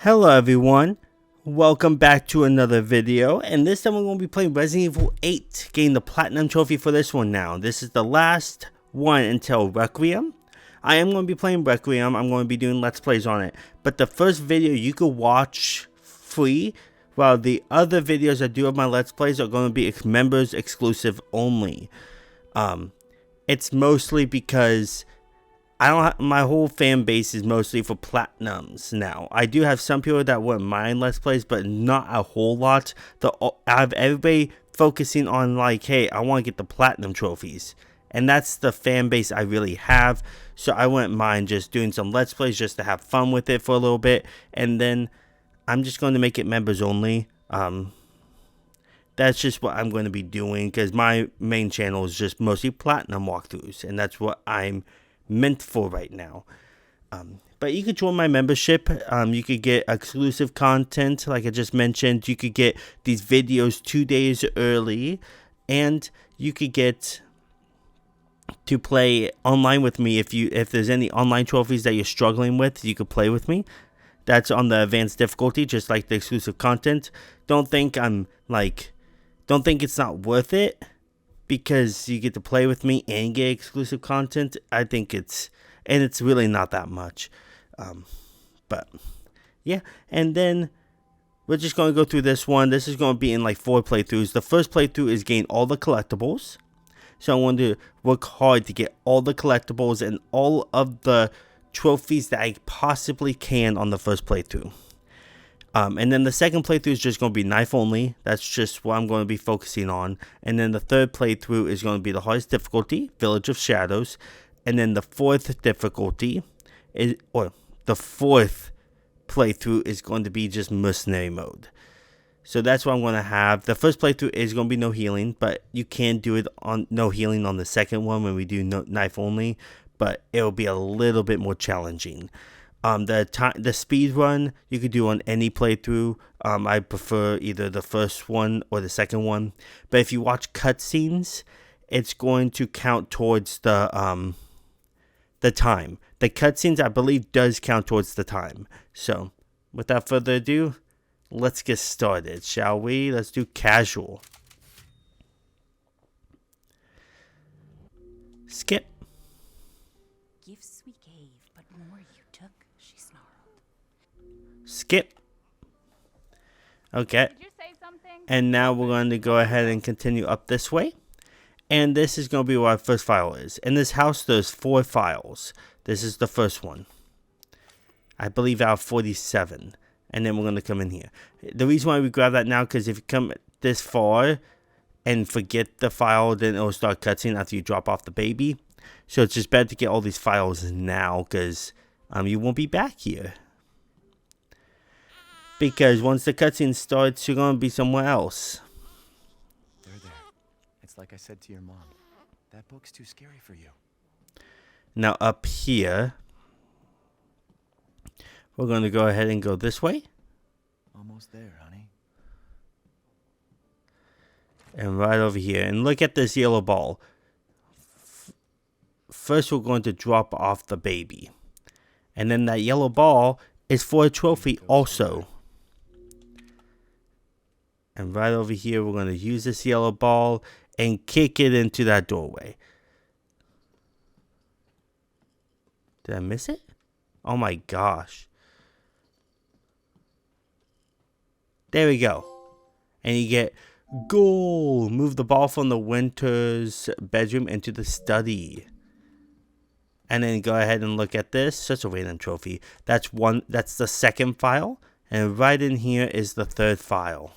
Hello everyone, welcome back to another video, and this time we're going to be playing Resident Evil 8, getting the Platinum Trophy for this one now. This is the last one until Requiem. I am going to be playing Requiem, I'm going to be doing Let's Plays on it, but the first video you could watch free, while the other videos I do of my Let's Plays are going to be members exclusive only. It's mostly because my whole fan base is mostly for platinums now. I do have some people that wouldn't mind Let's Plays, but not a whole lot. I have everybody focusing on like, hey, I want to get the platinum trophies. And that's the fan base I really have. So I wouldn't mind just doing some Let's Plays just to have fun with it for a little bit. And then I'm just going to make it members only. That's just what I'm going to be doing, because my main channel is just mostly platinum walkthroughs. And that's what I'm meant for right now. But you could join my membership. You could get exclusive content like I just mentioned. You could get these videos 2 days early, and you could get to play online with me. If there's any online trophies that you're struggling with, you could play with me. That's on the advanced difficulty, just like the exclusive content. Don't think it's not worth it, because you get to play with me and get exclusive content. I think it's really not that much. But yeah, and then we're just going to go through this one. This is going to be in like 4 playthroughs. The first playthrough is gain all the collectibles. So I want to work hard to get all the collectibles and all of the trophies that I possibly can on the first playthrough. And then the second playthrough is just going to be knife only. That's just what I'm going to be focusing on. And then the third playthrough is going to be the hardest difficulty, Village of Shadows. And then the fourth difficulty the fourth playthrough is going to be just mercenary mode. So that's what I'm going to have. The first playthrough is going to be no healing, but you can do it on no healing on the second one when we do knife only, but it'll be a little bit more challenging. The speed run you could do on any playthrough. I prefer either the first one or the second one. But if you watch cutscenes, it's going to count towards the time. The cutscenes, I believe, does count towards the time. So, without further ado, let's get started, shall we? Let's do casual. Skip. Gifts we gave, but more you took, she snarled. Skip. Okay. Did you say something? And now we're going to go ahead and continue up this way. And this is going to be where our first file is. In this house, there's 4 files. This is the first one. I believe out of 47. And then we're going to come in here. The reason why we grab that now, because if you come this far and forget the file, then it'll start cutscene after you drop off the baby. So it's just better to get all these files now, because you won't be back here. Because once the cutscene starts, you're going to be somewhere else. There. It's like I said to your mom. That book's too scary for you. Now up here, we're going to go ahead and go this way. Almost there, honey. And right over here. And look at this yellow ball. First, we're going to drop off the baby. And then that yellow ball is for a trophy also. And right over here, we're going to use this yellow ball and kick it into that doorway. Did I miss it? Oh my gosh. There we go. And you get goal. Move the ball from the Winter's bedroom into the study. And then go ahead and look at this. Such a random trophy. That's the second file. And right in here is the third file.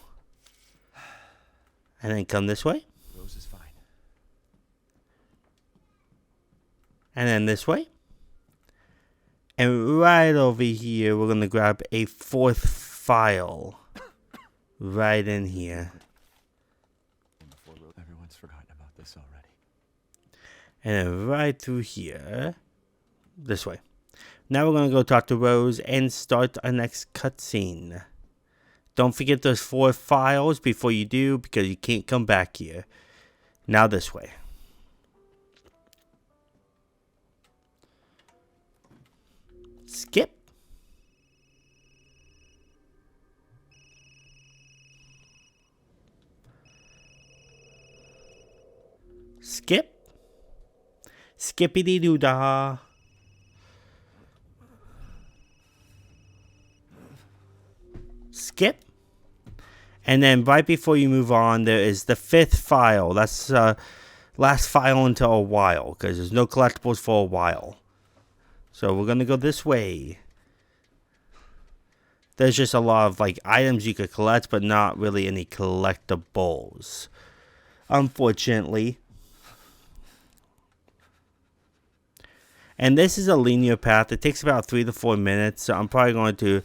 And then come this way. Rose is fine. And then this way. And right over here, we're going to grab a 4th file. Right in here. Everyone's forgotten about this already. And then right through here. This way. Now we're going to go talk to Rose and start our next cutscene. Don't forget those 4 files before you do, because you can't come back here. Now this way. Skip. Skip. Skippity doo dah. Skip. And then right before you move on, there is the 5th file. That's last file until a while, because there's no collectibles for a while. So we're gonna go this way. There's just a lot of like items you could collect, but not really any collectibles, unfortunately. And this is a linear path. It takes about 3 to 4 minutes, so I'm probably going to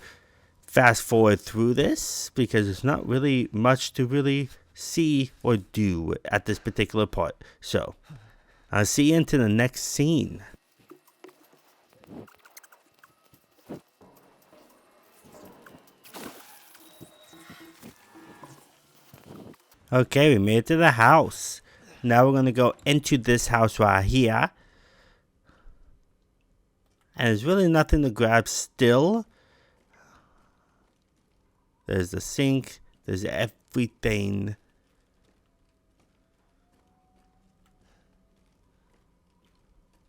fast forward through this because there's not really much to really see or do at this particular part. So I'll see you into the next scene. Okay, we made it to the house. Now we're gonna go into this house right here. And there's really nothing to grab still. There's the sink. There's everything.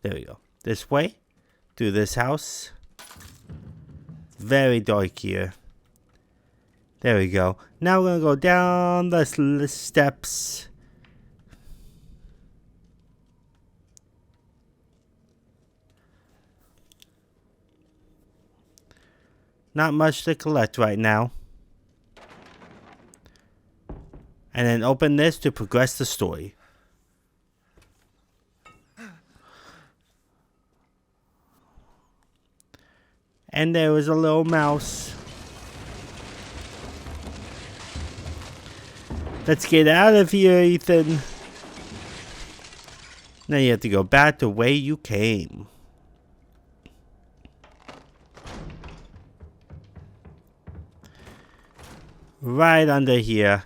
There we go. This way. Through this house. Very dark here. There we go. Now we're going to go down the steps. Not much to collect right now. And then open this to progress the story. And there was a little mouse. Let's get out of here, Ethan. Now you have to go back the way you came. Right under here.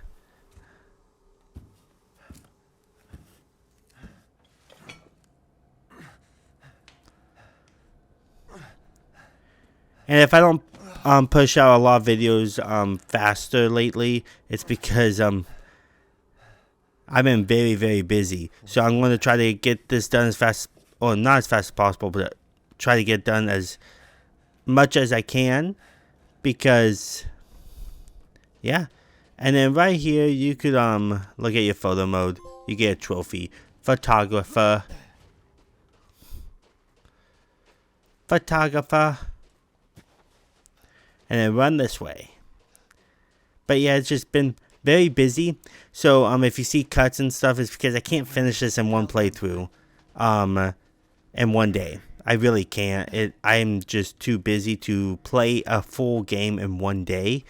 And if I don't push out a lot of videos faster lately, it's because I've been very, very busy. So I'm going to try to get this done as fast, or not as fast as possible, but try to get done as much as I can. Because, yeah. And then right here, you could look at your photo mode. You get a trophy. Photographer. And then run this way. But yeah, it's just been very busy. So if you see cuts and stuff, it's because I can't finish this in one playthrough in one day. I really can't. I'm just too busy to play a full game in one day.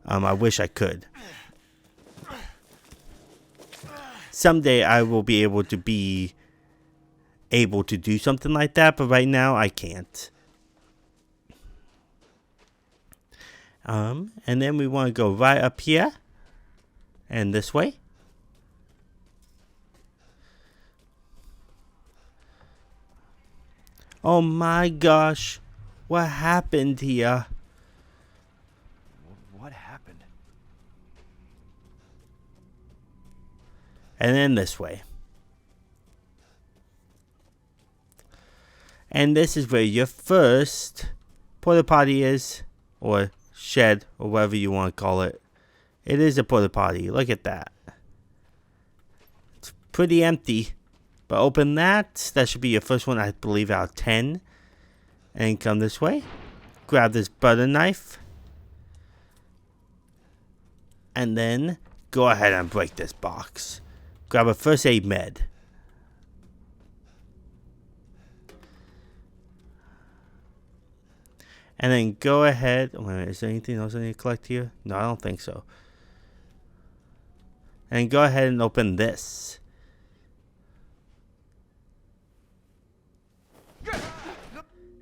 I wish I could. Someday I will be able to do something like that, but right now I can't. And then we want to go right up here. And this way. Oh my gosh. What happened here? What happened? And then this way. And this is where your first porta potty is. Or shed, or whatever you want to call it. It is a porta potty. Look at that. It's pretty empty. But open that. That should be your first one, I believe, out of 10. And come this way. Grab this butter knife. And then go ahead and break this box. Grab a first aid med. And then go ahead. Wait a minute, is there anything else I need to collect here? No, I don't think so. And go ahead and open this.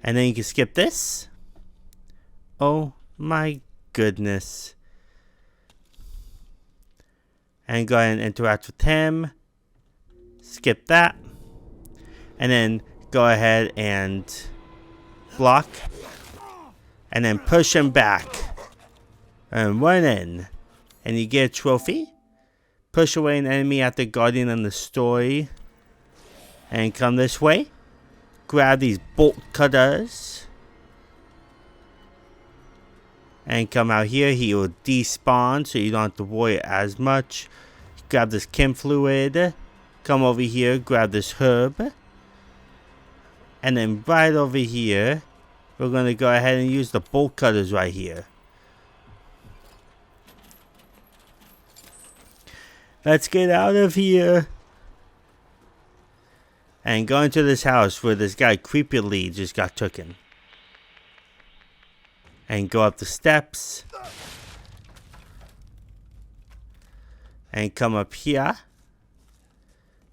And then you can skip this. Oh my goodness. And go ahead and interact with him. Skip that. And then go ahead and block. And then push him back. And run in. And you get a trophy. Push away an enemy after guarding on the story. And come this way. Grab these bolt cutters. And come out here. He will despawn so you don't have to worry as much. Grab this chem fluid. Come over here. Grab this herb. And then right over here, we're going to go ahead and use the bolt cutters right here. Let's get out of here. And go into this house where this guy creepily just got taken. And go up the steps. And come up here.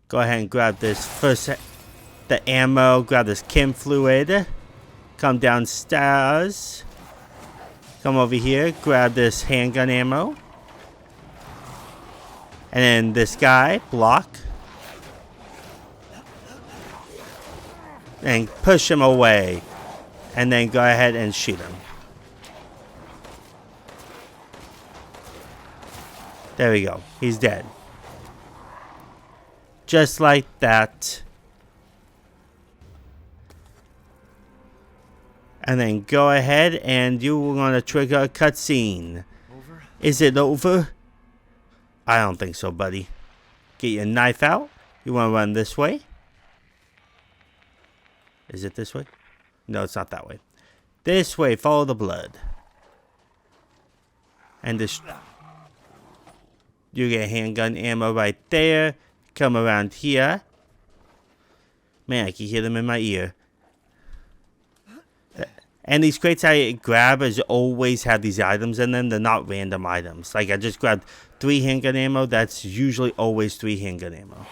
Go ahead and grab this first, the ammo. Grab this chem fluid. Come downstairs. Come over here. Grab this handgun ammo. And then this guy, block. And push him away. And then go ahead and shoot him. There we go. He's dead. Just like that. And then go ahead and you're going to trigger a cutscene. Over? Is it over? I don't think so, buddy. Get your knife out. You want to run this way? Is it this way? No, it's not that way. This way. Follow the blood. And this... You get handgun ammo right there. Come around here. Man, I can hear them in my ear. And these crates I grab is always have these items in them. They're not random items. Like I just grabbed 3 handgun ammo. That's usually always 3 handgun ammo.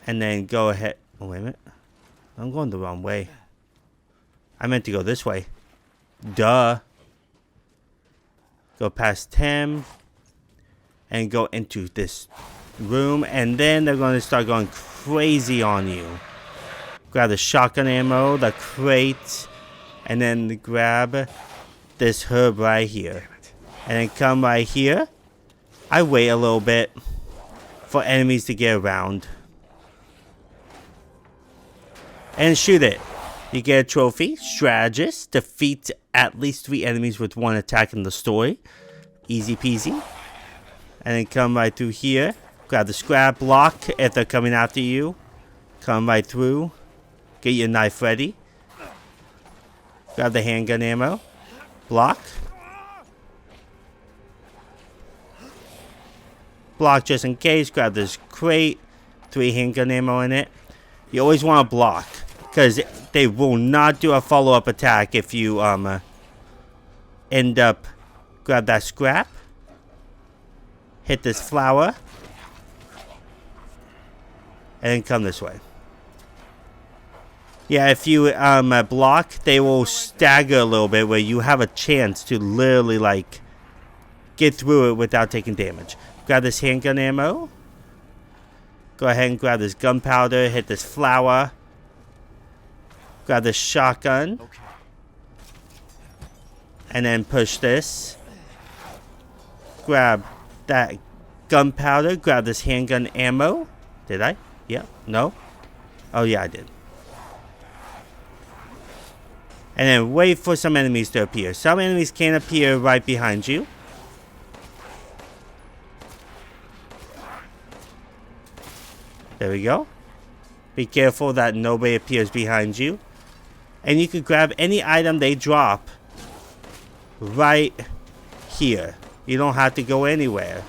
And then go ahead. Oh, wait a minute. I'm going the wrong way. I meant to go this way. Duh. Go past him. And go into this room. And then they're going to start going crazy on you. Grab the shotgun ammo, the crate. And then grab this herb right here. And then come right here. I wait a little bit for enemies to get around. And shoot it. You get a trophy. Strategist. Defeat at least 3 enemies with 1 attack in the story. Easy peasy. And then come right through here. Grab the scrap block if they're coming after you. Come right through. Get your knife ready. Grab the handgun ammo. Block. Block just in case. Grab this crate. 3 handgun ammo in it. You always want to block. Because they will not do a follow-up attack if you end up... Grab that scrap. Hit this flower. And then come this way. Yeah, if you block, they will stagger a little bit where you have a chance to literally, like, get through it without taking damage. Grab this handgun ammo. Go ahead and grab this gunpowder. Hit this flower. Grab this shotgun. Okay. And then push this. Grab that gunpowder. Grab this handgun ammo. Did I? Yeah. No? Oh, yeah, I did. And then wait for some enemies to appear. Some enemies can appear right behind you. There we go. Be careful that nobody appears behind you. And you can grab any item they drop right here. You don't have to go anywhere.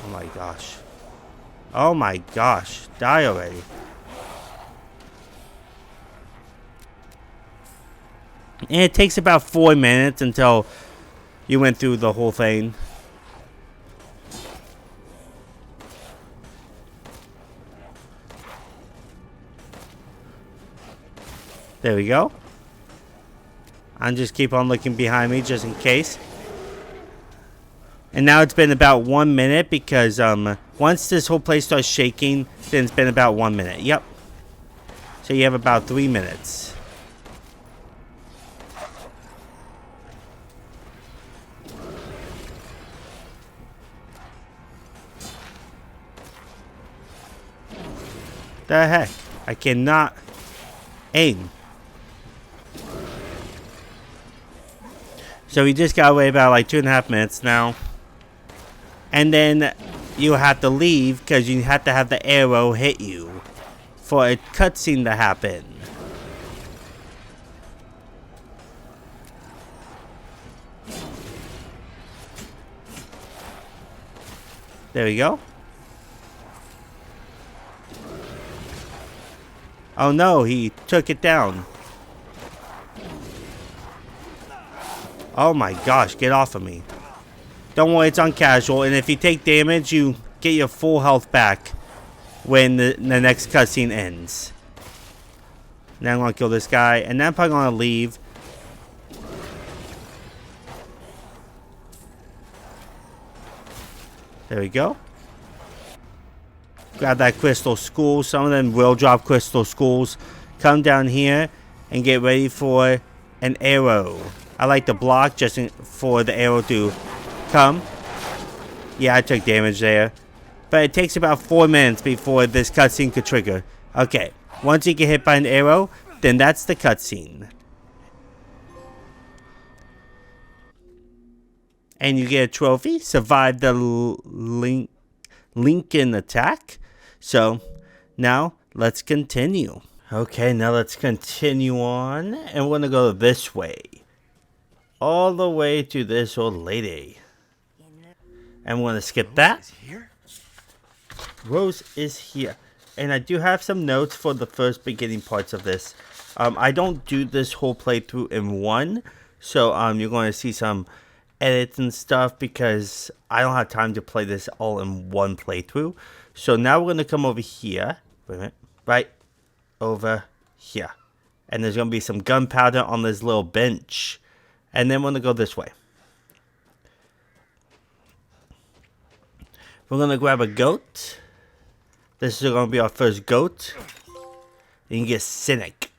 Oh my gosh. Oh my gosh. Die already. And it takes about 4 minutes until you went through the whole thing. There we go. I'll just keep on looking behind me just in case. And now it's been about 1 minute because once this whole place starts shaking, then it's been about 1 minute. Yep. So you have about 3 minutes. The heck? I cannot aim. So we just got away about like 2.5 minutes now. And then you have to leave because you have to have the arrow hit you for a cutscene to happen. There we go. Oh no, he took it down. Oh my gosh, get off of me. Don't worry, it's on casual, and if you take damage, you get your full health back when the next cutscene ends. Now I'm gonna kill this guy, and then I'm probably gonna leave. There we go. Grab that crystal skull. Some of them will drop crystal skulls. Come down here and get ready for an arrow. I like to block just for the arrow to come. Yeah, I took damage there. But it takes about 4 minutes before this cutscene could trigger. Okay, once you get hit by an arrow, then that's the cutscene. And you get a trophy. Survive the Lincoln attack. So, now, let's continue. Okay, now let's continue on. And we're going to go this way. All the way to this old lady. And we're going to skip that. Rose is here. And I do have some notes for the first beginning parts of this. I don't do this whole playthrough in one. So, you're going to see some edits and stuff because I don't have time to play this all in one playthrough. So now we're going to come over here. Wait a minute. Right over here. And there's going to be some gunpowder on this little bench. And then we're going to go this way. We're going to grab a goat. This is going to be our first goat. You can get Cynic.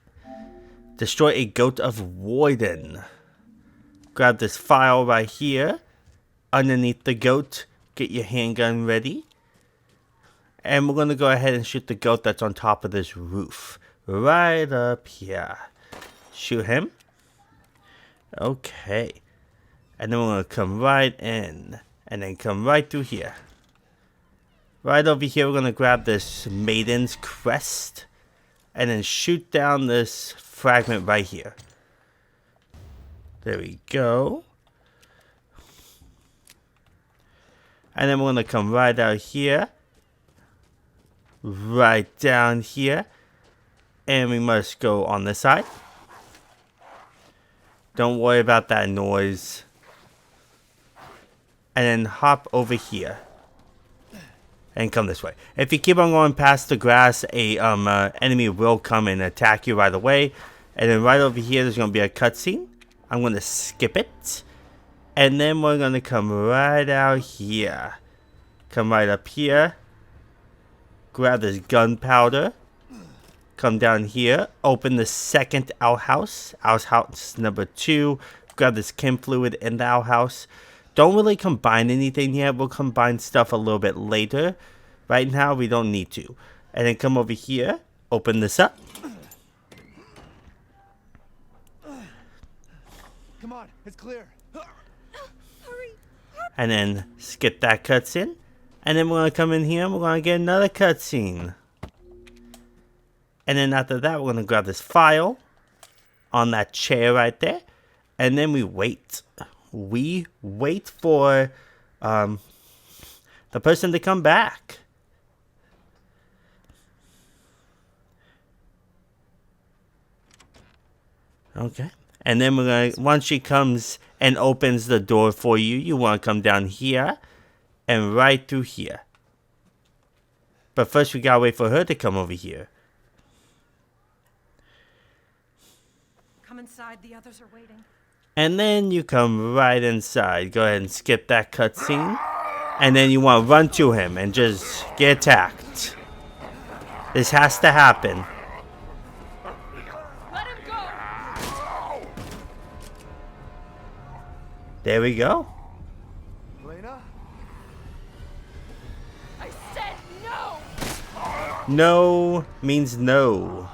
Destroy a goat of Warden. Grab this file right here. Underneath the goat. Get your handgun ready. And we're going to go ahead and shoot the goat that's on top of this roof. Right up here. Shoot him. Okay. And then we're going to come right in. And then come right through here. Right over here, we're going to grab this Maiden's Crest. And then shoot down this fragment right here. There we go. And then we're going to come right out here. Right down here. And we must go on this side. Don't worry about that noise. And then hop over here. And come this way. If you keep on going past the grass, a enemy will come and attack you right away. And then right over here, there's going to be a cutscene. I'm going to skip it. And then we're going to come right out here. Come right up here. Grab this gunpowder. Come down here. Open the second outhouse. Outhouse number 2. Grab this chem fluid in the outhouse. Don't really combine anything yet. We'll combine stuff a little bit later. Right now, we don't need to. And then come over here. Open this up. Come on, it's clear. Hurry. And then skip that cutscene. And then we're going to come in here and we're going to get another cutscene. And then after that, we're going to grab this file on that chair right there. And then we wait. We wait for the person to come back. Okay. And then we're going to, once she comes and opens the door for you, you want to come down here and right through here. But first we got to wait for her to come over here. Come inside, the others are waiting. And then you come right inside. Go ahead and skip that cutscene. And then you want to run to him and just get attacked. This has to happen. Let him go! There we go. Lena? I said no! No means no.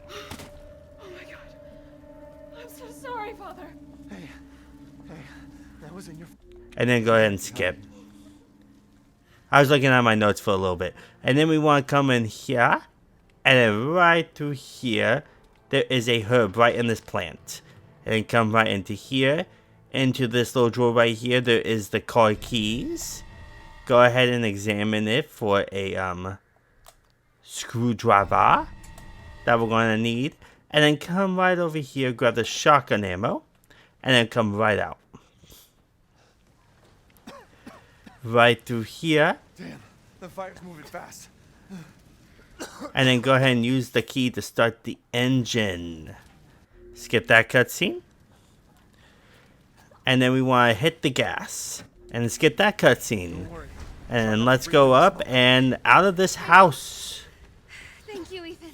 Oh my god. I'm so sorry, Father. Hey, that wasn't your. And then go ahead and skip. I was looking at my notes for a little bit. And then we want to come in here. And then right through here, there is a herb right in this plant. And then come right into here. Into this little drawer right here, there is the car keys. Go ahead and examine it for a screwdriver that we're going to need. And then come right over here, grab the shotgun ammo. And then come right out. Right through here. Damn, the fire's moving fast. And then go ahead and use the key to start the engine. Skip that cutscene. And then we want to hit the gas. And skip that cutscene. And let's go up and out of this house. Thank you, Ethan.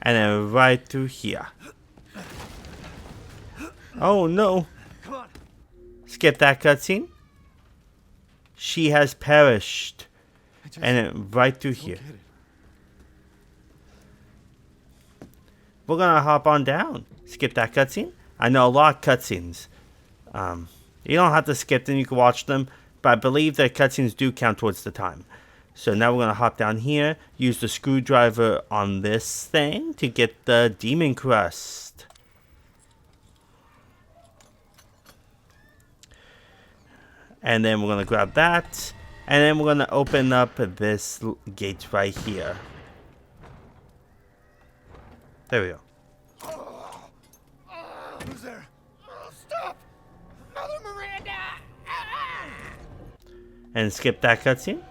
And then right through here. Oh no. Come on. Skip that cutscene. She has perished. And then right through here. We're gonna hop on down. Skip that cutscene. I know a lot of cutscenes. You don't have to skip them, you can watch them. But I believe that cutscenes do count towards the time. So now we're gonna hop down here. Use the screwdriver on this thing to get the demon crust. And then we're gonna grab that. And then we're gonna open up this gate right here. There we go. Who's there? Stop! Mother Miranda! And skip that cutscene.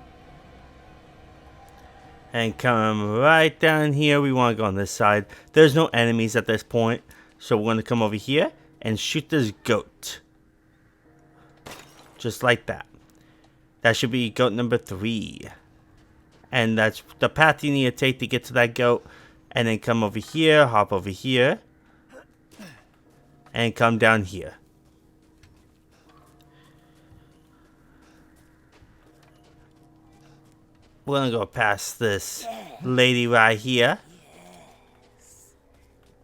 And come right down here. We want to go on this side. There's no enemies at this point. So we're going to come over here and shoot this goat. Just like that. That should be goat number 3. And that's the path you need to take to get to that goat. And then come over here, hop over here. And come down here. We're gonna go past this lady right here. Yes.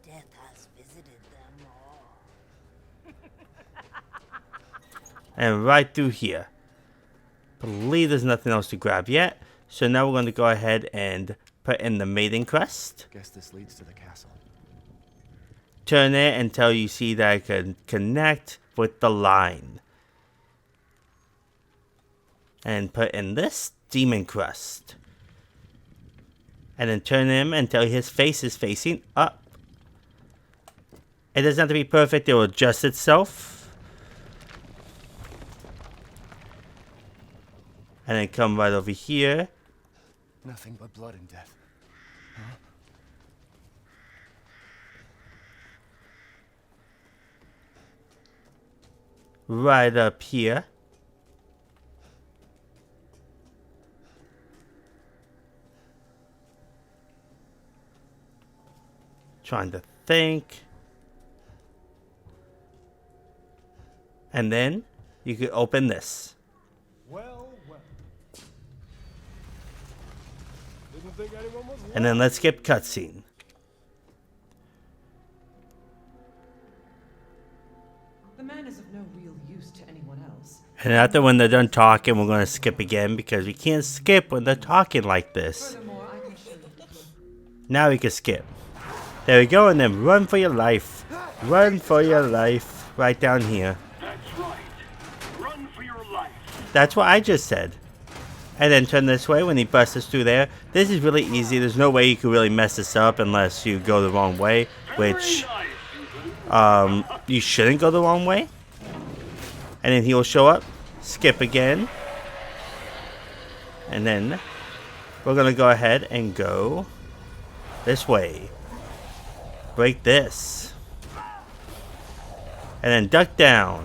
Death has visited them all. And right through here. Believe there's nothing else to grab yet. So now we're going to go ahead and put in the maiden crest. Guess this leads to the castle. Turn it until you see that I can connect with the line. And put in this demon crust. And then turn him until his face is facing up. It doesn't have to be perfect, it will adjust itself. And then come right over here. Nothing but blood and death. Huh? Right up here. Trying to think. And then you could open this. Well, well. Didn't think anyone was And then let's skip cutscene. The man is of no real use to anyone else. And after when they're done talking, we're going to skip again because we can't skip when they're talking like this. Furthermore, I can show you the key. Now we can skip. There we go, and then run for your life. Run for your life. Right down here. That's right. Run for your life. That's what I just said. And then turn this way when he busts us through there. This is really easy. There's no way you could really mess this up unless you go the wrong way. Which, you shouldn't go the wrong way. And then he'll show up. Skip again. And then we're going to go ahead and go this way. Break this. And then duck down.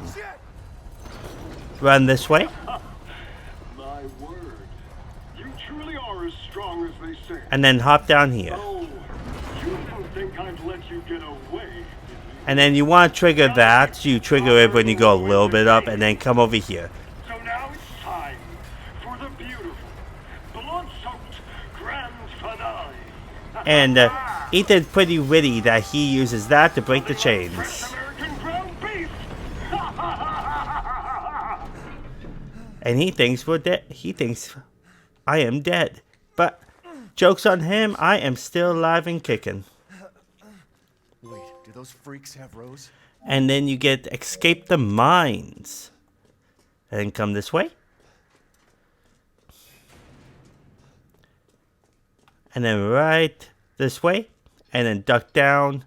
Run this way. My word. You truly are as strong as they say. And then hop down here. Oh, you didn't think I'd let you get away, did you? And then you want to trigger that. You trigger it when you go a little bit up. And then come over here. So now it's time for the beautiful, blood And Ethan's pretty witty that he uses that to break the chains. American ground beef. And he thinks we're dead. He thinks I am dead. But joke's on him, I am still alive and kicking. Wait, do those freaks have Rose? And then you get escape the mines. And then come this way. And then right this way. And then duck down.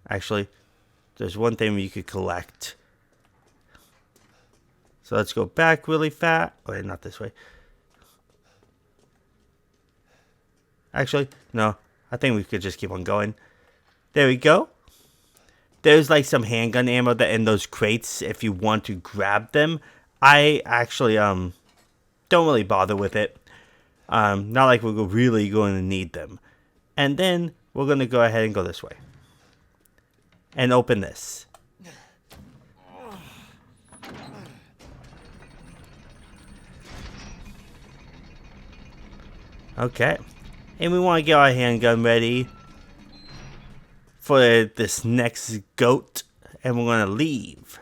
Actually, there's one thing you could collect. So let's go back really fast. Wait, not this way. Actually, no. I think we could just keep on going. There we go. There's like some handgun ammo that in those crates if you want to grab them. I actually don't really bother with it. Not like we're really going to need them. And then we're going to go ahead and go this way. And open this. Okay. And we want to get our handgun ready for this next goat. And we're going to leave.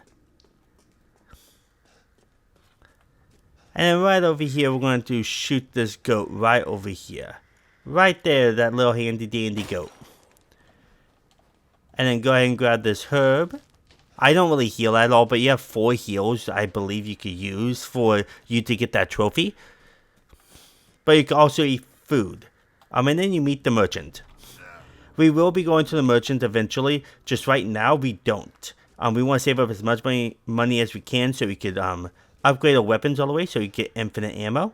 And then right over here, we're going to shoot this goat right over here. Right there, that little handy dandy goat. And then go ahead and grab this herb. I don't really heal at all, but you have 4 heals I believe you could use for you to get that trophy. But you can also eat food. And then you meet the merchant. We will be going to the merchant eventually. Just right now, we don't. We want to save up as much money as we can so we could upgrade our weapons all the way so we get infinite ammo.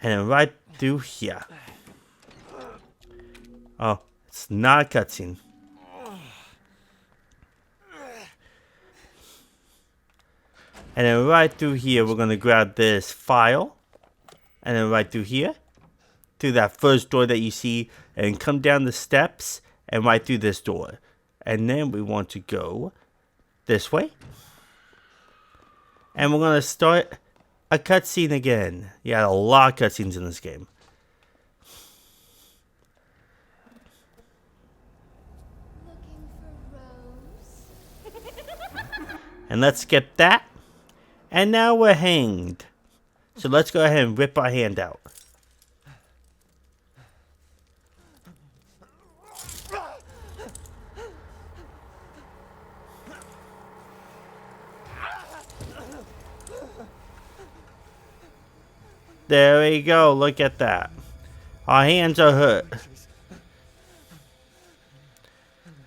And then right through here. Oh, it's not a cutscene. And then right through here, we're going to grab this file. And then right through here. Through that first door that you see. And come down the steps. And right through this door. And then we want to go this way. And we're going to start a cutscene again. Yeah, a lot of cutscenes in this game. Looking for Rose? And let's skip that. And now we're hanged. So let's go ahead and rip our hand out. There we go. Look at that. Our hands are hurt.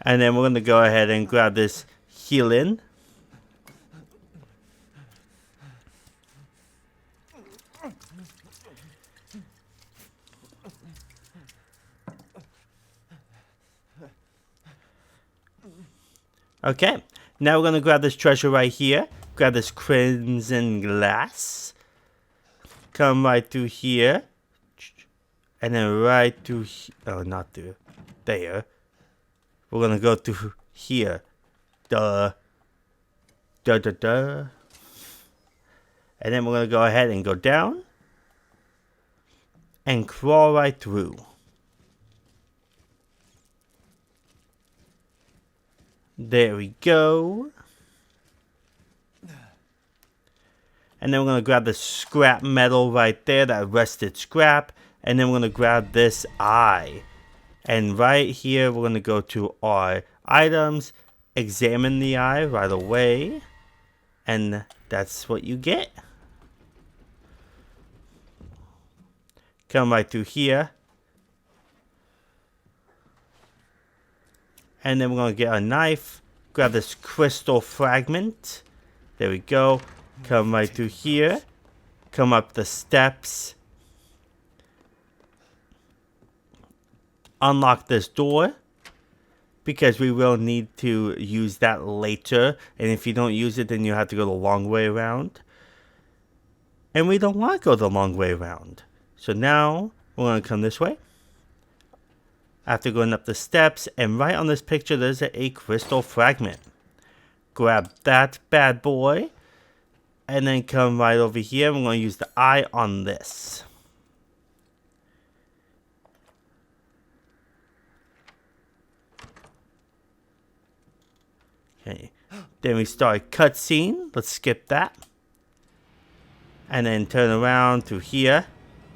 And then we're going to go ahead and grab this healing. Okay. Now we're going to grab this treasure right here. Grab this crimson glass. Come right through here. And then right through oh, not through there. We're gonna go through here. Duh. Duh duh duh. And then we're gonna go ahead and go down. And crawl right through. There we go. And then we're going to grab the scrap metal right there, that rusted scrap. And then we're going to grab this eye. And right here, we're going to go to our items. Examine the eye right away. And that's what you get. Come right through here. And then we're going to get a knife. Grab this crystal fragment. There we go. Come right through here. Come up the steps. Unlock this door. Because we will need to use that later. And if you don't use it, then you have to go the long way around. And we don't want to go the long way around. So now, we're going to come this way. After going up the steps, and right on this picture, there's a crystal fragment. Grab that bad boy. And then come right over here. We're going to use the eye on this. Okay. Then we start cutscene. Let's skip that. And then turn around to here.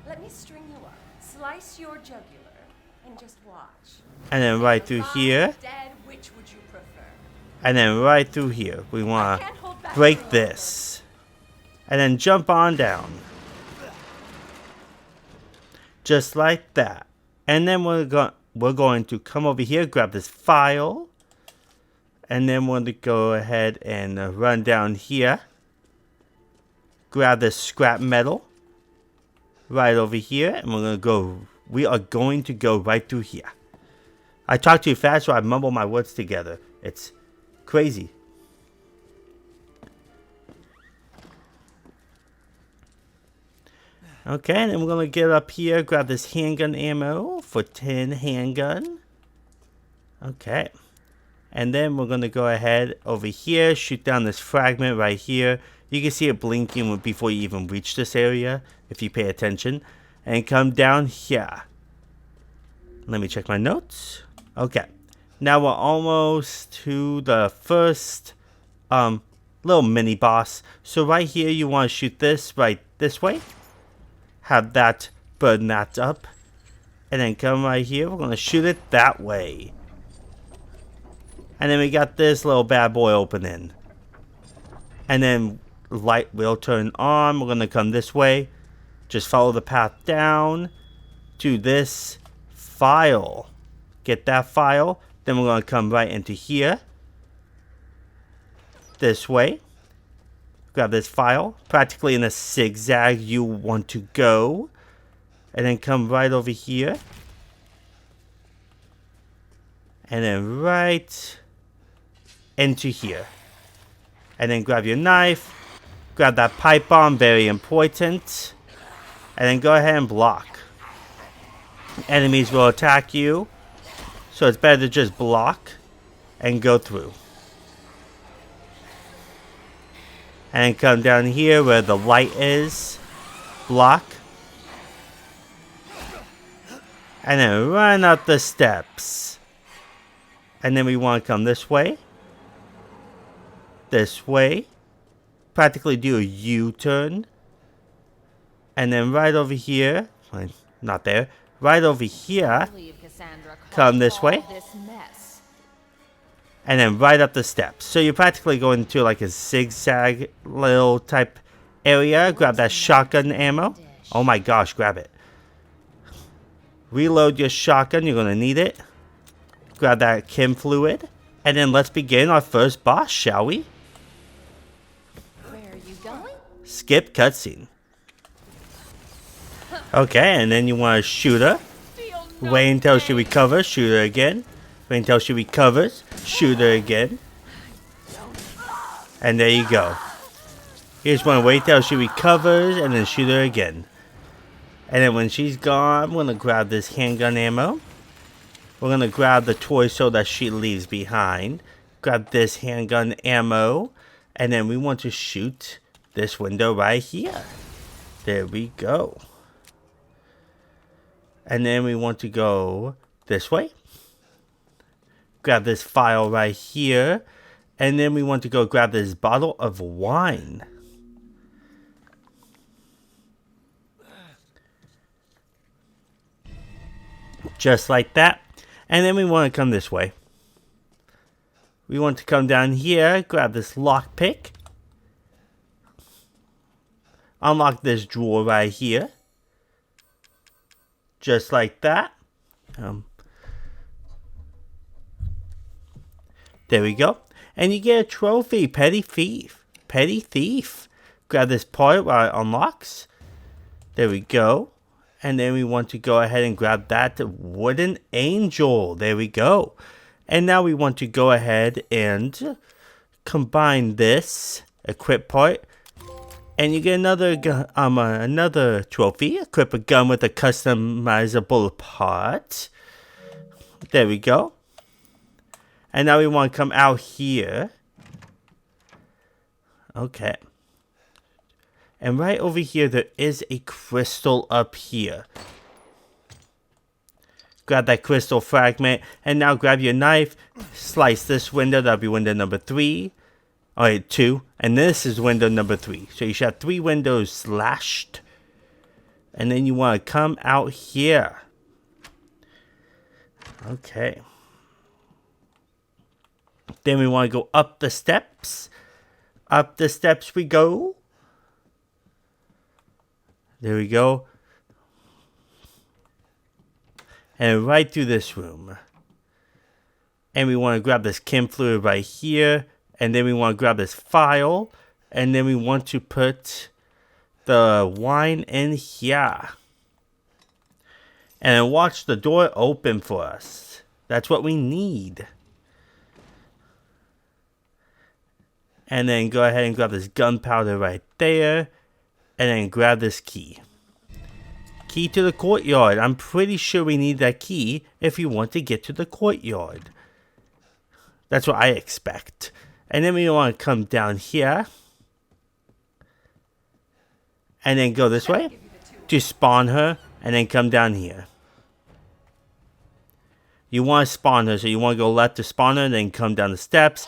Let me string you up, slice your jugular, and just watch. And then right through Alive, here. dead, which would you prefer? And then right through here. We I want can't to hold back break any this. And then jump on down. Just like that. And then we're going to come over here, grab this file. And then we're going to go ahead and run down here. Grab this scrap metal. Right over here. And we are going to go right through here. I talk too fast, so I mumble my words together. It's crazy. Okay, and then we're going to get up here, grab this handgun ammo for 10 handgun. Okay. And then we're going to go ahead over here, shoot down this fragment right here. You can see it blinking before you even reach this area, if you pay attention. And come down here. Let me check my notes. Okay. Now we're almost to the first little mini boss. So right here, you want to shoot this right this way. Have that burn that up. And then come right here. We're going to shoot it that way. And then we got this little bad boy opening. And then light will turn on. We're going to come this way. Just follow the path down to this file. Get that file. Then we're going to come right into here. This way. Grab this file. Practically in a zigzag you want to go. And then come right over here. And then right into here. And then grab your knife. Grab that pipe bomb. Very important. And then go ahead and block. Enemies will attack you. So it's better to just block and go through. And then come down here where the light is. Block. And then run up the steps. And then we want to come this way. This way. Practically do a U-turn. And then right over here. Not there. Right over here. Come this way. And then right up the steps. So you're practically going to like a zigzag little type area. Grab that shotgun ammo. Oh my gosh, grab it. Reload your shotgun. You're going to need it. Grab that chem fluid. And then let's begin our first boss, shall we? Where are you going? Skip cutscene. Okay, and then you want to shoot her. Wait until she recovers. Shoot her again. Wait until she recovers. Shoot her again. And there you go. You just want to wait till she recovers and then shoot her again. And then when she's gone, I'm going to grab this handgun ammo. We're going to grab the toy so that she leaves behind. Grab this handgun ammo. And then we want to shoot this window right here. There we go. And then we want to go this way. Grab this file right here. And then we want to go grab this bottle of wine. Just like that. And then we want to come this way. We want to come down here. Grab this lockpick. Unlock this drawer right here. Just like that. There we go. And you get a trophy. Petty Thief. Petty Thief. Grab this part while it unlocks. There we go. And then we want to go ahead and grab that wooden angel. There we go. And now we want to go ahead and combine this equip part. And you get another trophy. Equip a gun with a customizable part. There we go. And now we want to come out here. Okay. And right over here, there is a crystal up here. grab that crystal fragment, and now grab your knife, slice this window. That'll be window number 3. Alright, 2. And this is window number 3. So you should have 3 windows slashed. And then you want to come out here. Okay. Then we want to go up the steps. Up the steps we go. There we go. And right through this room. And we want to grab this chem fluid right here. And then we want to grab this file. And then we want to put the wine in here. And then watch the door open for us. That's what we need. And then go ahead and grab this gunpowder right there. And then grab this key. Key to the courtyard. I'm pretty sure we need that key if we want to get to the courtyard. That's what I expect. And then we want to come down here. And then go this way to spawn her. And then come down here. You want to spawn her. So you want to go left to spawn her. Then come down the steps.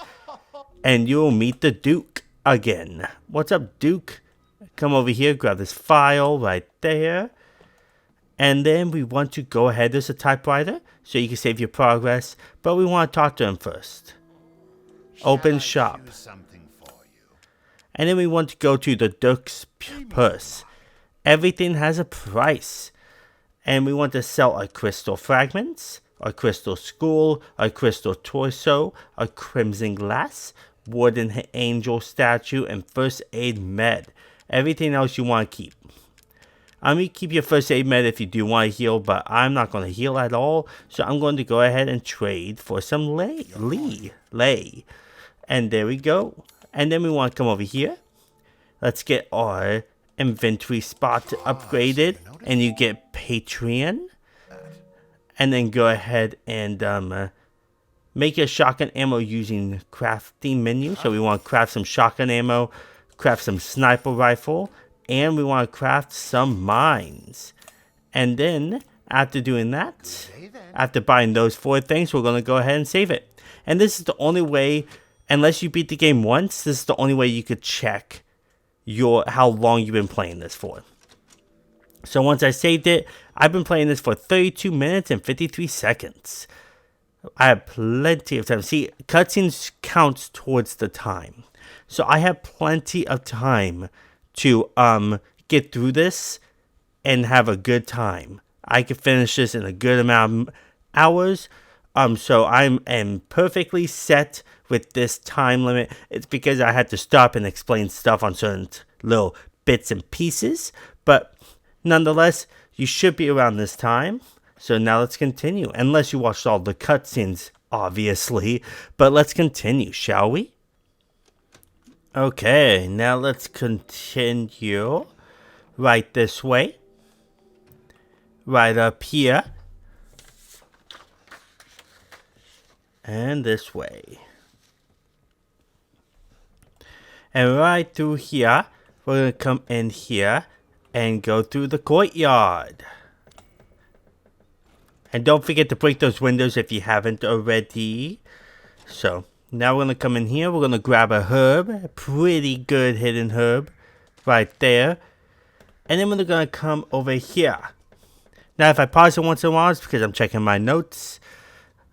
And you'll meet the Duke again. What's up, Duke? Come over here. Grab this file right there. And then we want to go ahead. There's a typewriter. So you can save your progress. But we want to talk to him first. Open shop. And then we want to go to the Duke's purse. Everything has a price. And we want to sell our crystal fragments, our crystal skull, our crystal torso, our crimson glass, wooden angel statue, and first aid med. Everything else you want to keep. I'm going to keep your first aid med if you do want to heal, but I'm not going to heal at all. So I'm going to go ahead and trade for some lay. And there we go. And then we want to come over here. Let's get our inventory spot upgraded. And you get Patreon. And then go ahead and make your shotgun ammo using crafting menu. So we want to craft some shotgun ammo. Craft some sniper rifle. And we want to craft some mines. And then, after doing that, after buying those 4 things, we're going to go ahead and save it. And this is the only way, unless you beat the game once, this is the only way you could check how long you've been playing this for. So once I saved it, I've been playing this for 32 minutes and 53 seconds. I have plenty of time. See, cutscenes counts towards the time. So I have plenty of time to get through this and have a good time. I can finish this in a good amount of hours. So I'm perfectly set with this time limit. It's because I had to stop and explain stuff on certain little bits and pieces. But nonetheless, you should be around this time. So now let's continue. Unless you watched all the cutscenes, obviously. But let's continue, shall we? Okay, now let's continue right this way, right up here, and this way. And right through here, we're going to come in here and go through the courtyard. And don't forget to break those windows if you haven't already. So now we're going to come in here. We're going to grab a herb. A pretty good hidden herb. Right there. And then we're going to come over here. Now if I pause it once in a while, it's because I'm checking my notes.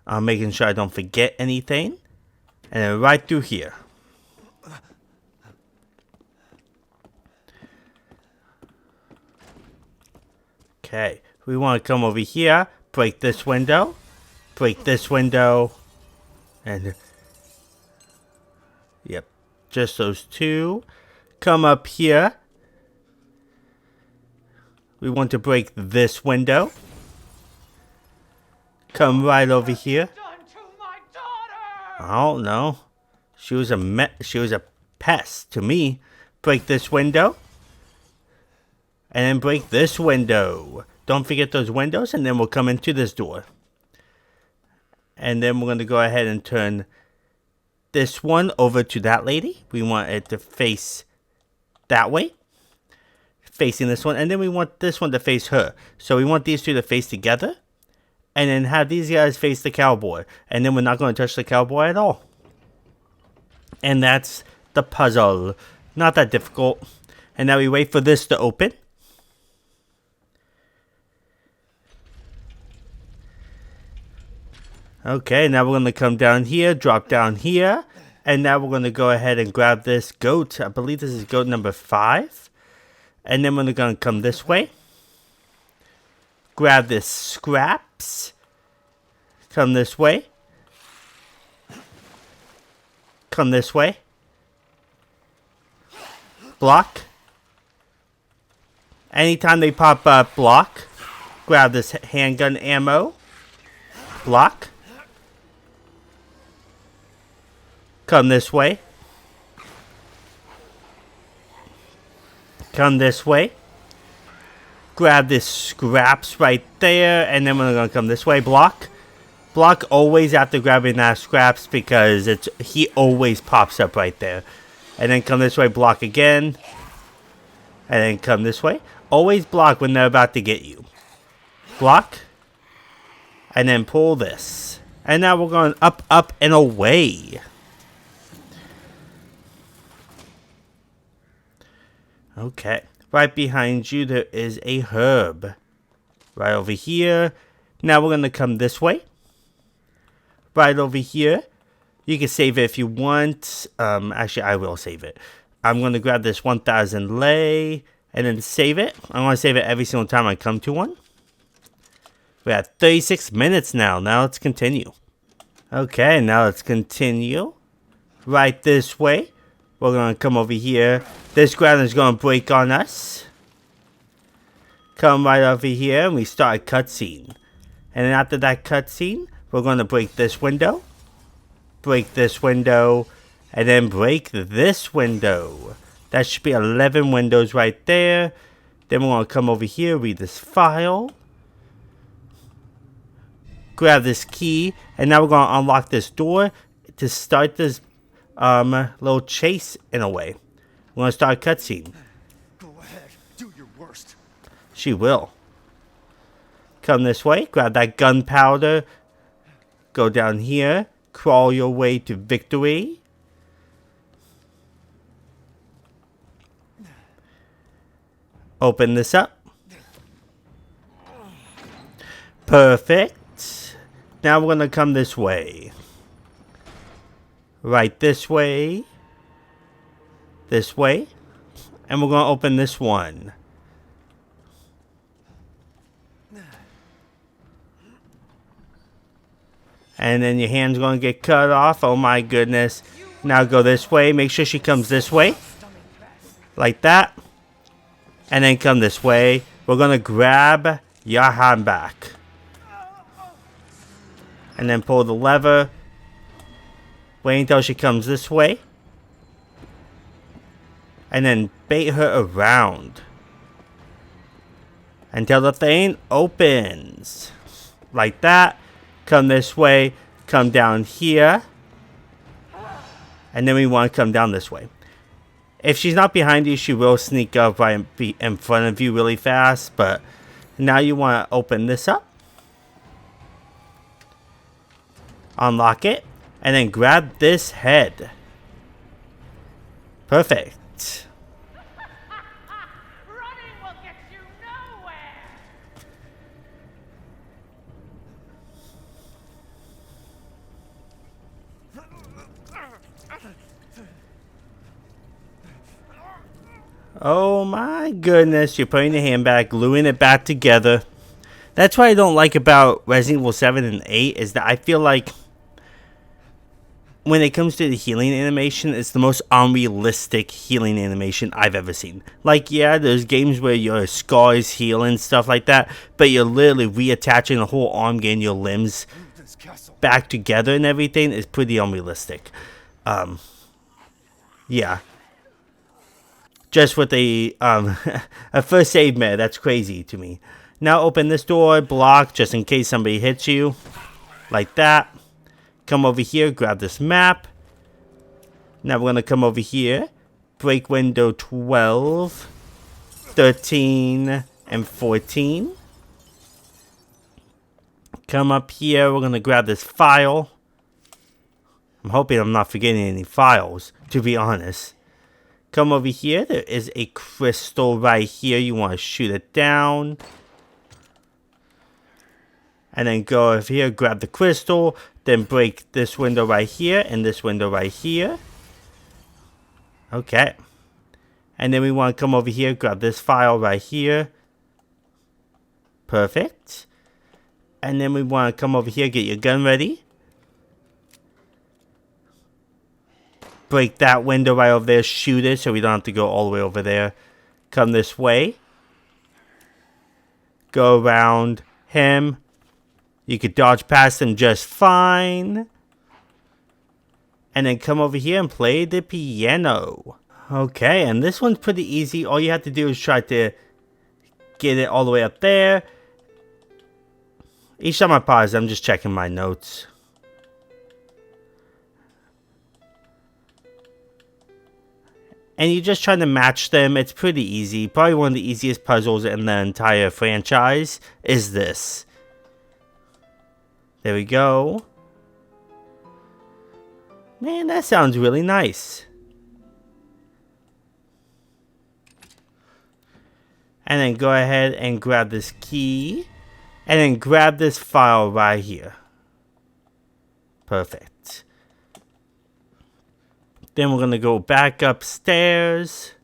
I'm making sure I don't forget anything. And then right through here. Okay. We want to come over here. Break this window. Break this window. And yep, just those 2. Come up here. We want to break this window. Come right over here. I don't know. She was a pest to me. Break this window. And then break this window. Don't forget those windows, and then we'll come into this door. And then we're going to go ahead and turn this one over to that lady. We want it to face that way. Facing this one. And then we want this one to face her. So we want these 2 to face together. and then have these guys face the cowboy. And then we're not going to touch the cowboy at all. And that's the puzzle. Not that difficult. And now we wait for this to open. Okay, now we're going to come down here, drop down here. And now we're going to go ahead and grab this goat. I believe this is goat number 5. And then we're going to come this way. Grab this scraps. Come this way. Come this way. Block. Anytime they pop up, block. Grab this handgun ammo. Block. Come this way. Come this way. Grab this scraps right there. And then we're going to come this way. Block. Block always after grabbing that scraps because he always pops up right there. And then come this way. Block again. And then come this way. Always block when they're about to get you. Block. And then pull this. And now we're going up, up, and away. Okay. Right behind you, there is a herb. Right over here. Now we're going to come this way. Right over here. You can save it if you want. Actually, I will save it. I'm going to grab this 1000 lei. And then save it. I'm going to save it every single time I come to one. We're at 36 minutes now. Now let's continue. Okay, now let's continue. Right this way. We're going to come over here. This ground is going to break on us. Come right over here and we start a cutscene. And then after that cutscene, we're going to break this window. Break this window. And then break this window. That should be 11 windows right there. Then we're going to come over here, read this file. Grab this key. And now we're going to unlock this door to start this little chase in a way. We're going to start a cutscene. Go ahead, do your worst. She will. Come this way, grab that gunpowder. Go down here, crawl your way to victory. Open this up. Perfect. Now we're going to come this way. Right this way. This way. And we're going to open this one. And then your hand's going to get cut off. Oh my goodness. Now go this way. Make sure she comes this way. Like that. And then come this way. We're going to grab your hand back. And then pull the lever. Wait until she comes this way. And then bait her around. Until the thing opens. Like that. Come this way. Come down here. And then we want to come down this way. If she's not behind you, she will sneak up right in front of you really fast. But now you want to open this up. Unlock it. And then grab this head. Perfect. Running will get you nowhere. Oh my goodness, you're putting your hand back, gluing it back together. That's what I don't like about Resident Evil 7 and 8 is that I feel like when it comes to the healing animation, it's the most unrealistic healing animation I've ever seen. Like, yeah, there's games where your scars heal and stuff like that, but you're literally reattaching the whole arm, getting your limbs back together and everything is pretty unrealistic. Yeah. Just with a first aid med, that's crazy to me. Now open this door, block, just in case somebody hits you. Like that. Come over here, grab this map. Now we're going to come over here. Break window 12, 13, and 14. Come up here. We're going to grab this file. I'm hoping I'm not forgetting any files, to be honest. Come over here. There is a crystal right here. You want to shoot it down. And then go over here, grab the crystal. Then break this window right here and this window right here. Okay. And then we want to come over here, grab this file right here. Perfect. And then we want to come over here, get your gun ready. Break that window right over there, shoot it so we don't have to go all the way over there. Come this way. Go around him. You could dodge past him just fine. And then come over here and play the piano. Okay, and this one's pretty easy. All you have to do is try to get it all the way up there. Each time I pause, I'm just checking my notes. And you're just trying to match them. It's pretty easy. Probably one of the easiest puzzles in the entire franchise is this. There we go. Man, that sounds really nice. And then go ahead and grab this key. And then grab this file right here. Perfect. Then we're going to go back upstairs.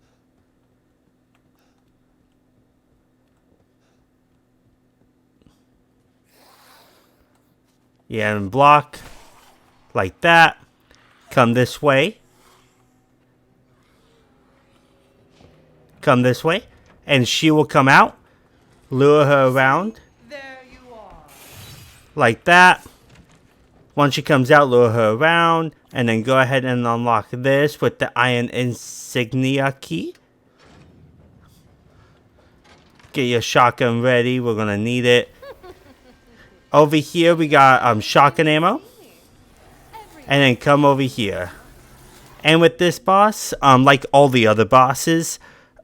Yeah, and block. Like that. Come this way. Come this way. And she will come out. Lure her around. There you are. Like that. Once she comes out, lure her around. And then go ahead and unlock this with the iron insignia key. Get your shotgun ready. We're going to need it. Over here, we got shotgun ammo. And then come over here. And with this boss, like all the other bosses,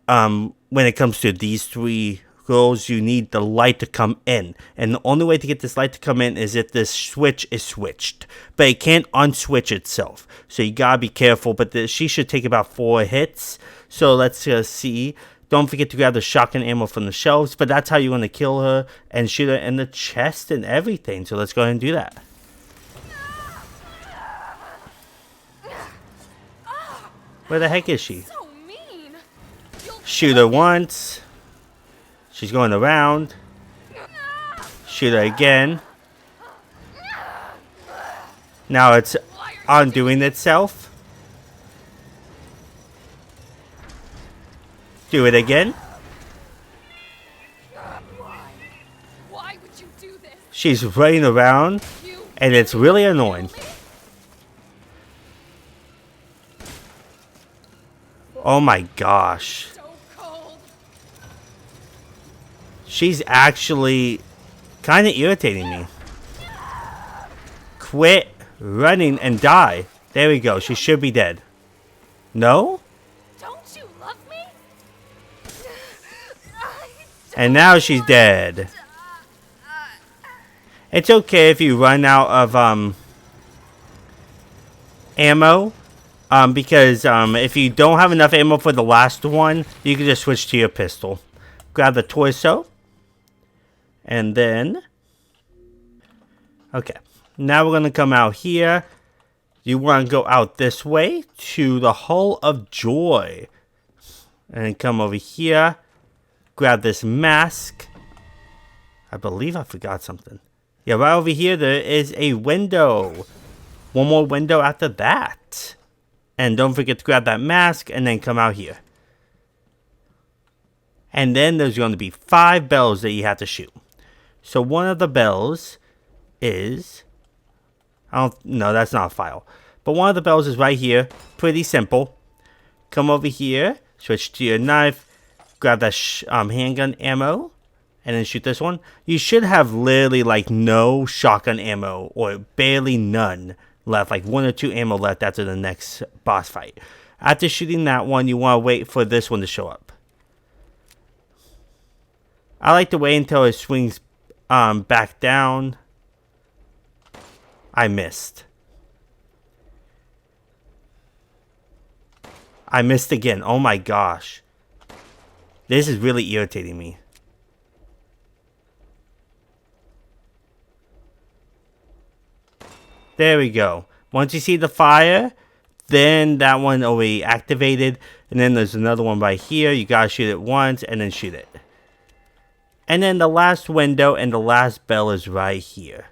when it comes to these three girls, you need the light to come in. And the only way to get this light to come in is if this switch is switched. But it can't unswitch itself. So you gotta be careful. But she should take about 4 hits. So let's see. Don't forget to grab the shotgun ammo from the shelves. But that's how you're going to kill her and shoot her in the chest and everything. So let's go ahead and do that. Where the heck is she? So mean. Shoot her once. She's going around. Shoot her again. Now it's undoing itself. Do it again. Why would you do this? She's running around, and it's really annoying. Oh my gosh. So cold. She's actually kind of irritating me. Quit running and die. There we go. She should be dead. No? Don't you love me? And now she's dead. It's okay if you run out of ammo. Because if you don't have enough ammo for the last one, you can just switch to your pistol. Grab the torso. And then... Okay. Now we're going to come out here. You want to go out this way to the Hull of Joy. And then come over here. Grab this mask. I believe I forgot something. Yeah, right over here there is a window. One more window after that. And don't forget to grab that mask and then come out here. And then there's going to be 5 bells that you have to shoot. So one of the bells is... No, that's not a file. But one of the bells is right here. Pretty simple. Come over here. Switch to your knife. Grab that handgun ammo. And then shoot this one. You should have literally like no shotgun ammo. Or barely none left. Like 1 or 2 ammo left after the next boss fight. After shooting that one, you want to wait for this one to show up. I like to wait until it swings back down. I missed. I missed again. Oh my gosh. This is really irritating me. There we go. Once you see the fire, then that one already activated. And then there's another one right here. You gotta shoot it once and then shoot it. And then the last window and the last bell is right here.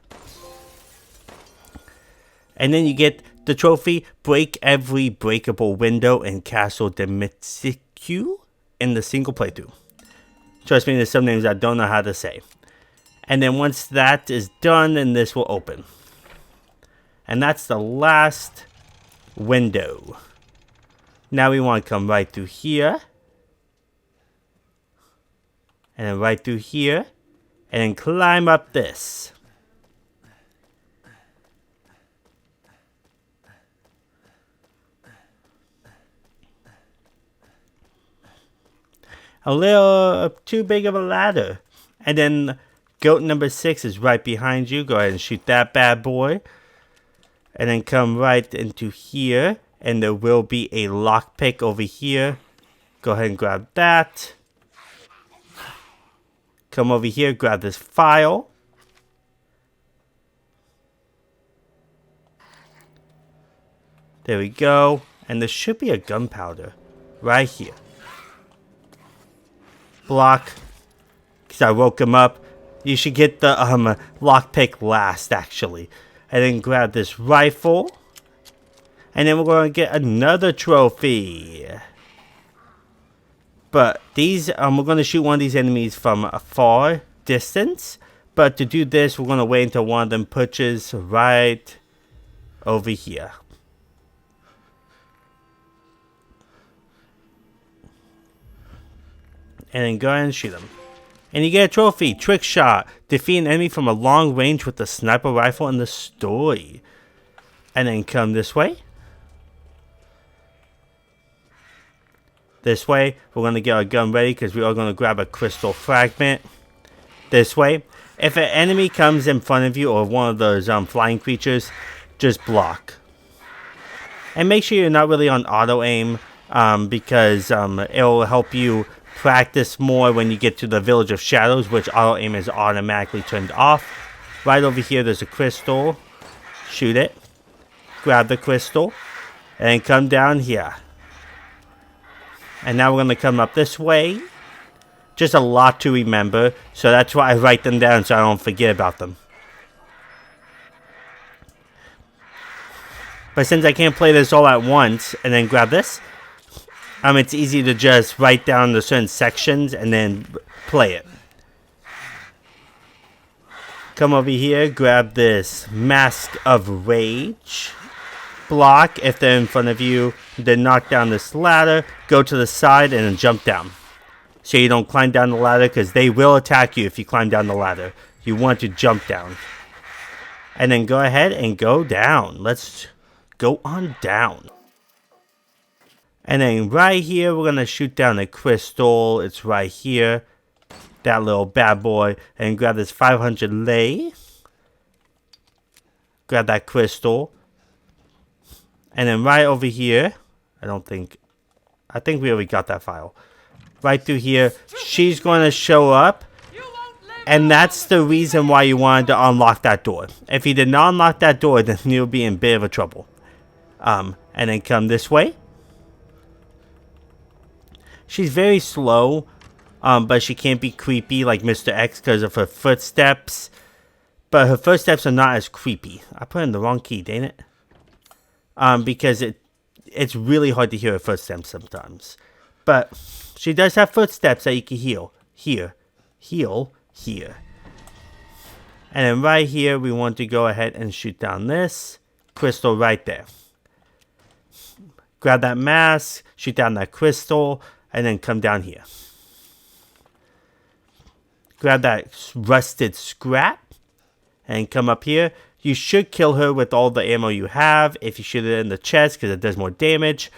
And then you get the trophy, break every breakable window in Castle de Mitsuku in the single playthrough. Trust me, there's some names I don't know how to say. And then once that is done, then this will open. And that's the last window. Now we want to come right through here. And then right through here. And then climb up this. A little too big of a ladder. And then goat number 6 is right behind you. Go ahead and shoot that bad boy. And then come right into here. And there will be a lockpick over here. Go ahead and grab that. Come over here, grab this file. There we go. And there should be a gunpowder right here. Block. Because I woke him up. You should get the lockpick last, actually. And then grab this rifle. And then we're going to get another trophy. But these, we're going to shoot one of these enemies from a far distance. But to do this, we're going to wait until one of them pushes right over here. And then go ahead and shoot him. And you get a trophy, trick shot. Defeat an enemy from a long range with the sniper rifle in the story. And then come this way. This way, we're going to get our gun ready because we are going to grab a crystal fragment. This way. If an enemy comes in front of you or one of those flying creatures, just block. And make sure you're not really on auto aim because it'll help you practice more when you get to the Village of Shadows, which auto aim is automatically turned off. Right over here, there's a crystal. Shoot it. Grab the crystal. And then come down here. And now we're going to come up this way. Just a lot to remember. So that's why I write them down so I don't forget about them. But since I can't play this all at once and then grab this, it's easy to just write down the certain sections and then play it. Come over here, grab this Mask of Rage. Block if they're in front of you. Then knock down this ladder, go to the side, and then jump down. So you don't climb down the ladder because they will attack you if you climb down the ladder. You want to jump down. And then go ahead and go down. Let's go on down. And then right here, we're going to shoot down a crystal. It's right here. That little bad boy. And grab this 500 lei. Grab that crystal. And then right over here. I think we already got that file. Right through here. She's going to show up. And that's the reason why you wanted to unlock that door. If you did not unlock that door, then you'll be in a bit of a trouble. And then come this way. She's very slow, but she can't be creepy like Mr. X because of her footsteps. But her footsteps are not as creepy. I put in the wrong key, dang it. Because it's really hard to hear her footsteps sometimes. But she does have footsteps that you can heal. Here. Heal. Here. And then right here, we want to go ahead and shoot down this crystal right there. Grab that mask, shoot down that crystal, and then come down here. Grab that rusted scrap, and come up here. You should kill her with all the ammo you have if you shoot it in the chest because it does more damage.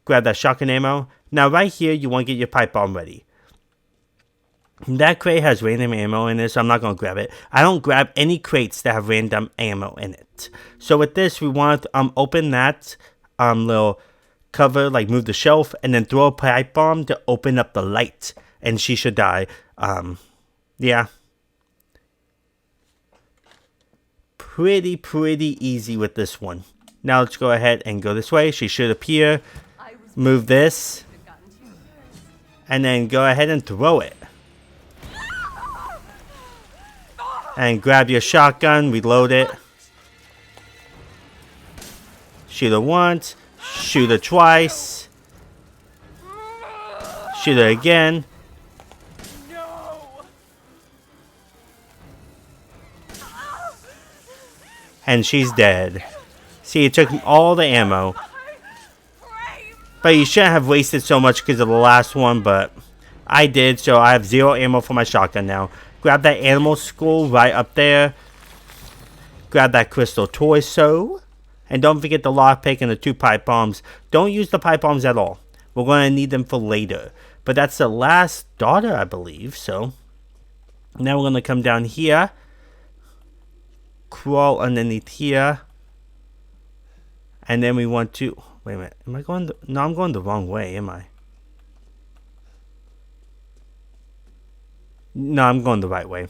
Grab that shotgun ammo. Now right here, you want to get your pipe bomb ready. That crate has random ammo in it, so I'm not going to grab it. I don't grab any crates that have random ammo in it. So with this, we want to open that little cover, like move the shelf, and then throw a pipe bomb to open up the light. And she should die. Yeah. Pretty easy with this one. Now let's go ahead and go this way. She should appear. Move this. And then go ahead and throw it. And grab your shotgun, reload it. Shoot her once. Shoot her twice. Shoot her again. And she's dead. See, it took all the ammo. But you shouldn't have wasted so much because of the last one, but I did, so I have 0 ammo for my shotgun now. Grab that animal skull right up there. Grab that crystal torso. And don't forget the lockpick and the 2 pipe bombs. Don't use the pipe bombs at all. We're going to need them for later. But that's the last daughter, I believe, so. Now we're going to come down here. Crawl underneath here. And then we want to... Wait a minute. Am I going... No, I'm going the wrong way, am I? No, I'm going the right way.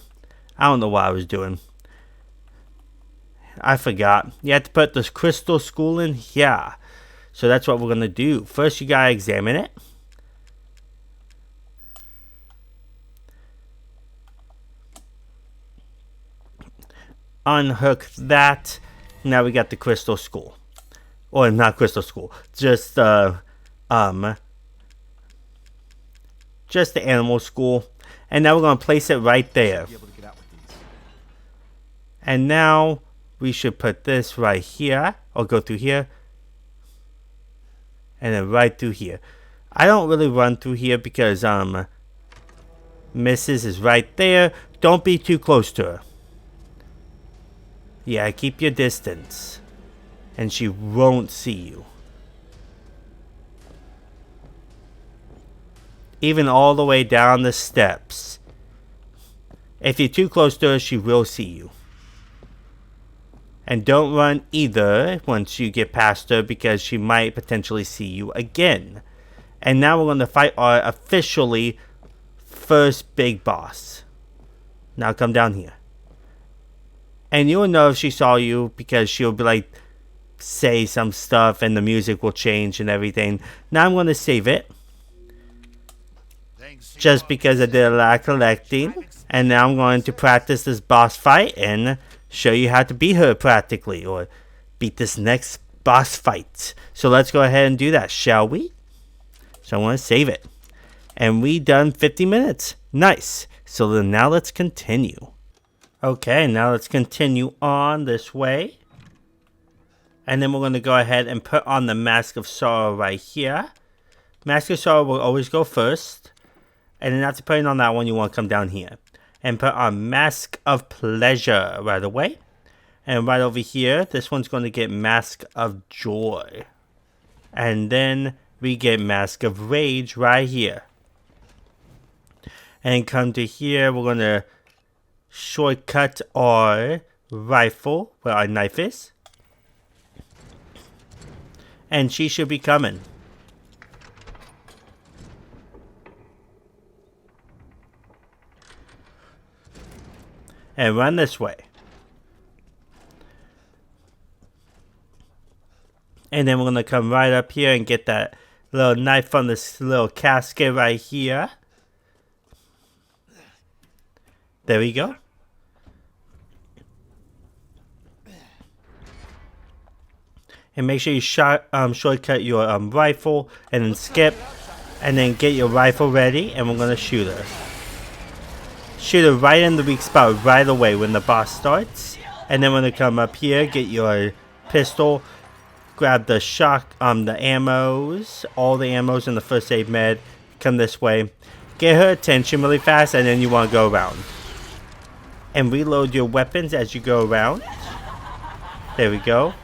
I don't know what I was doing. I forgot. You have to put this crystal skull in here. So that's what we're going to do. First, you got to examine it. Unhook that. Now we got the crystal skull. Or not crystal skull. Just the animal skull. And now we're going to place it right there. And now we should put this right here. Or go through here. And then right through here. I don't really run through here because Mrs. is right there. Don't be too close to her. Yeah, keep your distance. And she won't see you. Even all the way down the steps. If you're too close to her, she will see you. And don't run either once you get past her because she might potentially see you again. And now we're going to fight our officially first big boss. Now come down here. And you'll know if she saw you because she'll be like, say some stuff and the music will change and everything. Now I'm going to save it. Just because I did a lot of collecting. And now I'm going to practice this boss fight and show you how to beat her practically. Or beat this next boss fight. So let's go ahead and do that, shall we? So I want to save it. And we done 50 minutes. Nice. So then now let's continue. Okay, now let's continue on this way. And then we're going to go ahead and put on the Mask of Sorrow right here. Mask of Sorrow will always go first. And then after putting on that one, you want to come down here. And put on Mask of Pleasure right away. And right over here, this one's going to get Mask of Joy. And then we get Mask of Rage right here. And come to here, we're going to shortcut our rifle where our knife is. And she should be coming. And run this way. And then we're going to come right up here and get that little knife from this little casket right here. There we go. And make sure you shortcut your rifle and then skip. And then get your rifle ready and we're going to shoot her. Shoot her right in the weak spot right away when the boss starts. And then when they come up here, get your pistol. Grab the the ammos. All the ammos in the first aid med. Come this way. Get her attention really fast and then you want to go around. And reload your weapons as you go around. There we go.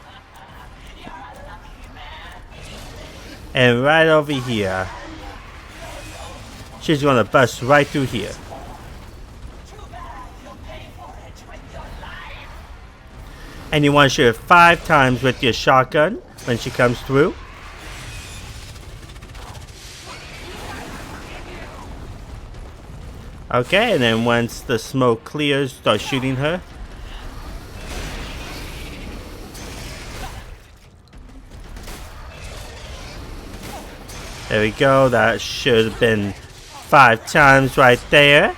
And right over here. She's going to bust right through here. And you want to shoot her 5 times with your shotgun when she comes through. Okay, and then once the smoke clears, start shooting her. There we go. That should have been 5 times right there.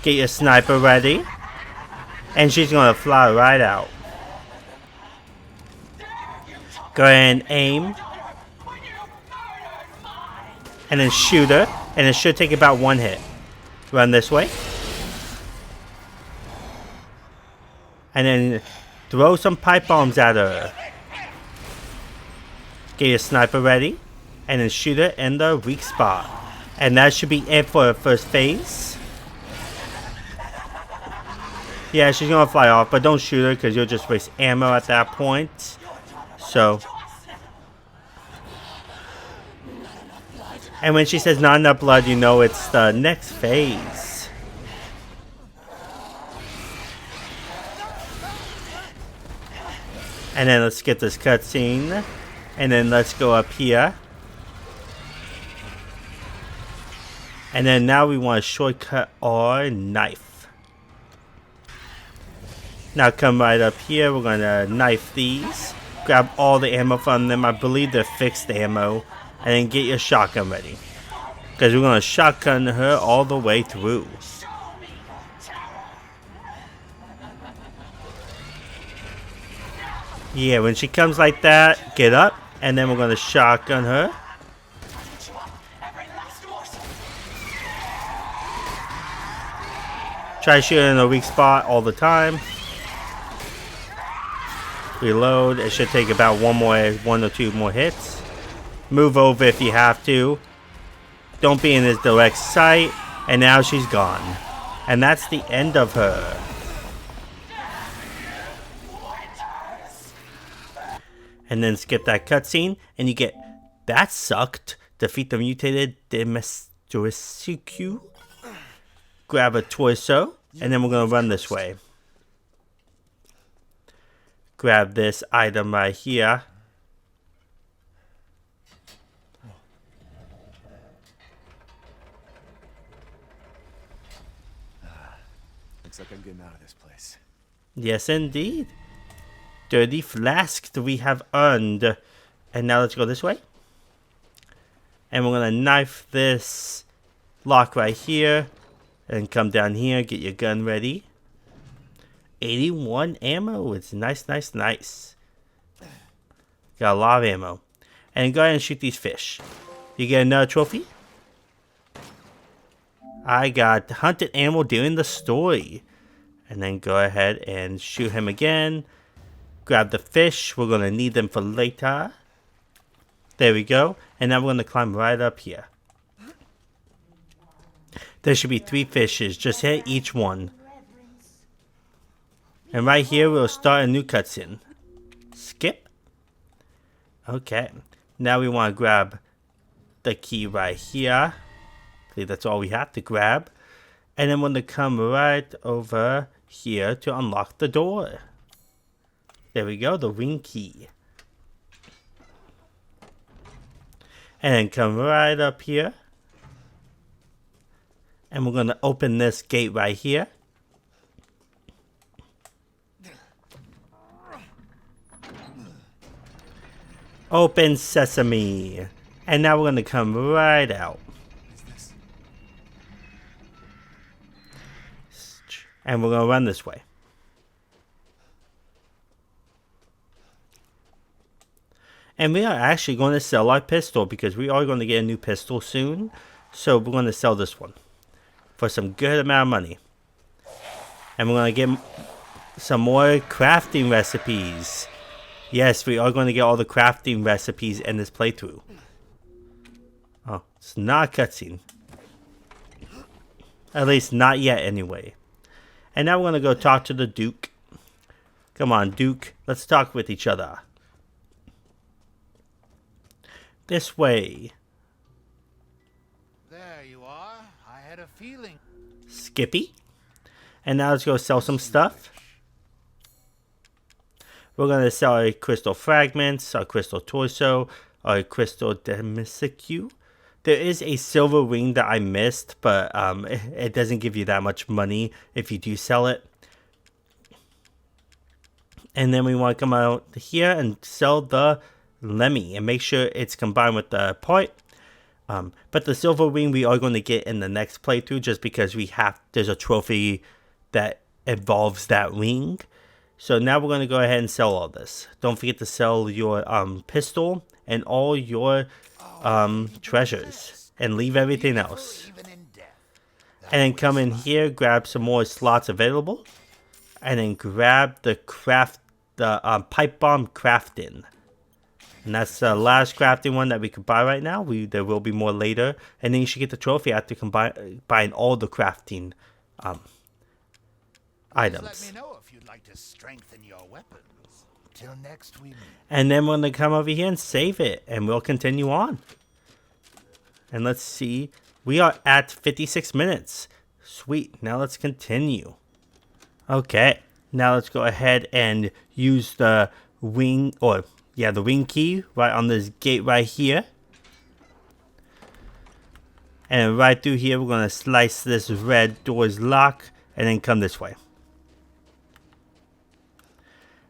Get your sniper ready. And she's going to fly right out. Go ahead and aim. And then shoot her. And it should take about 1 hit. Run this way. And then throw some pipe bombs at her. Get your sniper ready. And then shoot her in the weak spot. And that should be it for the first phase. Yeah, she's gonna fly off, but don't shoot her because you'll just waste ammo at that point. So. And when she says not enough blood, you know it's the next phase. And then let's get this cutscene. And then let's go up here. And then now we want to shortcut our knife. Now come right up here. We're going to knife these. Grab all the ammo from them. I believe they're fixed ammo. And then get your shotgun ready. Because we're going to shotgun her all the way through. Yeah, when she comes like that, get up. And then we're going to shotgun her. Try shooting in a weak spot all the time. Reload. It should take about 1 or 2 more hits. Move over if you have to. Don't be in his direct sight. And now she's gone. And that's the end of her. And then skip that cutscene. And you get that sucked. Defeat the mutated Demetricu. Grab a torso, and then we're going to run this way. Grab this item right here. Looks like I'm getting out of this place. Yes, indeed. Dirty flask that we have earned. And now let's go this way. And we're going to knife this lock right here. And come down here, get your gun ready. 81 ammo. It's nice, nice, nice. Got a lot of ammo. And go ahead and shoot these fish. You get another trophy. I got hunted animal during the story. And then go ahead and shoot him again. Grab the fish. We're going to need them for later. There we go. And now we're going to climb right up here. There should be 3 fishes. Just hit each one. And right here, we'll start a new cutscene. Skip. Okay. Now we want to grab the key right here. I believe that's all we have to grab. And then we're going to come right over here to unlock the door. There we go. The ring key. And then come right up here. And we're going to open this gate right here. Open sesame. And now we're going to come right out. And we're going to run this way. And we are actually going to sell our pistol because we are going to get a new pistol soon. So we're going to sell this one for some good amount of money. And we're going to get some more crafting recipes. Yes, we are going to get all the crafting recipes in this playthrough. Oh, it's not a cutscene. At least not yet anyway. And now we're going to go talk to the Duke. Come on, Duke. Let's talk with each other. This way. There you are. I had a feeling. Skippy. And now let's go sell some stuff. We're going to sell our crystal fragments, our crystal torso, our crystal demisecue. There is a silver ring that I missed, but it doesn't give you that much money if you do sell it. And then we want to come out here and sell the Lemmy and make sure it's combined with the part. But the silver ring we are going to get in the next playthrough just because there's a trophy that involves that ring. So now we're going to go ahead and sell all this. Don't forget to sell your pistol and all your treasures and leave everything else. And then come in here, grab some more slots available, and then grab the pipe bomb crafting. And that's the last crafting one that we could buy right now. There will be more later. And then you should get the trophy after buying all the crafting items. Let me know if you'd like to strengthen your weapons. Till next we meet. And then we're going to come over here and save it. And we'll continue on. And let's see. We are at 56 minutes. Sweet. Now let's continue. Okay. Now let's go ahead and use the wing, the wing key right on this gate right here. And right through here, we're going to slice this red door's lock and then come this way.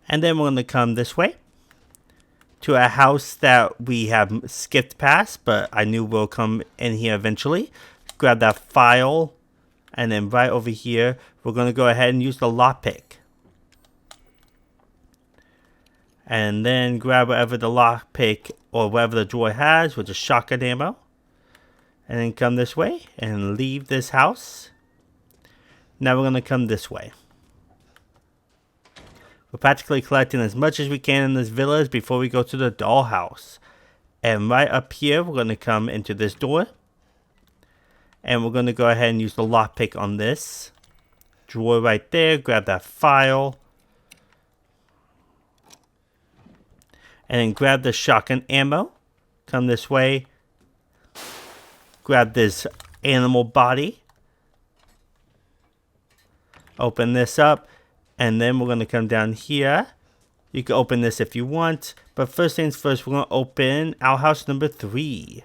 And then we're going to come this way to a house that we have skipped past, but I knew we'll come in here eventually. Grab that file, and then right over here, we're going to go ahead and use the lockpick. And then grab whatever the lockpick or whatever the drawer has with the shotgun ammo. And then come this way and leave this house. Now we're going to come this way. We're practically collecting as much as we can in this village before we go to the dollhouse. And right up here, we're going to come into this door. And we're going to go ahead and use the lockpick on this drawer right there. Grab that file. And then grab the shotgun ammo. Come this way. Grab this animal body. Open this up. And then we're going to come down here. You can open this if you want. But first things first, we're going to open outhouse number 3.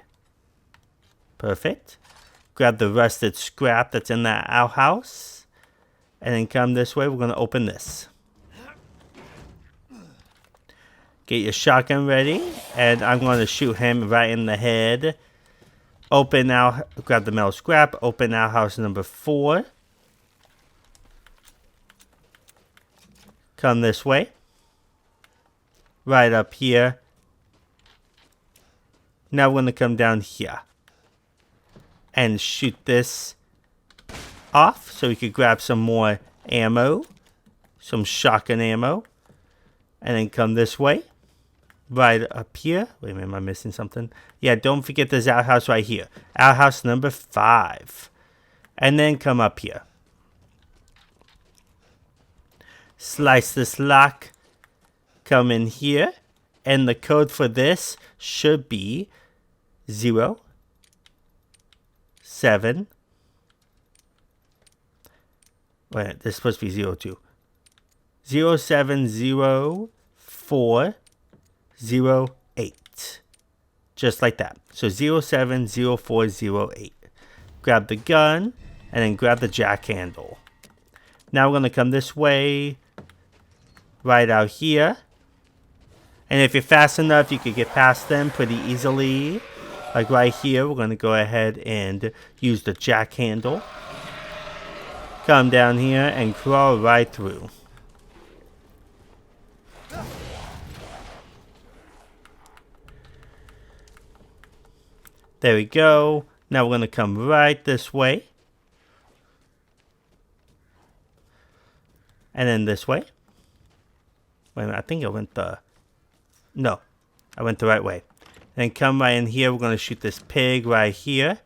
Perfect. Grab the rusted scrap that's in that outhouse. And then come this way. We're going to open this. Get your shotgun ready. And I'm going to shoot him right in the head. Open out. Grab the metal scrap. Open outhouse number 4. Come this way. Right up here. Now we're going to come down here. And shoot this off. So we could grab some more ammo. Some shotgun ammo. And then come this way. Right up here. Wait a minute, am I missing something? Yeah, don't forget this outhouse right here. Outhouse number 5. And then come up here. Slice this lock. Come in here. And the code for this should be 0, 7. Wait, this is supposed to be 02. 070408. Just like that. So 070408. Grab the gun. And then grab the jack handle. Now we're going to come this way. Right out here. And if you're fast enough, you could get past them pretty easily. Like right here, we're going to go ahead and use the jack handle. Come down here and crawl right through. There we go. Now we're going to come right this way. And then this way. Wait a minute, I think I went No, I went the right way. And come right in here. We're going to shoot this pig right here.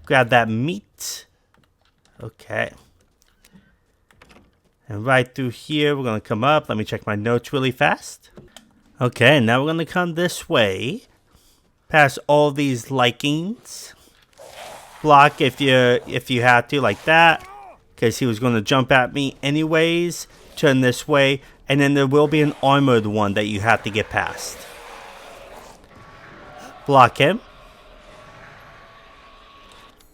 Grab that meat. Okay. And right through here, we're going to come up. Let me check my notes really fast. Okay, now we're going to come this way. Past all these likings. Block if you have to, like that. because he was going to jump at me anyways. Turn this way, and then there will be an armored one that you have to get past. Block him.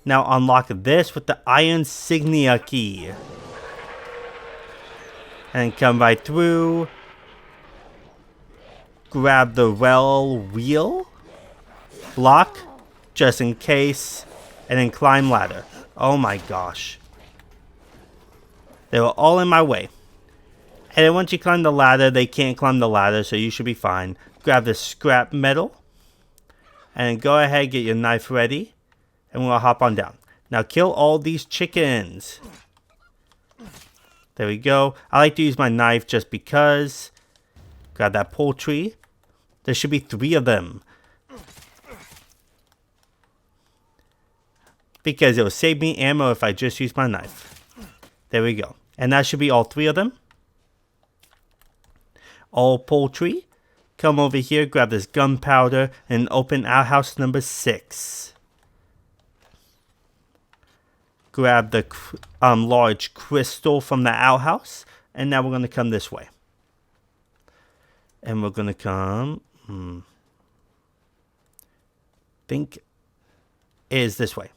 Now unlock this with the iron insignia key. And come right through. Grab the well wheel. Block, just in case. And then climb ladder. Oh my gosh. They were all in my way. And then once you climb the ladder, they can't climb the ladder, so you should be fine. Grab the scrap metal. And go ahead, get your knife ready. And we'll hop on down. Now kill all these chickens. There we go. I like to use my knife just because. Grab that poultry. There should be 3 of them. Because it will save me ammo if I just use my knife. There we go. And that should be all 3 of them. All poultry. Come over here, grab this gunpowder, and open outhouse number 6. Grab the large crystal from the outhouse. And now we're going to come this way. And we're going to come... think is this way.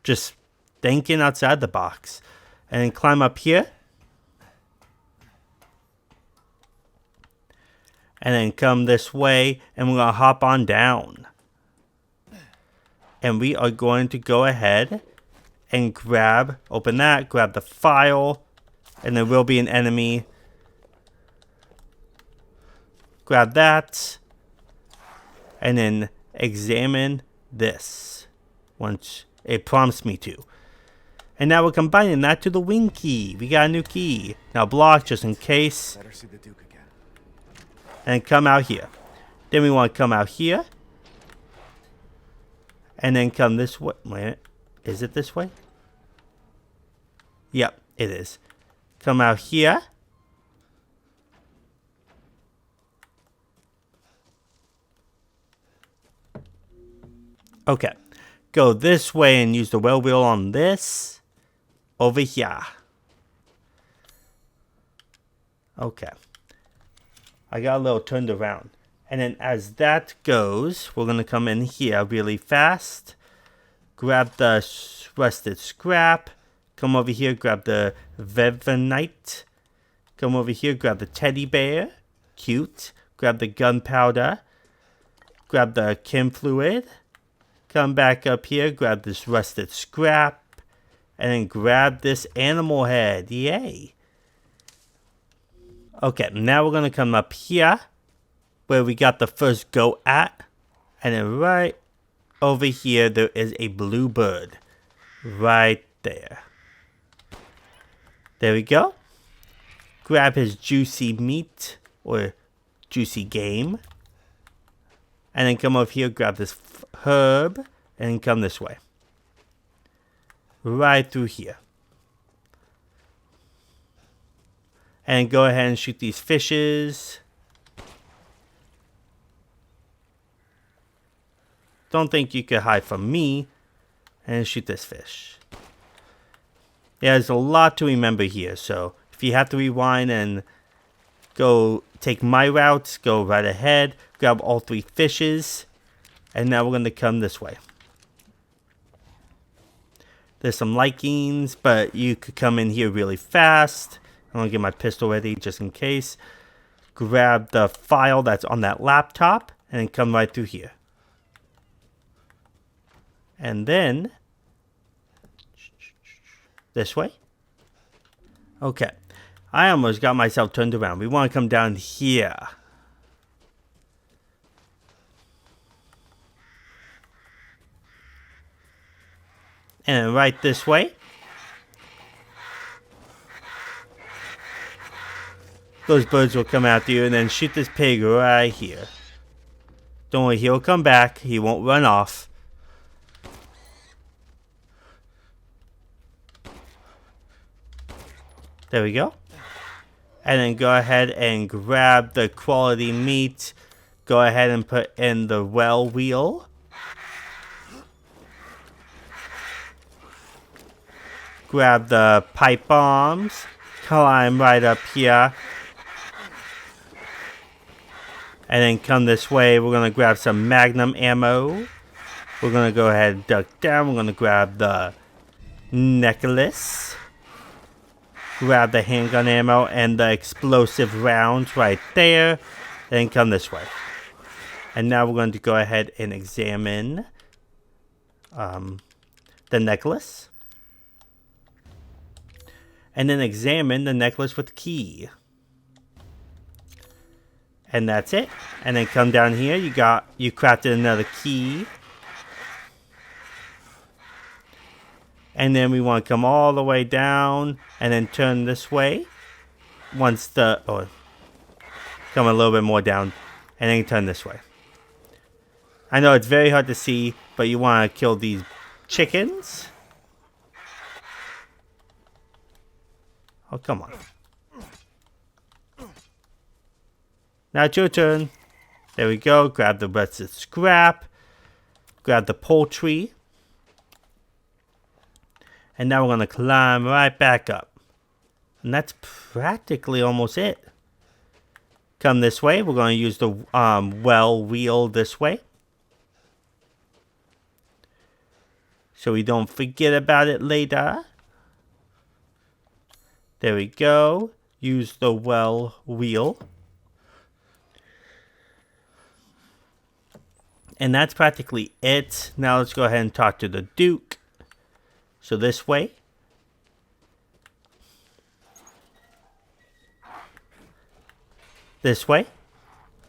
Just thinking outside the box. And then climb up here. And then come this way. And we're going to hop on down. And we are going to go ahead and grab, open that, grab the file, and there will be an enemy. Grab that, and then examine this once it prompts me to. And now we're combining that to the wing key. We got a new key. Now block just in case. Better see the Duke again. And come out here. Then we want to come out here. And then come this way. Wait, is it this way? Yep, it is. Come out here. Okay. Go this way and use the well wheel on this. Over here. Okay. I got a little turned around. And then as that goes, we're going to come in here really fast. Grab the rusted scrap. Come over here, grab the Vevanite. Come over here, grab the teddy bear. Cute. Grab the gunpowder. Grab the chem fluid. Come back up here, grab this rusted scrap. And then grab this animal head. Yay. Okay, now we're going to come up here. Where we got the first go at. And then right over here, there is a blue bird. Right there. There we go. Grab his juicy meat. Or juicy game. And then come over here, grab this herb. And then come this way. Right through here. And go ahead and shoot these fishes. Don't think you could hide from me. And shoot this fish. Yeah, there's a lot to remember here. So if you have to rewind and go take my route, go right ahead. Grab all 3 fishes. And now we're going to come this way. There's some likings, but you could come in here really fast. I'm going to get my pistol ready just in case. Grab the file that's on that laptop. And then come right through here. And then, this way. Okay. I almost got myself turned around. We want to come down here. And then right this way. Those birds will come after you and then shoot this pig right here. Don't worry, he'll come back. He won't run off. There we go. And then go ahead and grab the quality meat. Go ahead and put in the well wheel. grab the pipe bombs, climb right up here, and then come this way. We're going to grab some magnum ammo. We're going to go ahead and duck down. We're going to grab the necklace, grab the handgun ammo and the explosive rounds right there, and come this way. And now we're going to go ahead and examine the necklace. And then examine the necklace with key. And that's it. And then come down here. You crafted another key. And then we want to come all the way down and then turn this way. Come a little bit more down and then turn this way. I know it's very hard to see, but you want to kill these chickens. Oh, come on. Now it's your turn. There we go. Grab the rest of the scrap. Grab the poultry. And now we're going to climb right back up. And that's practically almost it. Come this way. We're going to use the well wheel this way. So we don't forget about it later. There we go. Use the well wheel. And that's practically it. Now let's go ahead and talk to the Duke. So this way. This way.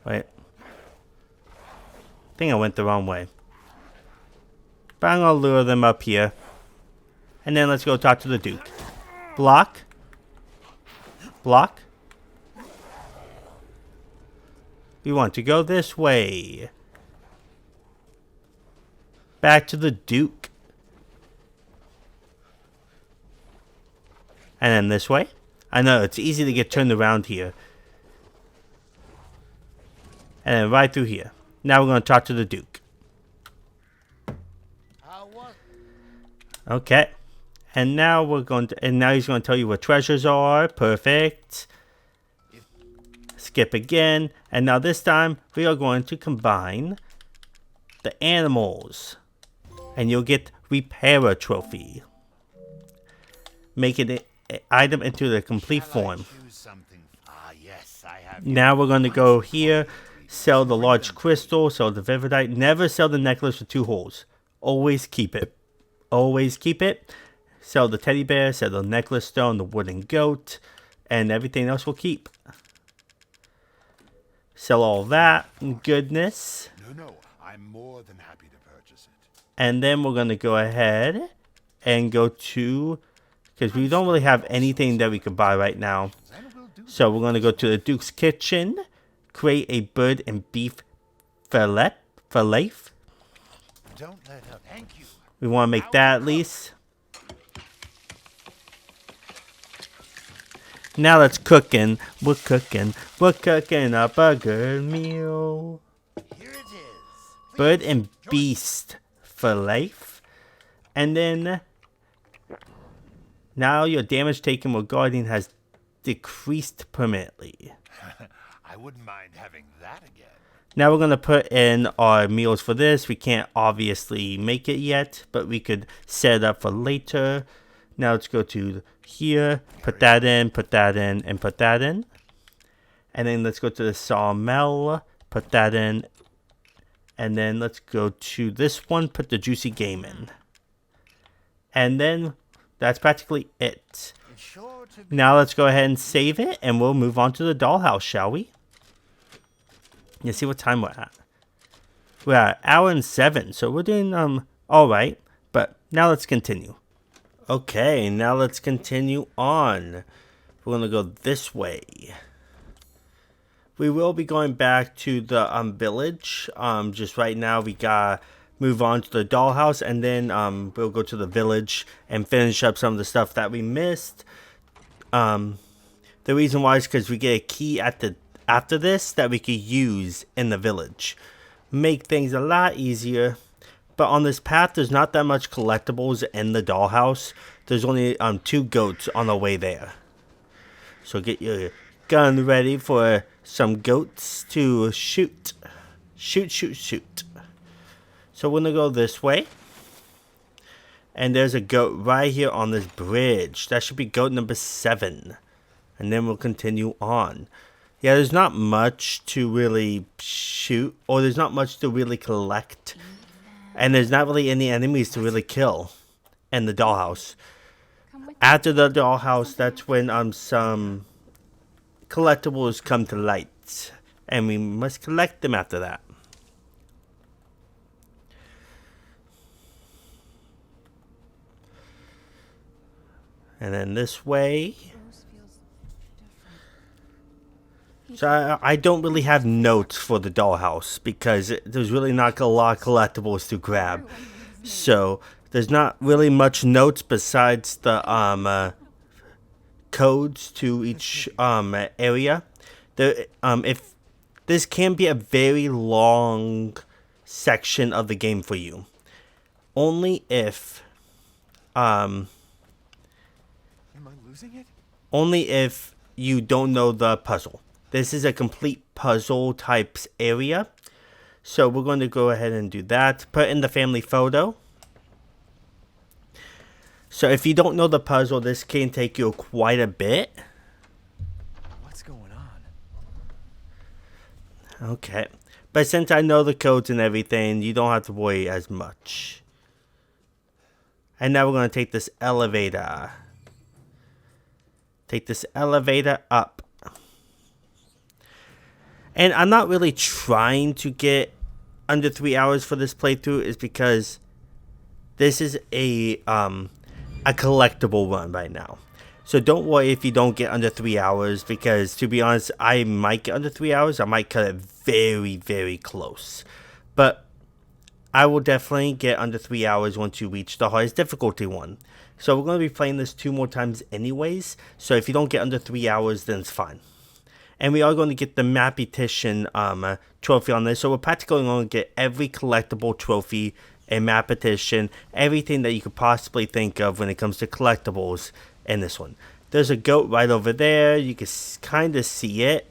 Wait. I think I went the wrong way. But I'm going to lure them up here. And then let's go talk to the Duke. Block. Block. We want to go this way. Back to the Duke. And then this way. I know, it's easy to get turned around here. And then right through here. Now we're going to talk to the Duke. Okay. And now he's going to tell you where treasures are. Perfect. Skip again. And now this time we are going to combine the animals. And you'll get Repairer Trophy. Make it an item into the complete form. Now we're going to go here. Sell the large crystal. Sell the vividite. Never sell the necklace with 2 holes. Always keep it. Always keep it. Sell the teddy bear. Sell the necklace stone. The wooden goat. And everything else will keep. Sell all that. Goodness. No, I'm more than happy to purchase it. And then we're going to go ahead and go to... because we don't really have anything that we could buy right now. So we're going to go to the Duke's Kitchen. Create a bird and beef fillet. Don't let her. Thank you. We want to make that at least. Now let's cooking. We're cooking up a good meal. Here it is. Bird and beast fillet. And then now your damage taken while guarding has decreased permanently. I wouldn't mind having that again. Now we're going to put in our meals for this. We can't obviously make it yet, but we could set it up for later. Now let's go to here, put that in, and put that in. And then let's go to the sawmill, put that in. And then let's go to this one, put the juicy game in. And then that's practically it. Now let's go ahead and save it, and we'll move on to the dollhouse, shall we? Let's see what time we're at. We're at 1:07, so we're doing all right. But now let's continue. Okay, now let's continue on. We're gonna go this way. We will be going back to the village. Just right now we gotta move on to the dollhouse, and then we'll go to the village and finish up some of the stuff that we missed. The reason why is because we get a key after this that we could use in the village. Make things a lot easier. But on this path, there's not that much collectibles in the dollhouse. There's only 2 goats on the way there. So get your gun ready for some goats to shoot. Shoot, shoot, shoot. So we're going to go this way. And there's a goat right here on this bridge. That should be goat number 7. And then we'll continue on. Yeah, there's not much to really shoot. Or there's not much to really collect. And there's not really any enemies to really kill in the dollhouse. After the dollhouse, that's when some collectibles come to light. And we must collect them after that. And then this way. So I don't really have notes for the dollhouse because there's really not a lot of collectibles to grab. So there's not really much notes besides the codes to each area. If this can be a very long section of the game for you, only if Am I losing it? only if you don't know the puzzle. This is a complete puzzle types area. So we're going to go ahead and do that. Put in the family photo. So if you don't know the puzzle, this can take you quite a bit. What's going on? Okay. But since I know the codes and everything, you don't have to worry as much. And now we're going to take this elevator. Take this elevator up. And I'm not really trying to get under 3 hours for this playthrough, is because this is a collectible run right now. So don't worry if you don't get under 3 hours, because to be honest, I might get under 3 hours. I might cut it very, very close. But I will definitely get under 3 hours once you reach the hardest difficulty one. So we're going to be playing this 2 more times anyways. So if you don't get under 3 hours, then it's fine. And we are going to get the Mapetition trophy on this. So we're practically going to get every collectible trophy and Mapetition, everything that you could possibly think of when it comes to collectibles in this one. There's a goat right over there. You can kind of see it,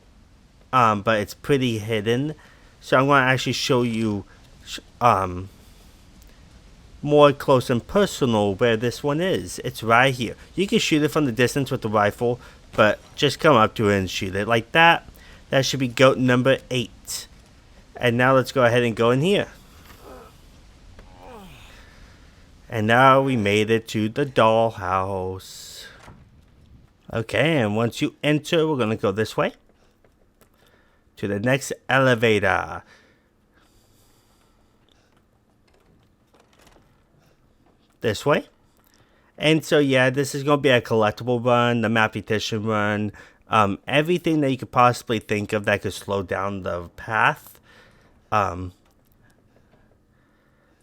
but it's pretty hidden. So I'm going to actually show you more close and personal where this one is. It's right here. You can shoot it from the distance with the rifle, but just come up to it and shoot it like that. That should be goat number 8. And now let's go ahead and go in here. And now we made it to the dollhouse. Okay, and once you enter, we're going to go this way. To the next elevator. This way. And so yeah, this is going to be a collectible run, the Mapetition run, everything that you could possibly think of that could slow down the path.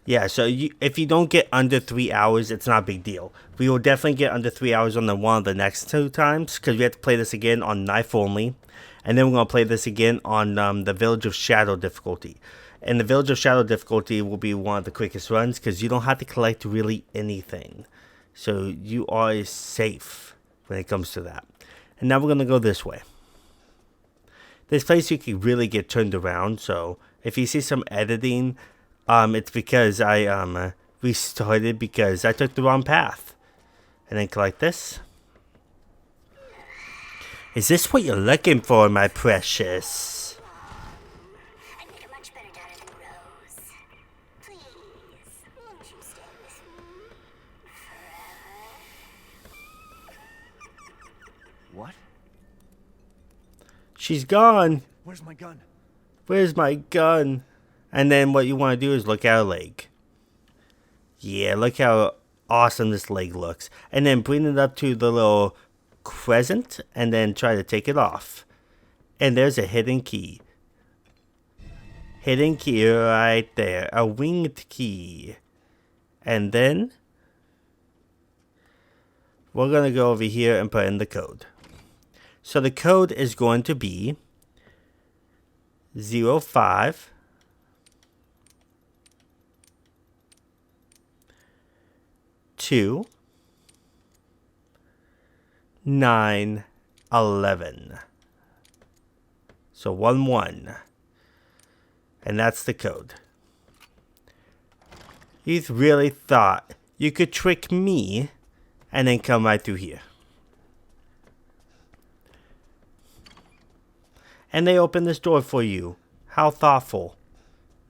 Yeah, so if you don't get under 3 hours, it's not a big deal. We will definitely get under 3 hours on one of the next 2 times, because we have to play this again on knife only. And then we're going to play this again on the Village of Shadow difficulty. And the Village of Shadow difficulty will be one of the quickest runs, because you don't have to collect really anything. So you are safe when it comes to that. And now we're going to go this way. This place you can really get turned around. So if you see some editing, it's because I restarted because I took the wrong path. And then collect this. Is this what you're looking for, my precious? I make a much better daughter than Rose. Please, won't you stay with me forever? What? She's gone. Where's my gun? Where's my gun? And then what you want to do is look at her leg. Yeah, look how awesome this leg looks. And then bring it up to the little crescent and then try to take it off. And there's a hidden key. Hidden key right there. A winged key. And then we're going to go over here and put in the code. So the code is going to be 05 2, 9, 11. So 1, 1. And that's the code. You really thought you could trick me and then come right through here. And they open this door for you. How thoughtful.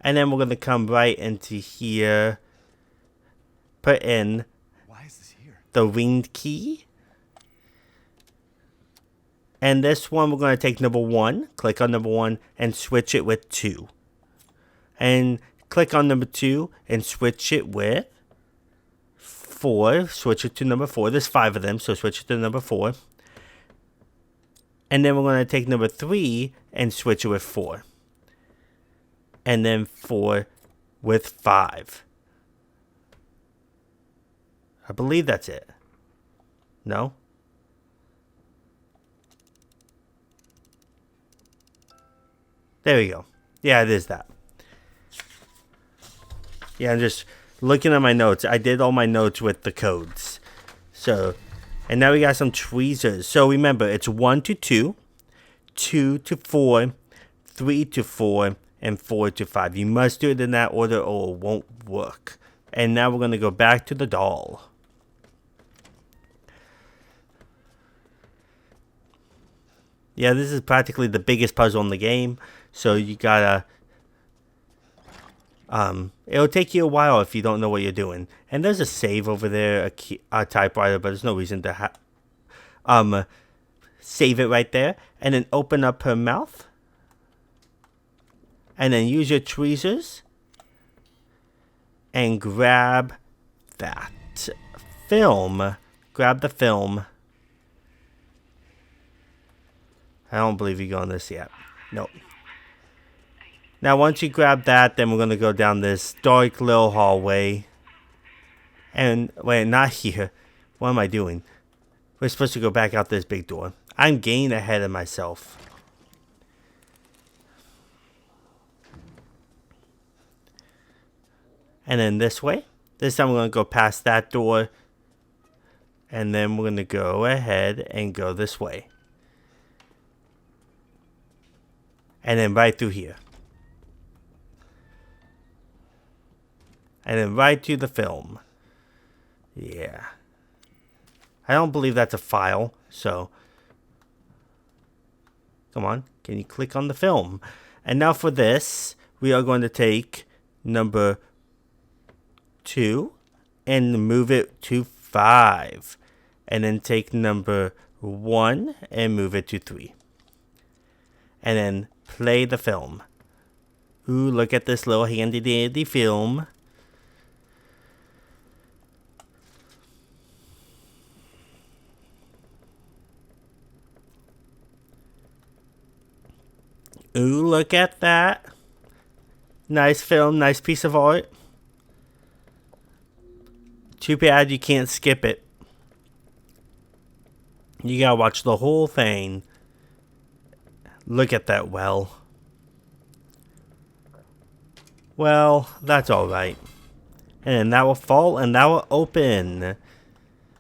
And then we're going to come right into here. Put in Why is this here? the ringed key. And this one, we're going to take number 1. Click on number 1 and switch it with 2. And click on number 2 and switch it with 4. Switch it to number 4. There's 5 of them, so switch it to number 4. And then we're going to take number 3 and switch it with 4. And then 4 with 5. I believe that's it. No? There we go. Yeah, it is that. Yeah, I'm just looking at my notes. I did all my notes with the codes. So, and now we got some tweezers. So remember, it's 1 to 2, 2 to 4, 3 to 4, and 4 to 5. You must do it in that order or it won't work. And now we're going to go back to the doll. Yeah, this is practically the biggest puzzle in the game. So you gotta... it'll take you a while if you don't know what you're doing. And there's a save over there, a typewriter, but there's no reason to save it right there. And then open up her mouth. And then use your tweezers. And grab that film. Grab the film. I don't believe you got this yet. Nope. Now, once you grab that, then we're going to go down this dark little hallway. And, wait, not here. What am I doing? We're supposed to go back out this big door. I'm getting ahead of myself. And then this way. This time we're going to go past that door. And then we're going to go ahead and go this way. And then right through here. And then right to the film. Yeah. I don't believe that's a file, so... Come on, can you click on the film? And now for this, we are going to take number 2 and move it to 5. And then take number 1 and move it to 3. And then play the film. Ooh, look at this little handy dandy film. Ooh, look at that. Nice film, nice piece of art. Too bad you can't skip it. You gotta watch the whole thing. Look at that well. Well, that's alright. And that will fall and that will open.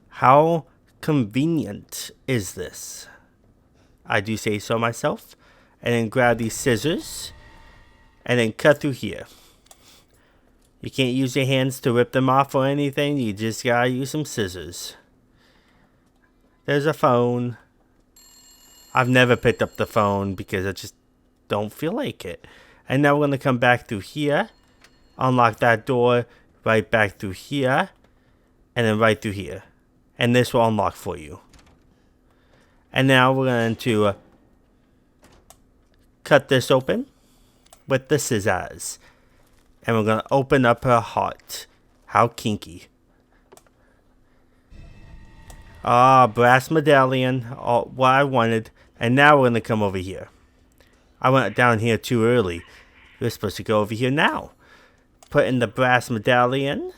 How convenient is this? I do say so myself. And then grab these scissors. And then cut through here. You can't use your hands to rip them off or anything. You just gotta use some scissors. There's a phone. I've never picked up the phone because I just don't feel like it. And now we're going to come back through here. Unlock that door. Right back through here. And then right through here. And this will unlock for you. And now we're going to cut this open with the scissors. And we're going to open up her heart. How kinky. Ah, brass medallion. Oh, what I wanted. And now we're going to come over here. I went down here too early. We're supposed to go over here now. Put in the brass medallion.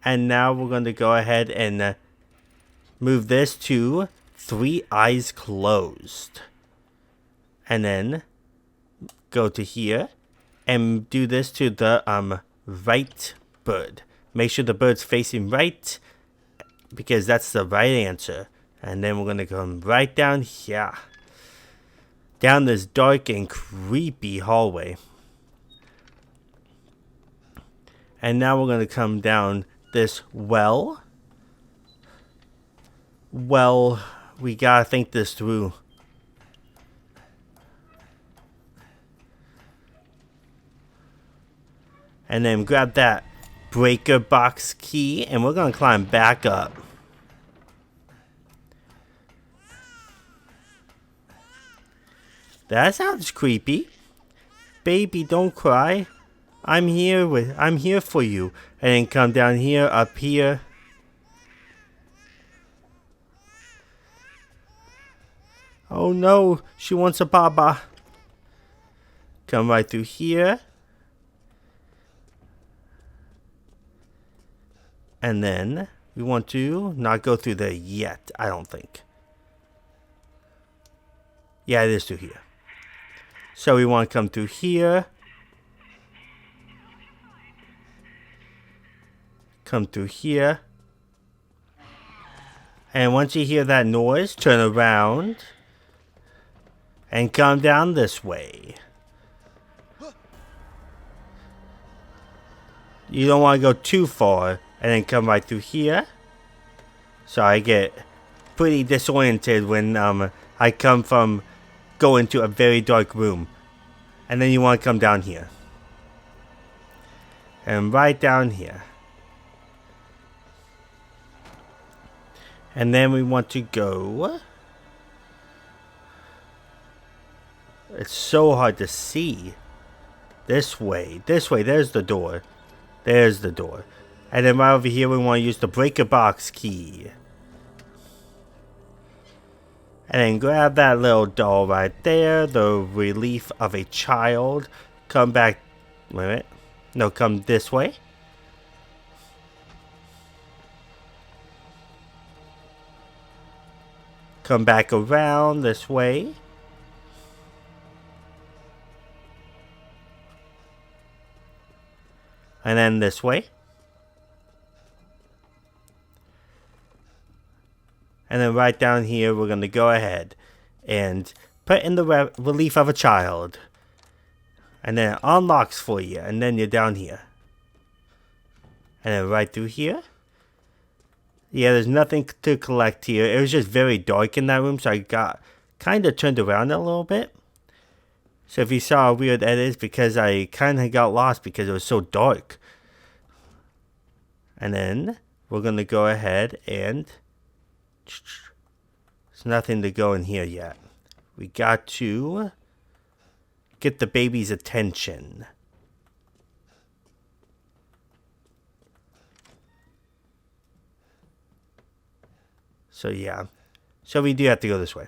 And now we're going to go ahead and move this to 3 eyes closed. And then go to here. And do this to the right bird. Make sure the bird's facing right. because that's the right answer. And then we're going to come right down here. Down this dark and creepy hallway. And now we're going to come down this well. Well, we gotta think this through. And then grab that breaker box key, and we're gonna climb back up. That sounds creepy. Baby, don't cry. I'm here for you. And then come down here, up here. Oh no, she wants a baba. Come right through here. And then we want to not go through there yet, I don't think. Yeah, it is through here. So we want to come through here. Come through here. And once you hear that noise, turn around. And come down this way. You don't want to go too far. And then come right through here. So I get pretty disoriented when I come from going to a very dark room. And then you want to come down here. And right down here. And then we want to go. It's so hard to see. This way. This way. There's the door. There's the door. And then right over here we want to use the breaker box key. And then grab that little doll right there. The relief of a child. Come back. Wait a minute. No, come this way. Come back around this way. And then this way. And then right down here, we're going to go ahead and put in the relief of a child. And then it unlocks for you. And then you're down here. And then right through here. Yeah, there's nothing to collect here. It was just very dark in that room. So I got kind of turned around a little bit. So if you saw how weird that is, because I kind of got lost because it was so dark. And then we're going to go ahead and... There's nothing to go in here yet. We got to get the baby's attention. So yeah. So we do have to go this way.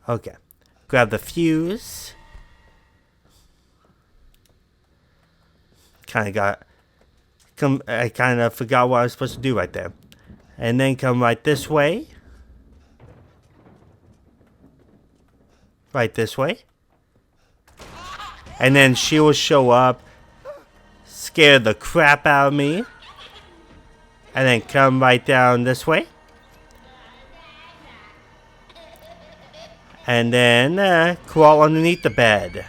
Okay. Grab the fuse. I kind of forgot what I was supposed to do right there. And then come right this way. Right this way. And then she will show up. Scare the crap out of me. And then come right down this way. And then crawl underneath the bed.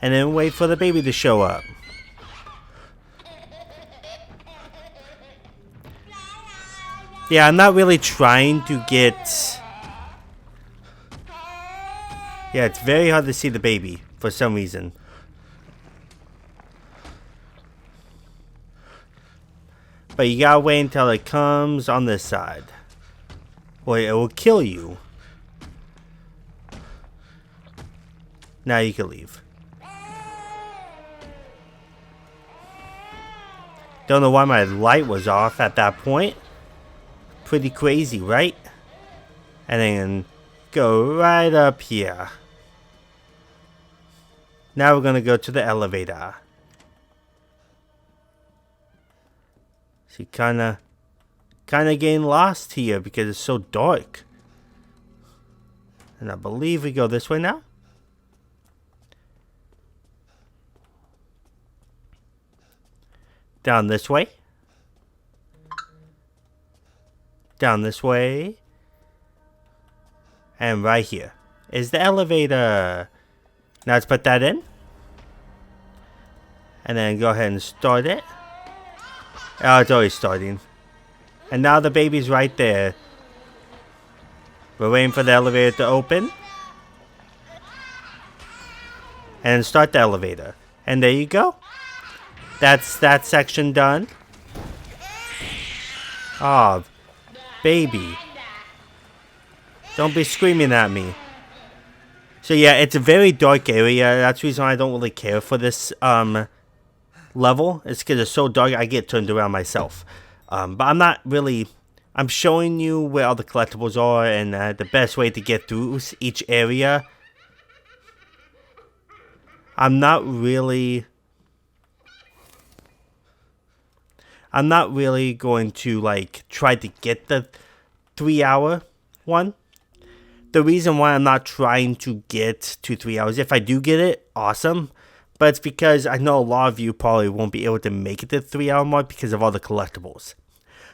And then wait for the baby to show up. Yeah, I'm not really trying to get... Yeah, it's very hard to see the baby for some reason. But you gotta wait until it comes on this side. Or it will kill you. Now you can leave. Don't know why my light was off at that point. Pretty crazy, right? And then go right up here. Now we're gonna go to the elevator. See, kinda getting lost here because it's so dark. And I believe we go this way now. Down this way. Down this way. And right here is the elevator. Now let's put that in. And then go ahead and start it. Oh, it's always starting. And now the baby's right there. We're waiting for the elevator to open. And start the elevator. And there you go. That's that section done. Oh, baby. Don't be screaming at me. So yeah, it's a very dark area. That's the reason why I don't really care for this level. It's because it's so dark I get turned around myself. But I'm not really... I'm showing you where all the collectibles are and the best way to get through each area. I'm not really going to like try to get the 3-hour one. The reason why I'm not trying to get to 3 hours, if I do get it, awesome. But it's because I know a lot of you probably won't be able to make it to the 3-hour mark because of all the collectibles.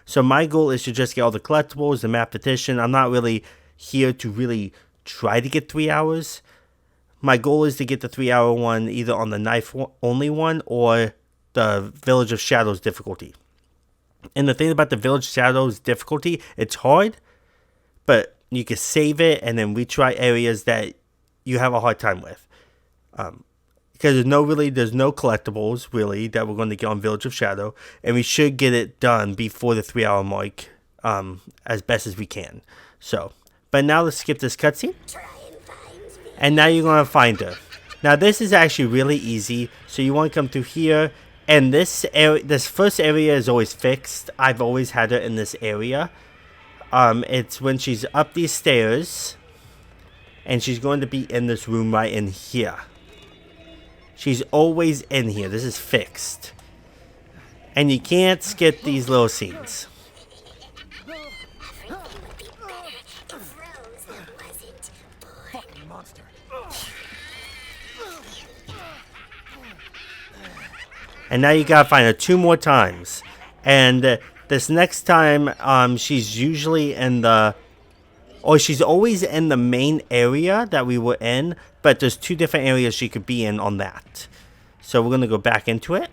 So my goal is to just get all the collectibles, the map petition. I'm not really here to really try to get 3 hours. My goal is to get the 3-hour one either on the knife only one or the Village of Shadows difficulty. And the thing about the Village of Shadows difficulty, it's hard, but you can save it and then retry areas that you have a hard time with. Because there's no collectibles really that we're going to get on Village of Shadow, and we should get it done before the 3-hour mark, as best as we can. So, but now let's skip this cutscene. And now you're going to find her. Now this is actually really easy. So you want to come through here. And this first area is always fixed. I've always had her in this area. It's when she's up these stairs. And she's going to be in this room right in here. She's always in here. This is fixed. And you can't skip these little scenes. And now you gotta find her 2 more times. And this next time, she's usually in the... Or she's always in the main area that we were in. But there's 2 different areas she could be in on that. So we're gonna go back into it.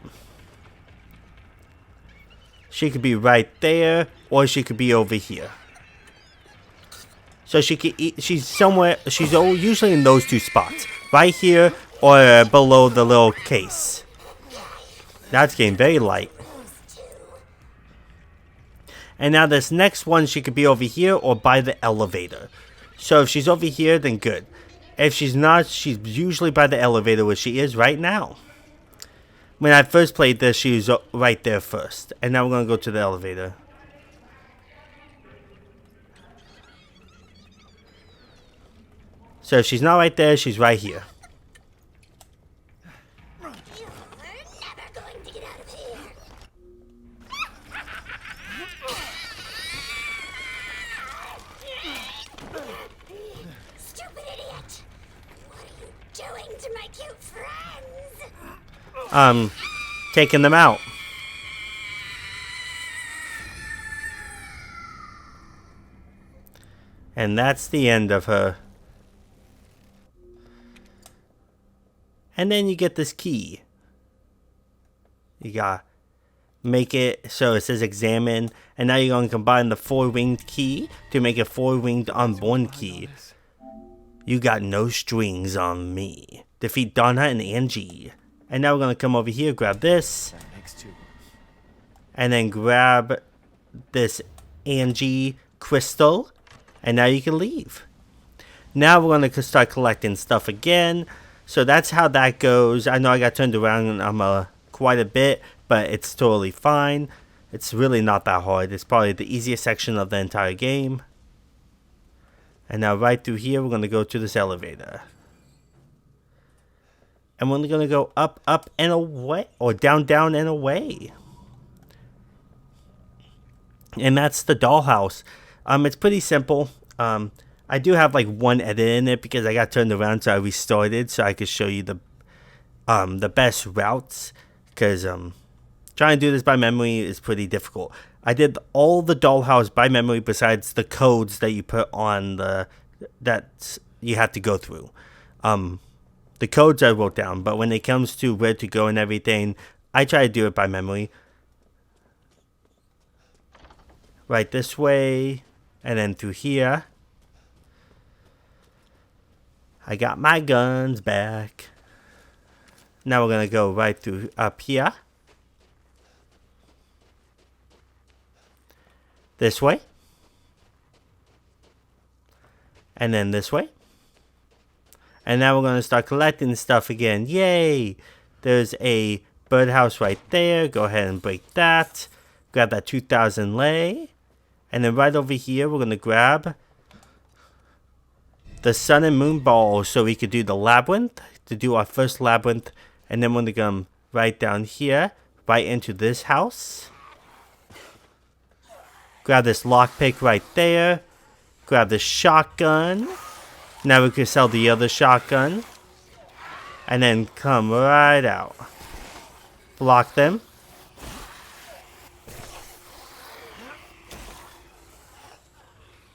She could be right there. Or she could be over here. So she could she's somewhere... She's usually in those 2 spots. Right here or below the little case. That's getting very light. And now this next one, she could be over here or by the elevator. So if she's over here, then good. If she's not, she's usually by the elevator where she is right now. When I first played this, she was right there first. And now we're going to go to the elevator. So if she's not right there, she's right here. Taking them out. And that's the end of her. And then you get this key. You gotta make it so it says examine. And now you're going to combine the 4-winged key to make a 4-winged unborn key. You got no strings on me. Defeat Donna and Angie. And now we're going to come over here, grab this. And then grab this Angie crystal. And now you can leave. Now we're going to start collecting stuff again. So that's how that goes. I know I got turned around quite a bit, but it's totally fine. It's really not that hard. It's probably the easiest section of the entire game. And now right through here, we're going to go to this elevator. And we're going to go up, up, and away. Or down, down, and away. And that's the dollhouse. It's pretty simple. I do have like one edit in it because I got turned around, so I restarted so I could show you the best routes. Because trying to do this by memory is pretty difficult. I did all the dollhouse by memory besides the codes that you put on that you have to go through. The codes I wrote down, but when it comes to where to go and everything, I try to do it by memory. Right this way, and then through here. I got my guns back. Now we're going to go right through up here. This way. And then this way. And now we're going to start collecting stuff again. Yay! There's a birdhouse right there. Go ahead and break that. Grab that 2,000 lei. And then right over here, we're going to grab the sun and moon ball so we could do the labyrinth. To do our first labyrinth. And then we're going to come right down here. Right into this house. Grab this lockpick right there. Grab the shotgun. Now we can sell the other shotgun. And then come right out. Block them.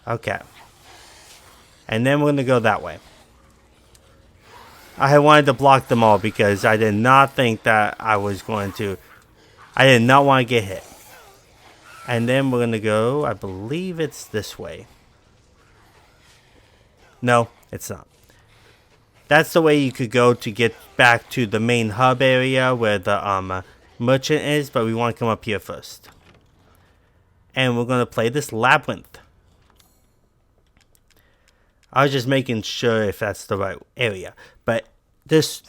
Okay. And then we're going to go that way. I wanted to block them all because I did not think that I was going to. I did not want to get hit. And then we're going to go, I believe it's this way. No, it's not. That's the way you could go to get back to the main hub area where the merchant is, but we want to come up here first. And we're going to play this labyrinth. I was just making sure if that's the right area. But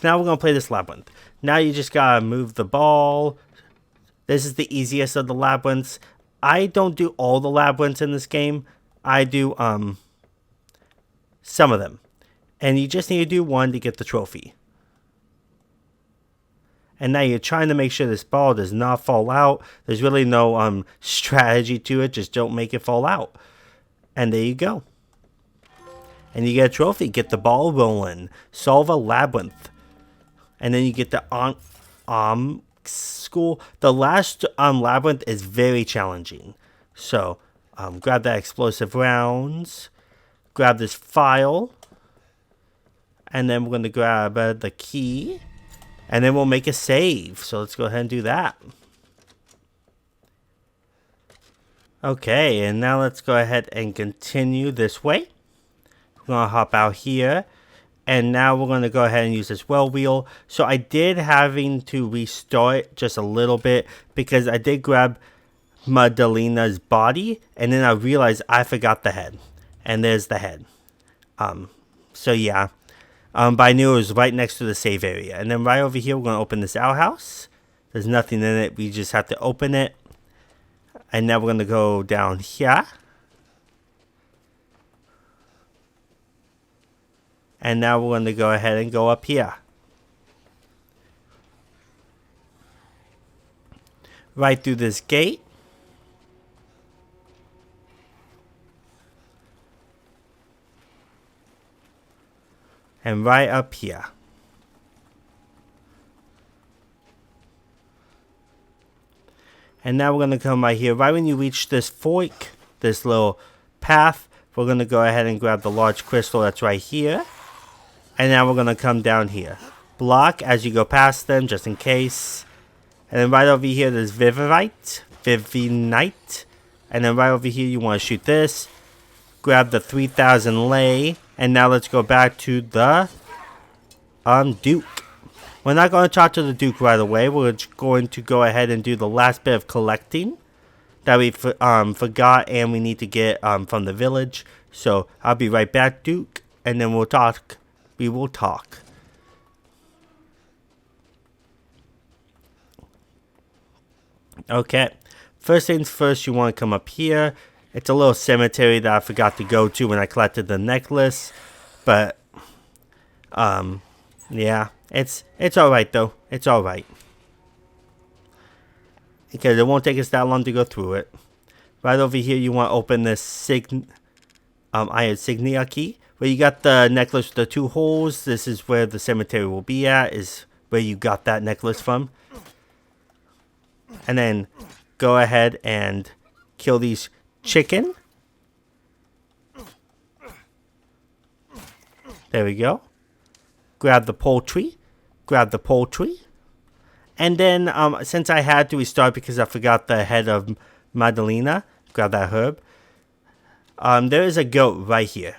now we're going to play this labyrinth. Now you just got to move the ball. This is the easiest of the labyrinths. I don't do all the labyrinths in this game. I do some of them. And you just need to do one to get the trophy. And now you're trying to make sure this ball does not fall out. There's really no strategy to it. Just don't make it fall out. And there you go. And you get a trophy. Get the ball rolling. Solve a labyrinth. And then you get the school. The last labyrinth is very challenging. So grab that explosive rounds. Grab this file. And then we're going to grab the key. And then we'll make a save. So let's go ahead and do that. Okay, and now let's go ahead and continue this way. We're going to hop out here. And now we're going to go ahead and use this well wheel. So I did having to restart just a little bit because I did grab Madalena's body. And then I realized I forgot the head. And there's the head. So yeah. But I knew it was right next to the save area. And then right over here, we're going to open this outhouse. There's nothing in it. We just have to open it. And now we're going to go down here. And now we're going to go ahead and go up here. Right through this gate. And right up here. And now we're going to come right here. Right when you reach this fork, this little path, we're going to go ahead and grab the large crystal that's right here. And now we're going to come down here. Block as you go past them, just in case. And then right over here, there's Vivinite. And then right over here, you want to shoot this. Grab the 3,000 lei. And now let's go back to the Duke. We're not going to talk to the Duke right away. We're going to go ahead and do the last bit of collecting that we forgot and we need to get from the village. So I'll be right back, Duke. And then we'll talk. We will talk. Okay. First things first, you want to come up here. It's a little cemetery that I forgot to go to when I collected the necklace. But, yeah, it's alright though. It's alright. Because it won't take us that long to go through it. Right over here, you want to open this iron insignia key. Where you got the necklace with the 2 holes. This is where the cemetery will be at. Is where you got that necklace from. And then go ahead and kill these chicken. There we go. Grab the poultry. Grab the poultry. And then, since I had to restart because I forgot the head of Madalena, grab that herb. There is a goat right here.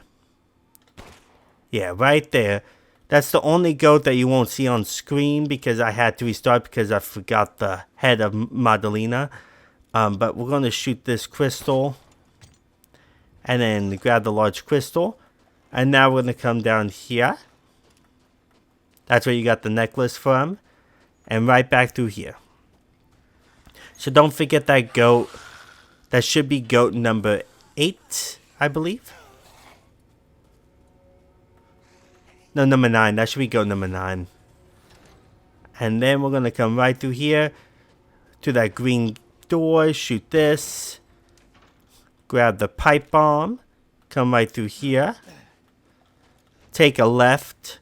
Yeah, right there. That's the only goat that you won't see on screen because I had to restart because I forgot the head of Madalena. But we're going to shoot this crystal. And then grab the large crystal. And now we're going to come down here. That's where you got the necklace from. And right back through here. So don't forget that goat. That should be goat number 8, I believe. No, number 9. That should be goat number 9. And then we're going to come right through here. To that green door. Shoot this. Grab the pipe bomb. Come right through here. Take a left.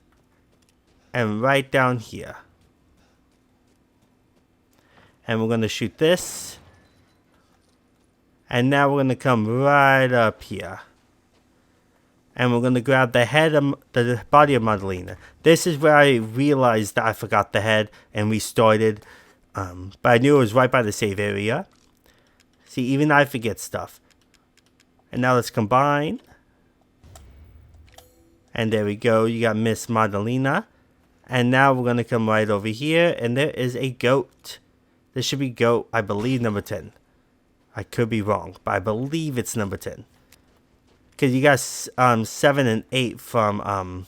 And right down here. And we're going to shoot this. And now we're going to come right up here. And we're going to grab the head of the body of Madalena. This is where I realized that I forgot the head and restarted. But I knew it was right by the save area. See, even I forget stuff. And now let's combine. And there we go. You got Miss Madalena. And now we're going to come right over here. And there is a goat. This should be goat, I believe, number 10. I could be wrong, but I believe it's number 10. Because you got 7 and 8 from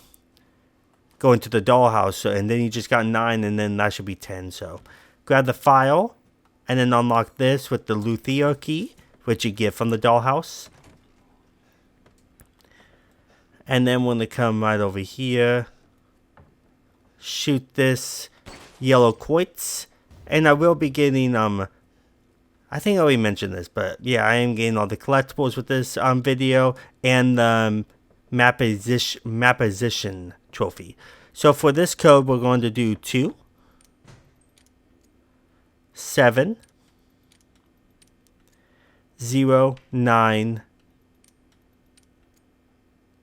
going to the dollhouse. So, and then you just got 9, and then that should be 10. So grab the file, and then unlock this with the Luthier key, which you get from the dollhouse. And then we're going to come right over here. Shoot this yellow quartz. And I will be getting, I think I already mentioned this, but yeah, I am getting all the collectibles with this video and the map position trophy. So for this code, we're going to do 2, 7, 0, 9,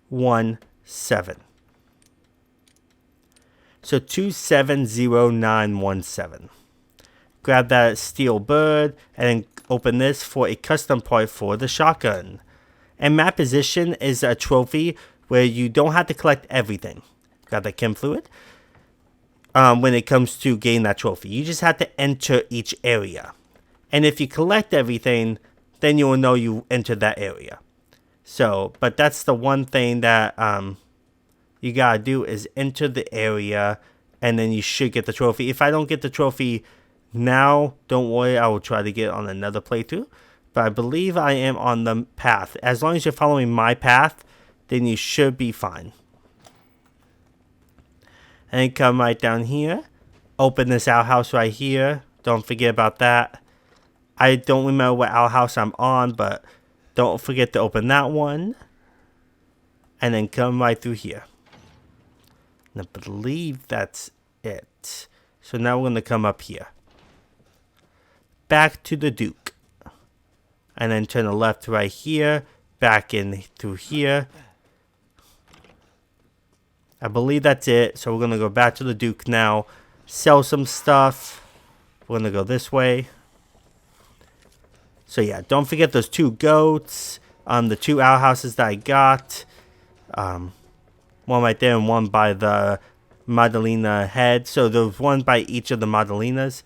1, 7. So 270917. Grab that steel bird and then open this for a custom part for the shotgun. And map position is a trophy where you don't have to collect everything. Grab that chem fluid. When it comes to getting that trophy, you just have to enter each area. And if you collect everything, then you will know you entered that area. So, but that's the one thing that you gotta do is enter the area, and then you should get the trophy. If I don't get the trophy now, don't worry, I will try to get it on another playthrough. But I believe I am on the path. As long as you're following my path, then you should be fine. And then come right down here. Open this outhouse right here. Don't forget about that. I don't remember what outhouse I'm on, but don't forget to open that one. And then come right through here. And I believe that's it. So now we're going to come up here. Back to the Duke. And then turn the left right here. Back in through here. I believe that's it. So we're going to go back to the Duke now. Sell some stuff. We're going to go this way. So yeah, don't forget those 2 goats. The 2 outhouses that I got. One right there and one by the Madalena head. So there's one by each of the Madalenas.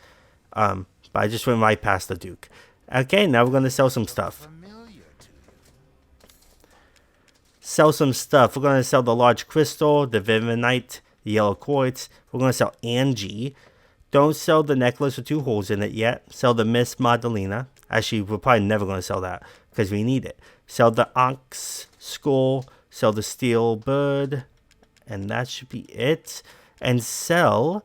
But I just went right past the Duke. Okay, now we're going to sell some stuff. Sell some stuff. We're going to sell the large crystal, the Vivinite, the yellow quartz. We're going to sell Angie. Don't sell the necklace with 2 holes in it yet. Sell the Miss Madalena. Actually, we're probably never going to sell that because we need it. Sell the ox skull, sell the steel bird, and that should be it. And sell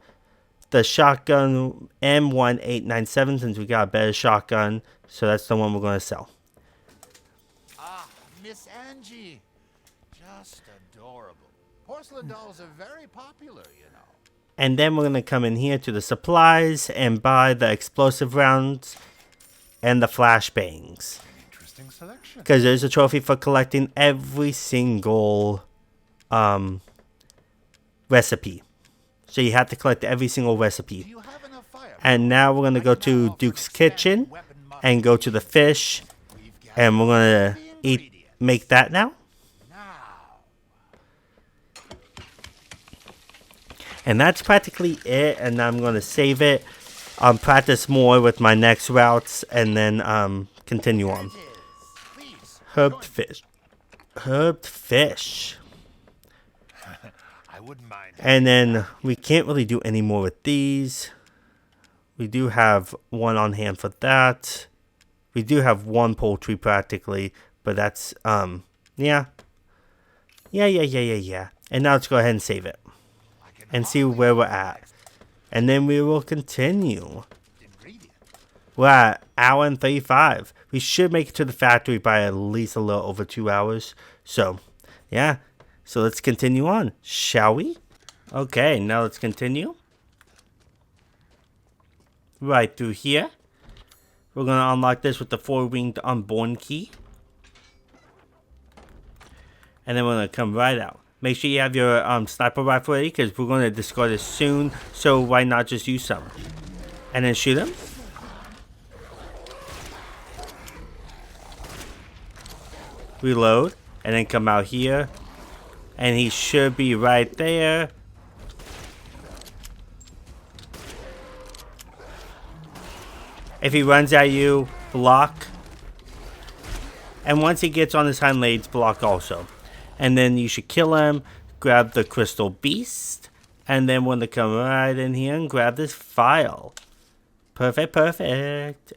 the shotgun M1897 since we got a better shotgun. So that's the one we're going to sell. Ah, Miss Angie. Just adorable. Porcelain dolls are very popular, you know. And then we're going to come in here to the supplies and buy the explosive rounds and the flashbangs. Interesting selection. Because there's a trophy for collecting every single recipe. So you have to collect every single Do recipe. you have enough fire? And now we're going to go to Duke's Kitchen and go to the fish. We've got And we're going to make that now. now. And that's practically it. And I'm going to save it. Practice more with my next routes. And then continue on. It is. Please. Herbed fish. Herbed fish. I wouldn't mind. And then we can't really do any more with these. We do have one on hand for that. We do have one poultry practically. But that's, yeah. Yeah. And now let's go ahead and save it. And see where we're at. And then we will continue. Ingredient. We're at hour and 35. We should make it to the factory by at least a little over 2 hours. So, yeah. So let's continue on, shall we? Okay, now let's continue. Right through here. We're going to unlock this with the 4-winged unborn key. And then we're going to come right out. Make sure you have your sniper rifle ready because we're going to discard it soon. So why not just use some? And then shoot him. Reload. And then come out here. And he should be right there. If he runs at you, block. And once he gets on his hind legs, block also. And then you should kill him. Grab the crystal beast. And then we're going to come right in here and grab this file. Perfect.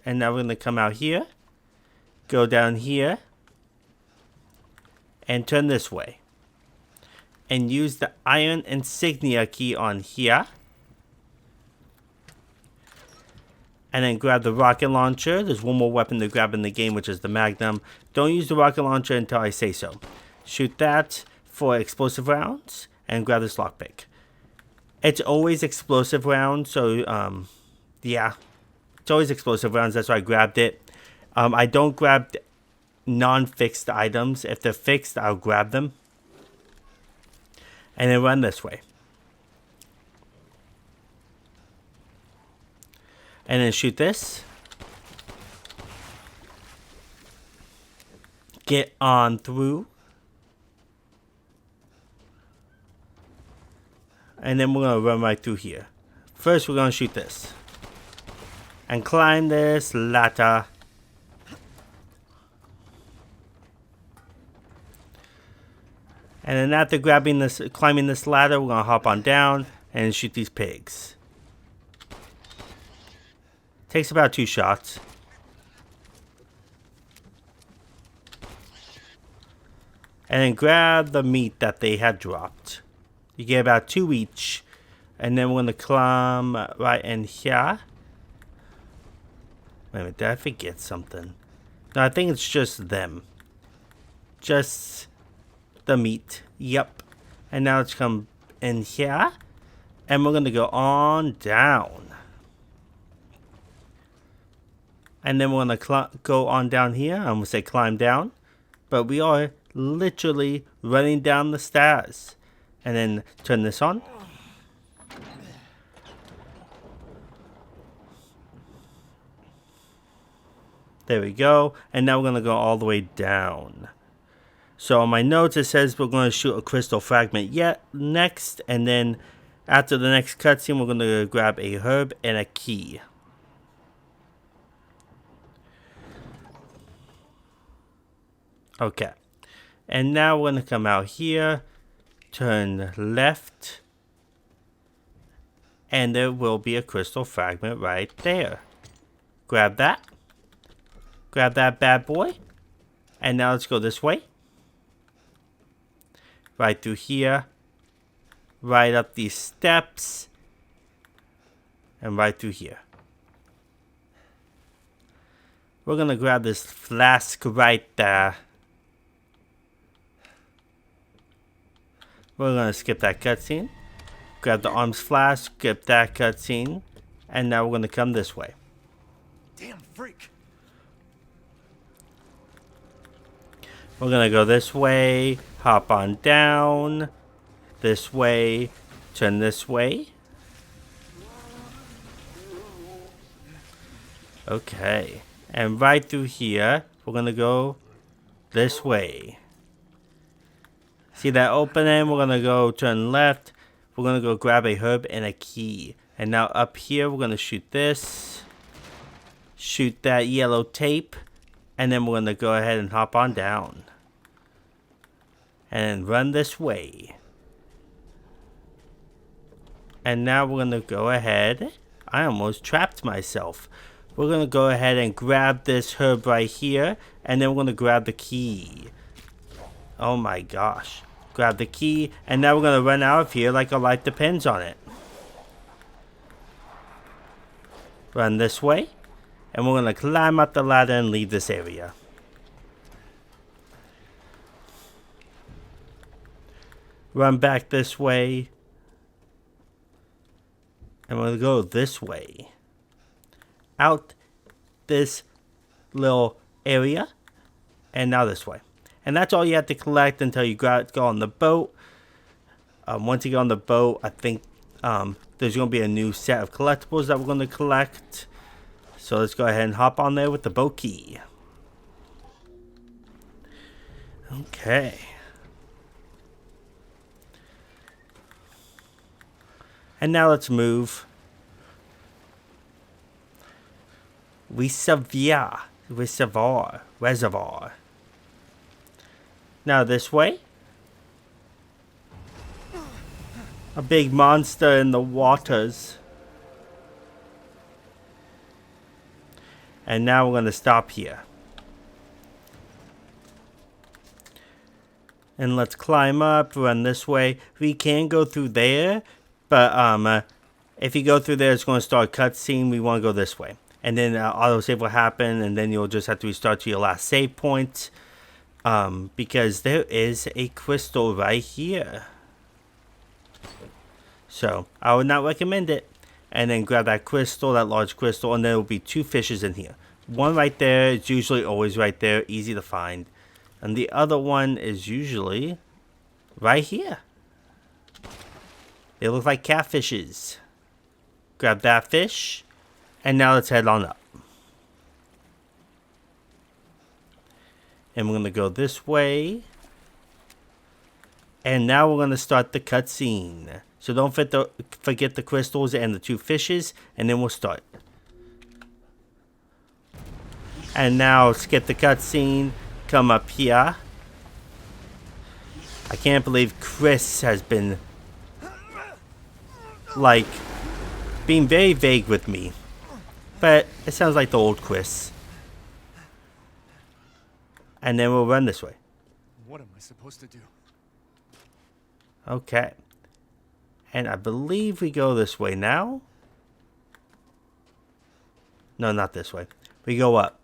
And now we're going to come out here. Go down here. And turn this way. And use the iron insignia key on here. And then grab the rocket launcher. There's one more weapon to grab in the game, which is the Magnum. Don't use the rocket launcher until I say so. Shoot that for explosive rounds. And grab this lockpick. It's always explosive rounds. So, yeah. It's always explosive rounds. That's why I grabbed it. I don't grab non-fixed items. If they're fixed, I'll grab them. And then run this way. And then shoot this. Get on through. And then we're going to run right through here. First, we're going to shoot this. And climb this ladder. And then after climbing this ladder, we're going to hop on down and shoot these pigs. Takes about 2 shots. And then grab the meat that they had dropped. You get about 2 each. And then we're going to climb right in here. Wait a minute, did I forget something? No, I think it's just them. Just the meat. Yep. And now let's come in here. And we're going to go on down. And then we're going to go on down here. I'm going to say climb down. But we are literally running down the stairs. And then turn this on. There we go. And now we're going to go all the way down. So on my notes, it says we're going to shoot a crystal fragment next. And then after the next cutscene, we're going to grab a herb and a key. Okay. And now we're going to come out here. Turn left. And there will be a crystal fragment right there. Grab that. Grab that bad boy. And now let's go this way. Right through here. Right up these steps. And right through here. We're gonna grab this flask right there. We're gonna skip that cutscene. Grab the arms flask, skip that cutscene. And now we're gonna come this way. Damn freak. We're gonna go this way, hop on down, this way, turn this way. Okay, and right through here, we're gonna go this way. See that opening? We're gonna go turn left. We're gonna go grab a herb and a key. And now up here, we're gonna shoot this. Shoot that yellow tape. And then we're gonna go ahead and hop on down. And run this way. And now we're gonna go ahead. I almost trapped myself. We're gonna go ahead and grab this herb right here. And then we're gonna grab the key. Oh my gosh. Grab the key. And now we're gonna run out of here like our life depends on it. Run this way. And we're gonna climb up the ladder and leave this area. Run back this way. And we're gonna go this way. Out this little area. And now this way. And that's all you have to collect until you go on the boat. Once you get on the boat, I think there's going to be a new set of collectibles that we're going to collect. So let's go ahead and hop on there with the boat key. Okay. And now let's move. Reservoir. Now this way. A big monster in the waters. And now we're going to stop here. And let's climb up, run this way. We can go through there. But if you go through there, it's going to start a cutscene. We want to go this way. And then autosave will happen. And then you'll just have to restart to your last save point. Because there is a crystal right here. So, I would not recommend it. And then grab that crystal, that large crystal, and there will be 2 fishes in here. One right there, it's usually always right there, easy to find. And the other one is usually right here. They look like catfishes. Grab that fish, and now let's head on up. And we're going to go this way. And now we're going to start the cutscene. So don't forget the crystals and the 2 fishes. And then we'll start. And now skip the cutscene. Come up here. I can't believe Chris has been like being very vague with me. But it sounds like the old Chris. And then we'll run this way. What am I supposed to do? Okay. And I believe we go this way now. No, not this way. We go up.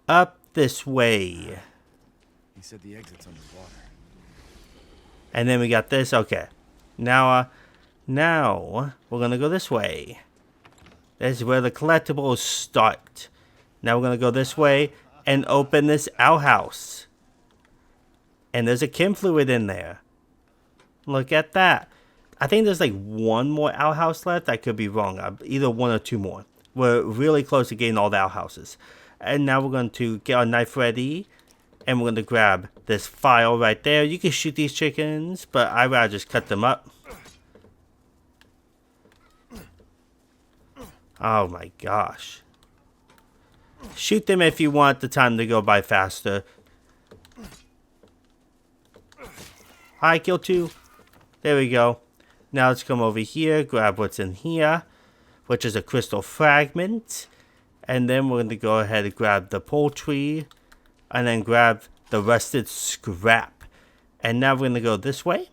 Up this way. He said the exit's underwater. And then we got this. Okay. Now we're going to go this way. This is where the collectibles start. Now we're going to go this way and open this outhouse. And there's a chem fluid in there. Look at that. I think there's like 1 more outhouse left. I could be wrong. Either 1 or 2 more. We're really close to getting all the outhouses. And now we're going to get our knife ready. And we're going to grab this file right there. You can shoot these chickens, but I'd rather just cut them up. Oh my gosh. Shoot them if you want the time to go by faster. Hi, kill 2. There we go. Now let's come over here, grab what's in here. which is a crystal fragment. And then we're going to go ahead and grab the poultry, and then grab the rusted scrap. And now we're going to go this way.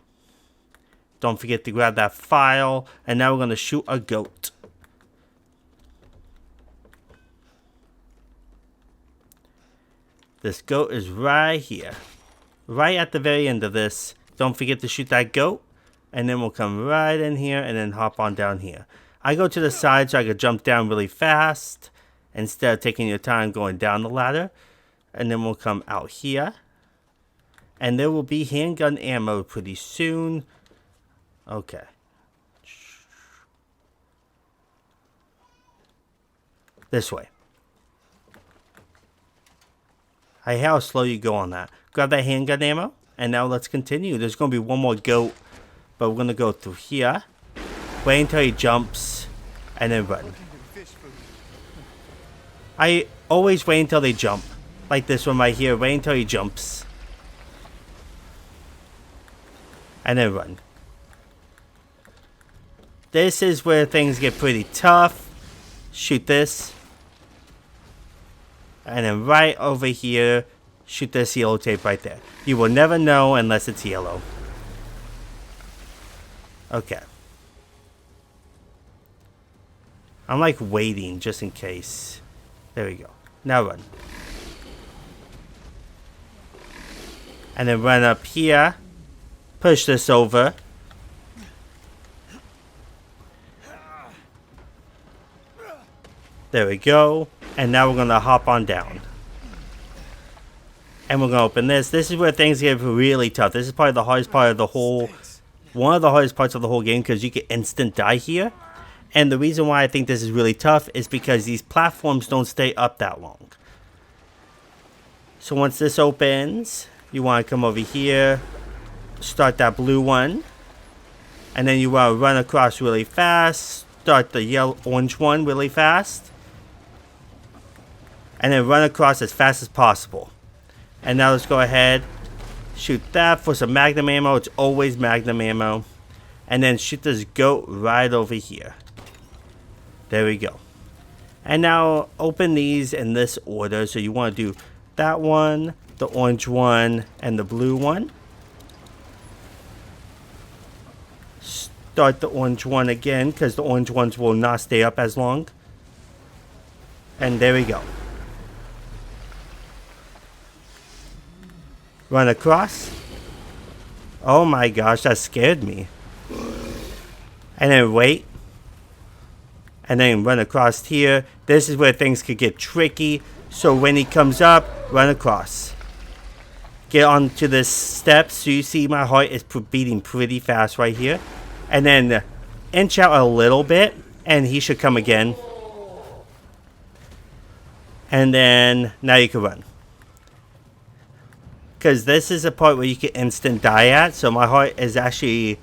Don't forget to grab that file. And now we're going to shoot a goat. This goat is right here. Right at the very end of this. Don't forget to shoot that goat. And then we'll come right in here and then hop on down here. I go to the side so I can jump down really fast, instead of taking your time going down the ladder. And then we'll come out here. And there will be handgun ammo pretty soon. Okay. This way. I hate how slow you go on that. Grab that handgun ammo. And now let's continue. There's going to be one more goat. But we're going to go through here. Wait until he jumps. And then run. I always wait until they jump. Like this one right here. Wait until he jumps. And then run. This is where things get pretty tough. Shoot this. And then right over here, shoot this yellow tape right there. You will never know unless it's yellow. Okay. I'm like waiting just in case. There we go. Now run. And then run up here. Push this over. There we go. And now we're going to hop on down. And we're going to open this. This is where things get really tough. This is probably the hardest part of the whole... One of the hardest parts of the whole game, because you can instant die here. And the reason why I think this is really tough is because these platforms don't stay up that long. So once this opens, you want to come over here. Start that blue one. And then you want to run across really fast. Start the orange one really fast. And then run across as fast as possible. And now let's go ahead. Shoot that for some magnum ammo. It's always magnum ammo. And then shoot this goat right over here. There we go. And now open these in this order. So you want to do that one, the orange one, and the blue one. Start the orange one again, because the orange ones will not stay up as long. And there we go. Run across. Oh my gosh, that scared me. And then wait. And then run across here. This is where things could get tricky. So when he comes up, run across. Get onto this step. So you see my heart is beating pretty fast right here. And then inch out a little bit. And he should come again. And then now you can run. Because this is a part where you can instant die at. So my heart is actually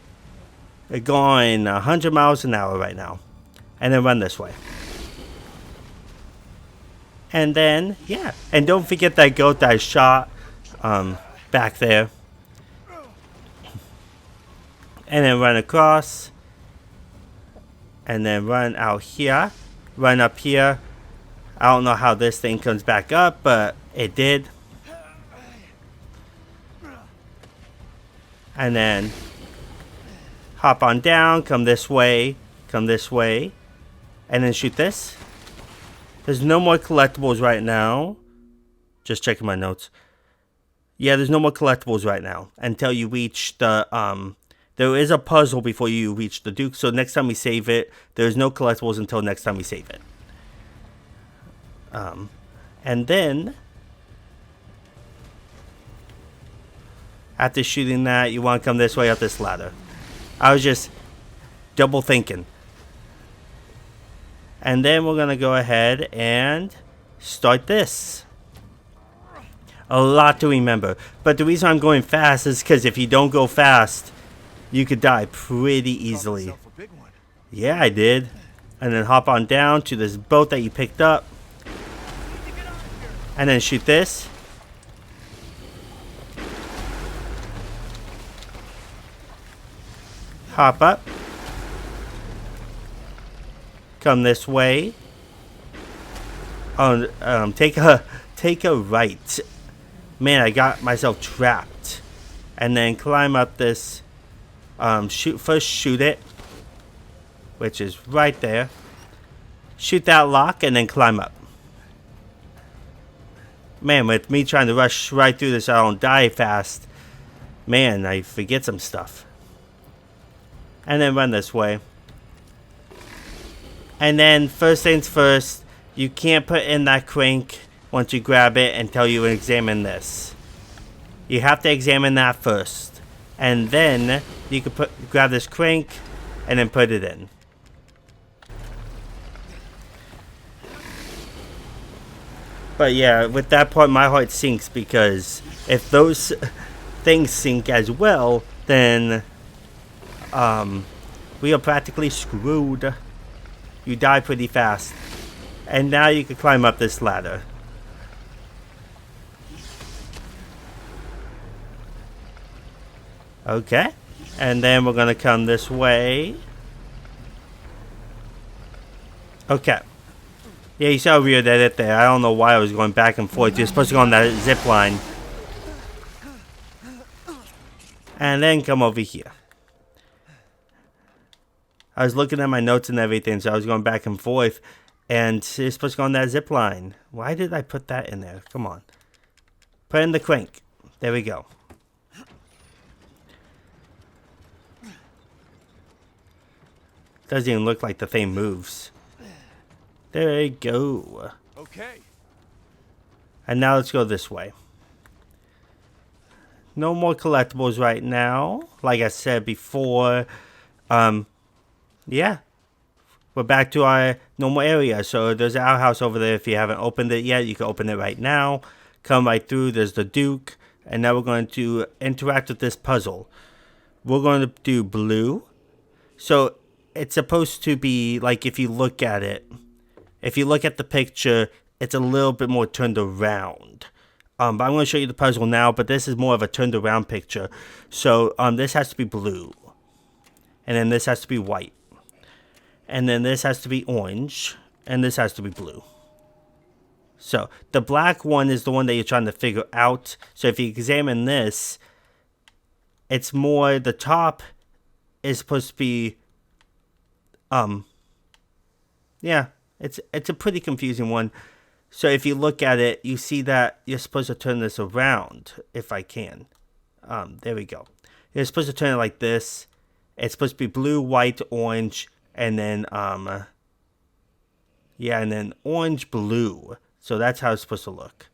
going 100 miles an hour right now. And then run this way. And then, yeah. And don't forget that goat that I shot back there. And then run across. And then run out here. Run up here. I don't know how this thing comes back up, but it did. And then hop on down, come this way, and then shoot this. There's no more collectibles right now. Just checking my notes. Yeah, there's no more collectibles right now until you reach the, there is a puzzle before you reach the Duke. So next time we save it, there's no collectibles until next time we save it. And then... After shooting that, you want to come this way up this ladder. I was just double thinking. And then we're going to go ahead and start this. A lot to remember. But the reason I'm going fast is because if you don't go fast, you could die pretty easily. Yeah, I did. And then hop on down to this boat that you picked up. And then shoot this. Hop up. come this way. Oh, take a right. Man, I got myself trapped. And then climb up this. Shoot it, which is right there. Shoot that lock and then climb up. Man, with me trying to rush right through this, I don't die fast. Man, I forget some stuff. And then run this way. And then, first things first, you can't put in that crank once you grab it until you examine this. You have to examine that first. And then, you can grab this crank and then put it in. But yeah, with that part, my heart sinks because if those things sink as well, then we are practically screwed. You die pretty fast. And now you can climb up this ladder. Okay. And then we're going to come this way. Okay. Yeah, you saw a weird edit there. I don't know why I was going back and forth. You're supposed to go on that zip line. And then come over here. I was looking at my notes and everything, so I was going back and forth. And you're supposed to go on that zip line. Why did I put that in there? Come on. Put in the crank. There we go. Doesn't even look like the thing moves. There you go. Okay. And now let's go this way. No more collectibles right now. Like I said before, yeah. We're back to our normal area. So there's an outhouse over there. If you haven't opened it yet, you can open it right now. Come right through. There's the Duke. And now we're going to interact with this puzzle. We're going to do blue. So it's supposed to be like, if you look at it, if you look at the picture, it's a little bit more turned around. But I'm going to show you the puzzle now, but this is more of a turned around picture. So this has to be blue. And then this has to be white. And then this has to be orange. And this has to be blue. So the black one is the one that you're trying to figure out. So if you examine this, it's more, the top is supposed to be, yeah. It's a pretty confusing one. So if you look at it, you see that you're supposed to turn this around, if I can. There we go. You're supposed to turn it like this. It's supposed to be blue, white, orange, and then yeah, and then orange, blue. So that's how it's supposed to look.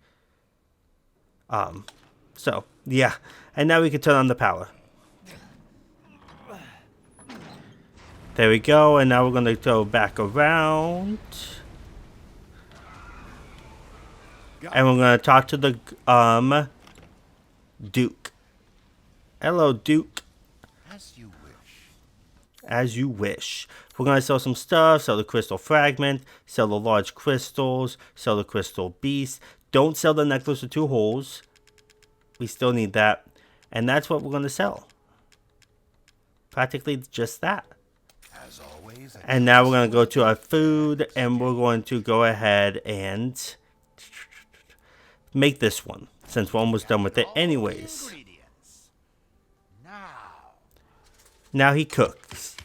So yeah, and now we can turn on the power. There we go, and now we're going to go back around. And we're going to talk to the Duke. Hello, Duke. As you wish. As you wish. We're going to sell some stuff, sell the crystal fragment, sell the large crystals, sell the crystal beast. Don't sell the necklace with 2 holes. We still need that. And that's what we're going to sell. Practically just that. As always. And now we're going to go to our food, and we're going to go ahead and make this one, since we're almost done with it anyways. Now he cooks.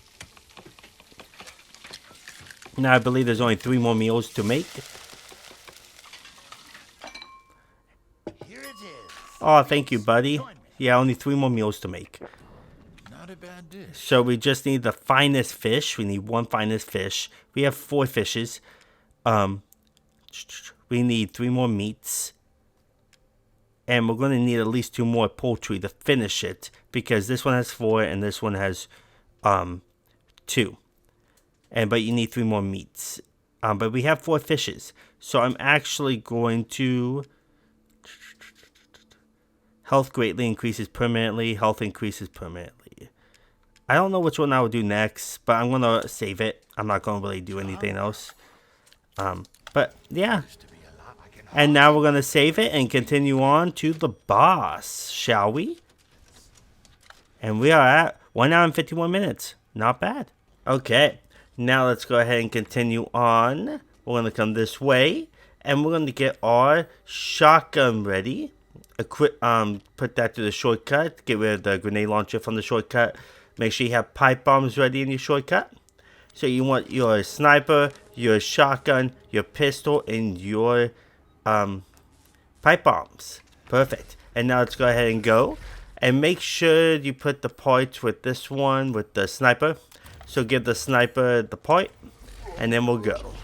Now I believe there's only 3 more meals to make. Here it is. Oh, thank you, buddy. Yeah, only 3 more meals to make. Not a bad dish. So we just need the finest fish. We need 1 finest fish. We have 4 fishes. We need 3 more meats. And we're going to need at least 2 more poultry to finish it. Because this one has 4 and this one has 2. But you need 3 more meats. But we have 4 fishes. So I'm actually going to... Health greatly increases permanently. Health increases permanently. I don't know which one I will do next, but I'm going to save it. I'm not going to really do anything else. But yeah. And now we're going to save it and continue on to the boss, shall we? And we are at 1 hour and 51 minutes. Not bad. Okay. Now let's go ahead and continue on. We're going to come this way, and we're going to get our shotgun ready. Put that to the shortcut. Get rid of the grenade launcher from the shortcut. Make sure you have pipe bombs ready in your shortcut. So you want your sniper, your shotgun, your pistol, and your pipe bombs. Perfect. And now let's go ahead and go. And make sure you put the parts with this one, with the sniper. So give the sniper the part, and then we'll go.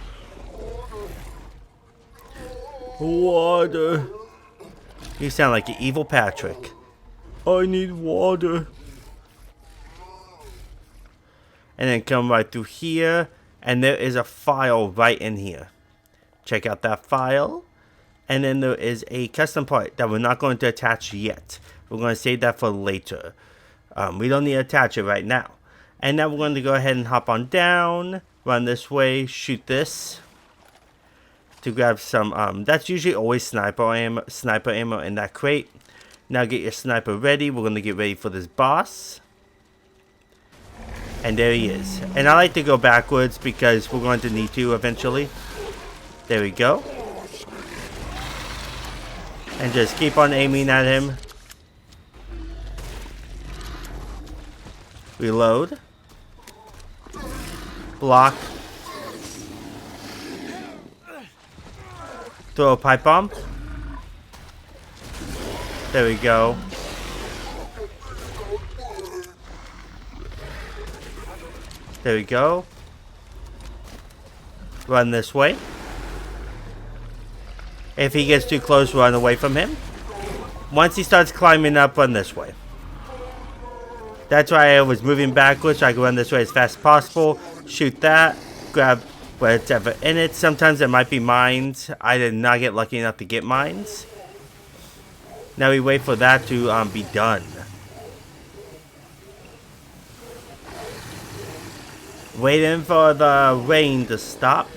Water. You sound like an evil Patrick. I need water. And then come right through here, and there is a file right in here. Check out that file. And then there is a custom part that we're not going to attach yet. We're going to save that for later. We don't need to attach it right now. And now we're going to go ahead and hop on down, run this way, shoot this. To grab some, that's usually always sniper ammo in that crate. Now get your sniper ready. We're going to get ready for this boss. And there he is. And I like to go backwards because we're going to need to eventually. There we go. And just keep on aiming at him. Reload. Block. Throw a pipe bomb. There we go. There we go. Run this way. If he gets too close, run away from him. Once he starts climbing up, run this way. That's why I was moving backwards, so I can run this way as fast as possible. Shoot that. Grab whatever in it. Sometimes it might be mines. I did not get lucky enough to get mines. Now we wait for that to be done. Waiting for the rain to stop.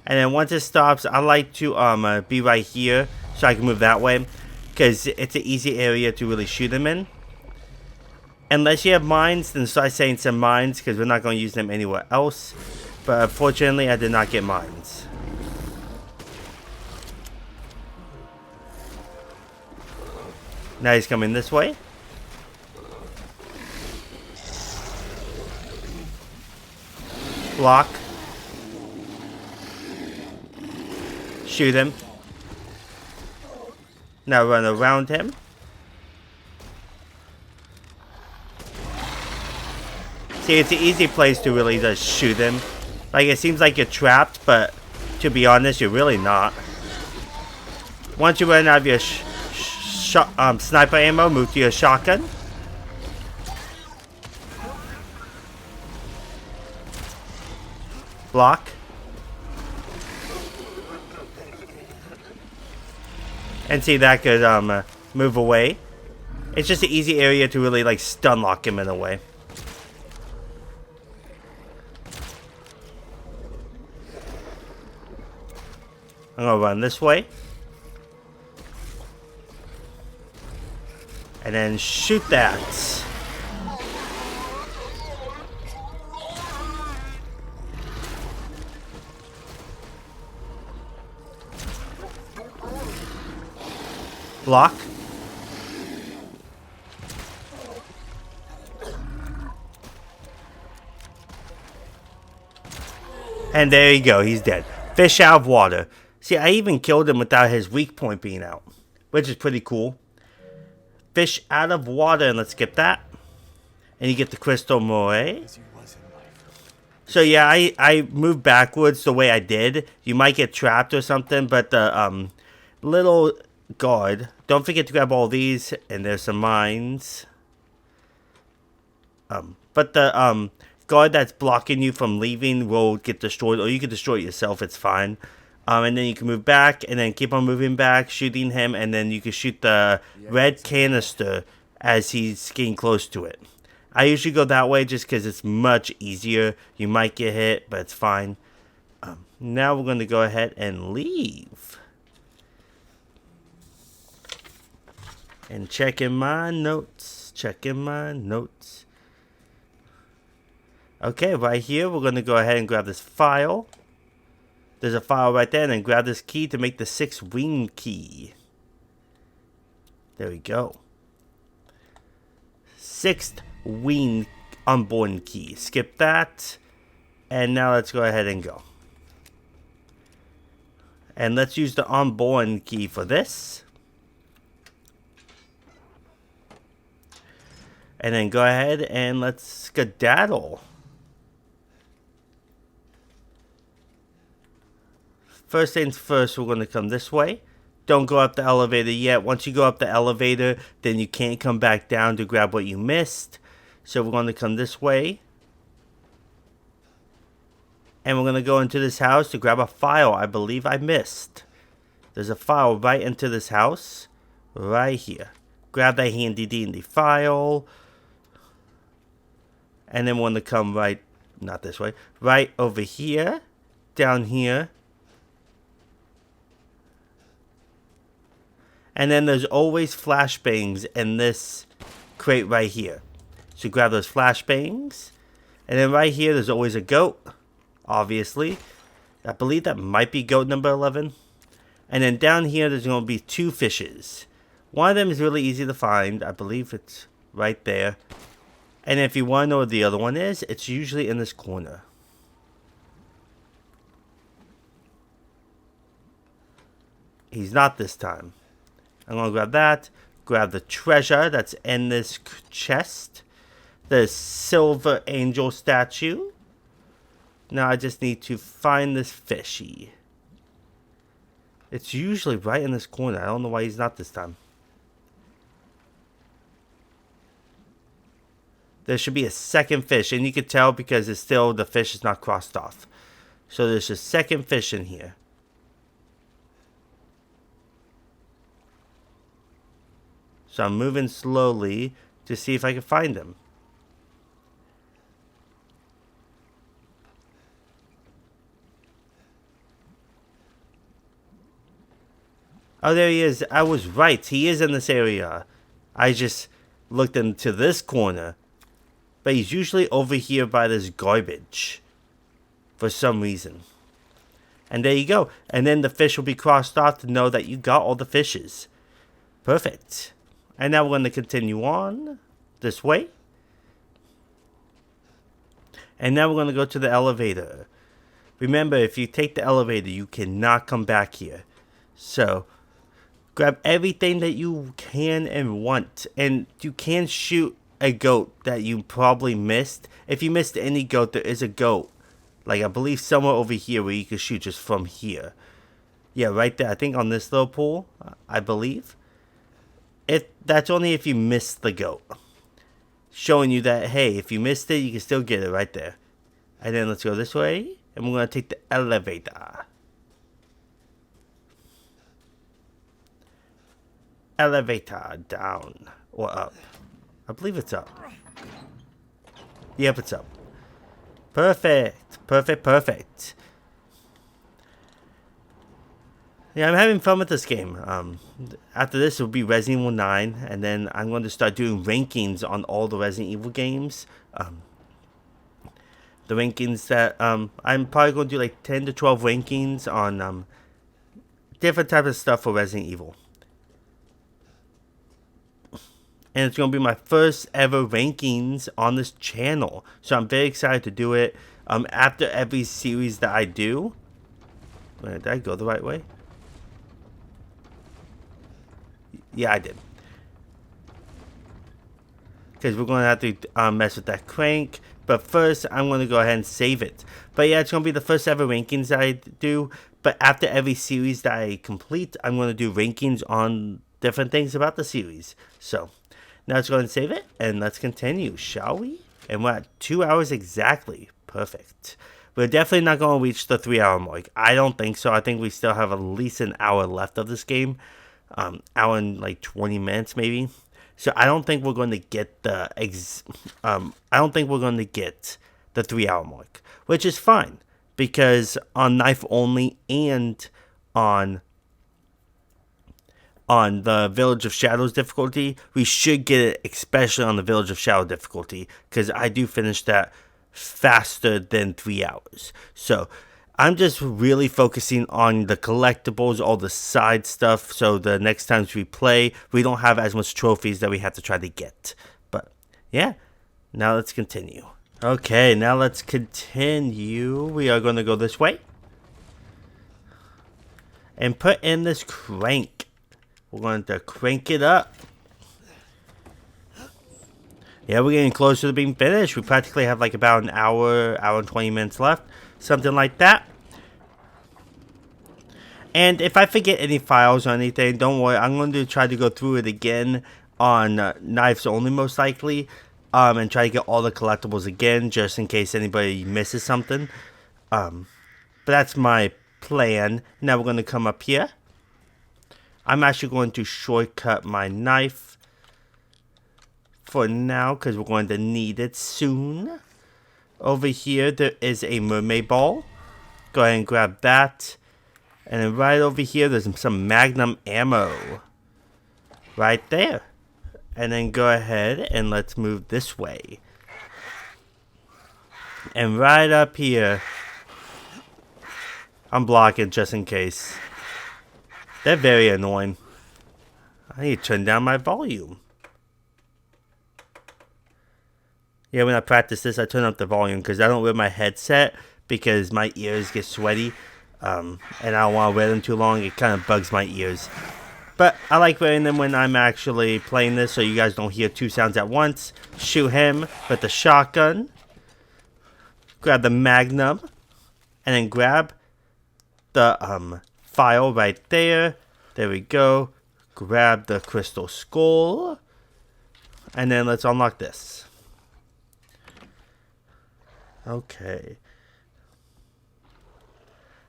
And then once it stops, I like to be right here so I can move that way. Because it's an easy area to really shoot them in. Unless you have mines, then start saying some mines because we're not going to use them anywhere else. But unfortunately, I did not get mines. Now he's coming this way. Block. Shoot him. Now run around him. See, it's an easy place to really just shoot him. Like, it seems like you're trapped, but to be honest, you're really not. Once you run out of your sniper ammo, move to your shotgun. Block. And see, that could move away. It's just an easy area to really, like, stun lock him in a way. I'm gonna run this way. And then shoot that. Block. And there you go, he's dead. Fish out of water. See, I even killed him without his weak point being out, which is pretty cool. Fish out of water, and let's skip that. And you get the crystal moray. So yeah, I moved backwards the way I did. You might get trapped or something, but the little guard. Don't forget to grab all these, and there's some mines. But the guard that's blocking you from leaving will get destroyed, or you can destroy it yourself. It's fine. And then you can move back, and then keep on moving back, shooting him, and then you can shoot the red canister as he's getting close to it. I usually go that way just because it's much easier. You might get hit, but it's fine. Now we're going to go ahead and leave. And checking my notes. Okay, right here, we're going to go ahead and grab this file. There's a file right there, and then grab this key to make the 6th wing key. There we go. 6th wing unborn key. Skip that. And now let's go ahead and go. And let's use the unborn key for this. And then go ahead and let's skedaddle. First things first, we're going to come this way. Don't go up the elevator yet. Once you go up the elevator, then you can't come back down to grab what you missed. So we're going to come this way. And we're going to go into this house to grab a file I believe I missed. There's a file right into this house. Right here. Grab that handy dandy file. And then we're going to come right, not this way, right over here. Down here. And then there's always flashbangs in this crate right here. So grab those flashbangs. And then right here, there's always a goat. Obviously. I believe that might be goat number 11. And then down here, there's going to be 2 fishes. One of them is really easy to find. I believe it's right there. And if you want to know what the other one is, it's usually in this corner. He's not this time. I'm going to grab that. Grab the treasure that's in this chest. The silver angel statue. Now I just need to find this fishy. It's usually right in this corner. I don't know why he's not this time. There should be a second fish. And you can tell because it's still, the fish is not crossed off. So there's a second fish in here. So I'm moving slowly to see if I can find him. Oh, there he is. I was right. He is in this area. I just looked into this corner. But he's usually over here by this garbage. For some reason. And there you go. And then the fish will be crossed off to know that you got all the fishes. Perfect. And now we're going to continue on this way. And now we're going to go to the elevator. Remember, if you take the elevator, you cannot come back here. So, grab everything that you can and want. And you can shoot a goat that you probably missed. If you missed any goat, there is a goat. Like, I believe somewhere over here where you can shoot just from here. Yeah, right there. I think on this little pool, I believe. That's only if you missed the goat. Showing you that, hey, if you missed it, you can still get it right there. And then let's go this way. And we're going to take the elevator. Elevator down. Or up. I believe it's up. Yep, it's up. Perfect. Perfect, perfect. Yeah, I'm having fun with this game. After this, it'll be Resident Evil 9. And then I'm going to start doing rankings on all the Resident Evil games. The rankings that... I'm probably going to do like 10 to 12 rankings on different types of stuff for Resident Evil. And it's going to be my first ever rankings on this channel. So I'm very excited to do it. After every series that I do... Wait, did I go the right way? Yeah, I did. Because we're going to have to mess with that crank. But first, I'm going to go ahead and save it. But yeah, it's going to be the first ever rankings that I do. But after every series that I complete, I'm going to do rankings on different things about the series. So, now let's go ahead and save it. And let's continue, shall we? And we're at 2 hours exactly. Perfect. We're definitely not going to reach the 3 hour mark. I don't think so. I think we still have at least an hour left of this game. Hour and like 20 minutes maybe. So I don't think we're going to get the I don't think we're going to get the 3 hour mark, which is fine because on knife only and on the Village of Shadows difficulty, we should get it, especially on the Village of Shadow difficulty, because I do finish that faster than 3 hours. So I'm just really focusing on the collectibles, all the side stuff, so the next times we play, we don't have as much trophies that we have to try to get. But yeah, now let's continue. Okay, now let's continue. We are going to go this way and put in this crank. We're going to crank it up. Yeah, we're getting closer to being finished. We practically have like about an hour and 20 minutes left. Something like that. And if I forget any files or anything, don't worry. I'm going to try to go through it again on knives only, most likely. And try to get all the collectibles again, just in case anybody misses something. But that's my plan. Now we're going to come up here. I'm actually going to shortcut my knife for now, because we're going to need it soon. Over here, there is a mermaid ball. Go ahead and grab that. And then right over here, there's some magnum ammo. Right there. And then go ahead and let's move this way. And right up here, I'm blocking just in case. They're very annoying. I need to turn down my volume. Yeah, when I practice this, I turn up the volume because I don't wear my headset because my ears get sweaty. And I don't want to wear them too long. It kind of bugs my ears. But I like wearing them when I'm actually playing this so you guys don't hear two sounds at once. Shoot him with the shotgun. Grab the magnum. And then grab the file right there. There we go. Grab the crystal skull. And then let's unlock this. Okay.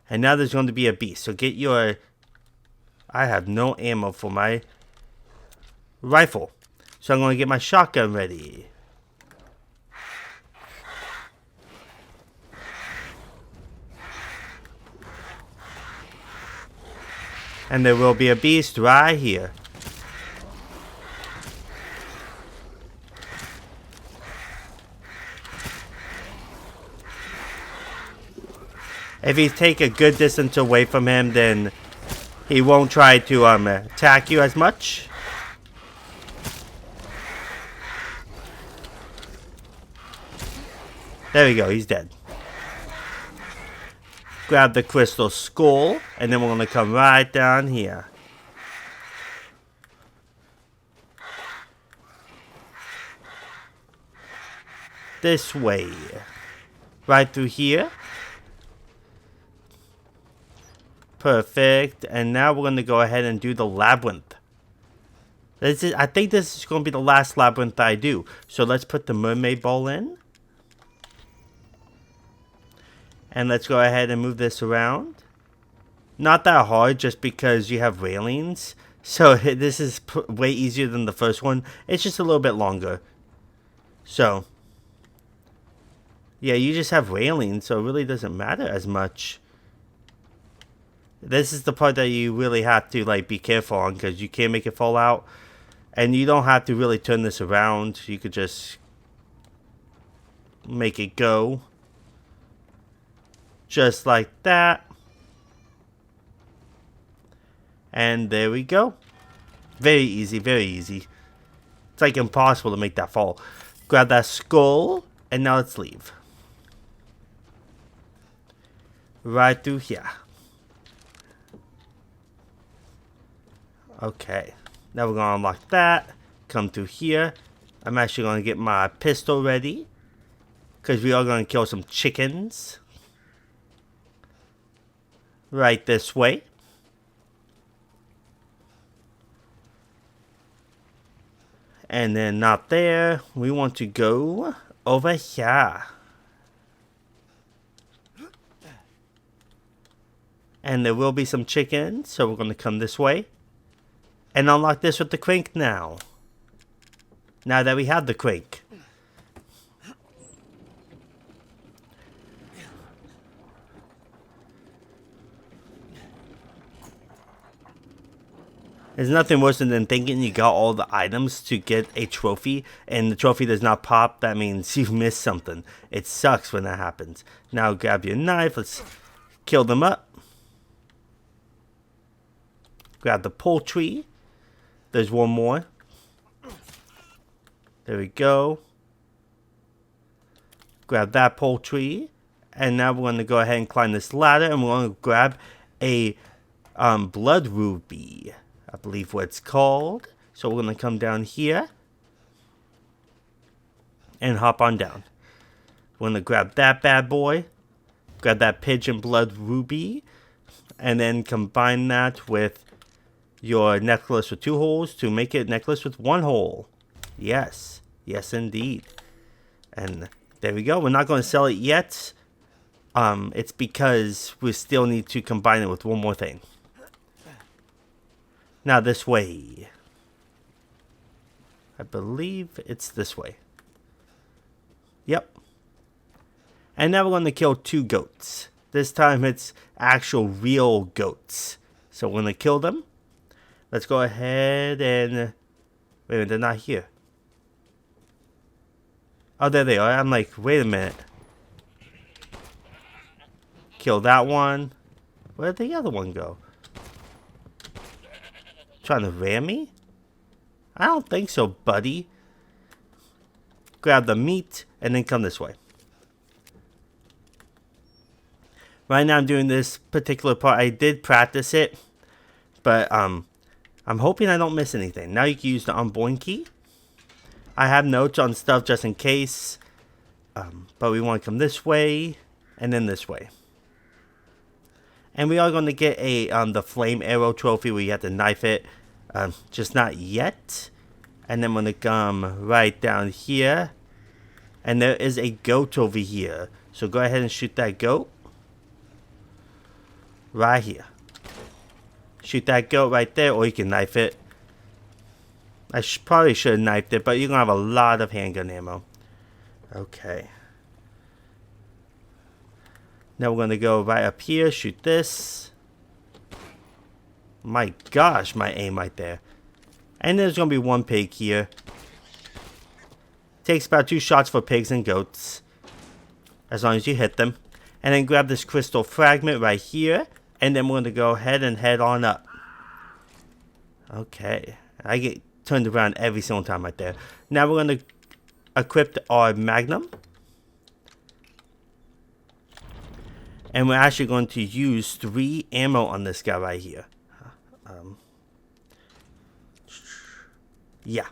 And now there's going to be a beast. So get your... I have no ammo for my rifle. So I'm going to get my shotgun ready. And there will be a beast right here. If you take a good distance away from him, then he won't try to attack you as much. There we go, he's dead. Grab the crystal skull, and then we're going to come right down here. This way. Right through here. Perfect. And now we're going to go ahead and do the labyrinth. I think this is going to be the last labyrinth I do. So let's put the mermaid ball in. And let's go ahead and move this around. Not that hard, just because you have railings. So this is way easier than the first one. It's just a little bit longer. So, yeah, you just have railings, so it really doesn't matter as much. This is the part that you really have to like be careful on, because you can't make it fall out. And you don't have to really turn this around. You could just make it go. Just like that. And there we go. Very easy, very easy. It's like impossible to make that fall. Grab that skull, and now let's leave. Right through here. Okay. Now we're going to unlock that. Come through here. I'm actually going to get my pistol ready, because we are going to kill some chickens. Right this way. And then not there. We want to go over here. And there will be some chickens, so we're going to come this way. And unlock this with the crank now. Now that we have the crank. There's nothing worse than thinking you got all the items to get a trophy and the trophy does not pop. That means you missed something. It sucks when that happens. Now grab your knife. Let's kill them up. Grab the poultry. There's one more. There we go. Grab that poultry. And now we're going to go ahead and climb this ladder. And we're going to grab a blood ruby. I believe what it's called. So we're going to come down here. And hop on down. We're going to grab that bad boy. Grab that pigeon blood ruby. And then combine that with your necklace with 2 holes to make it a necklace with 1 hole. Yes. Yes, indeed. And there we go. We're not going to sell it yet. It's because we still need to combine it with one more thing. Now this way. I believe it's this way. Yep. And now we're going to kill 2 goats. This time it's actual real goats. So we're going to kill them. Let's go ahead and... Wait a minute, they're not here. Oh, there they are. I'm like, wait a minute. Kill that one. Where'd the other one go? Trying to ram me? I don't think so, buddy. Grab the meat and then come this way. Right now I'm doing this particular part. I did practice it, but I'm hoping I don't miss anything. Now you can use the unborn key. I have notes on stuff just in case, but we want to come this way and then this way. And we are going to get a the flame arrow trophy where you have to knife it, just not yet. And then we're going to come right down here, and there is a goat over here. So go ahead and shoot that goat right here. Shoot that goat right there, or you can knife it. I probably should have knifed it, but you're going to have a lot of handgun ammo. Okay. Now we're going to go right up here, shoot this. My gosh, my aim right there. And there's going to be 1 pig here. Takes about 2 shots for pigs and goats, as long as you hit them. And then grab this crystal fragment right here. And then we're going to go ahead and head on up. Okay. I get turned around every single time right there. Now we're going to equip our magnum. And we're actually going to use 3 ammo on this guy right here. Yeah.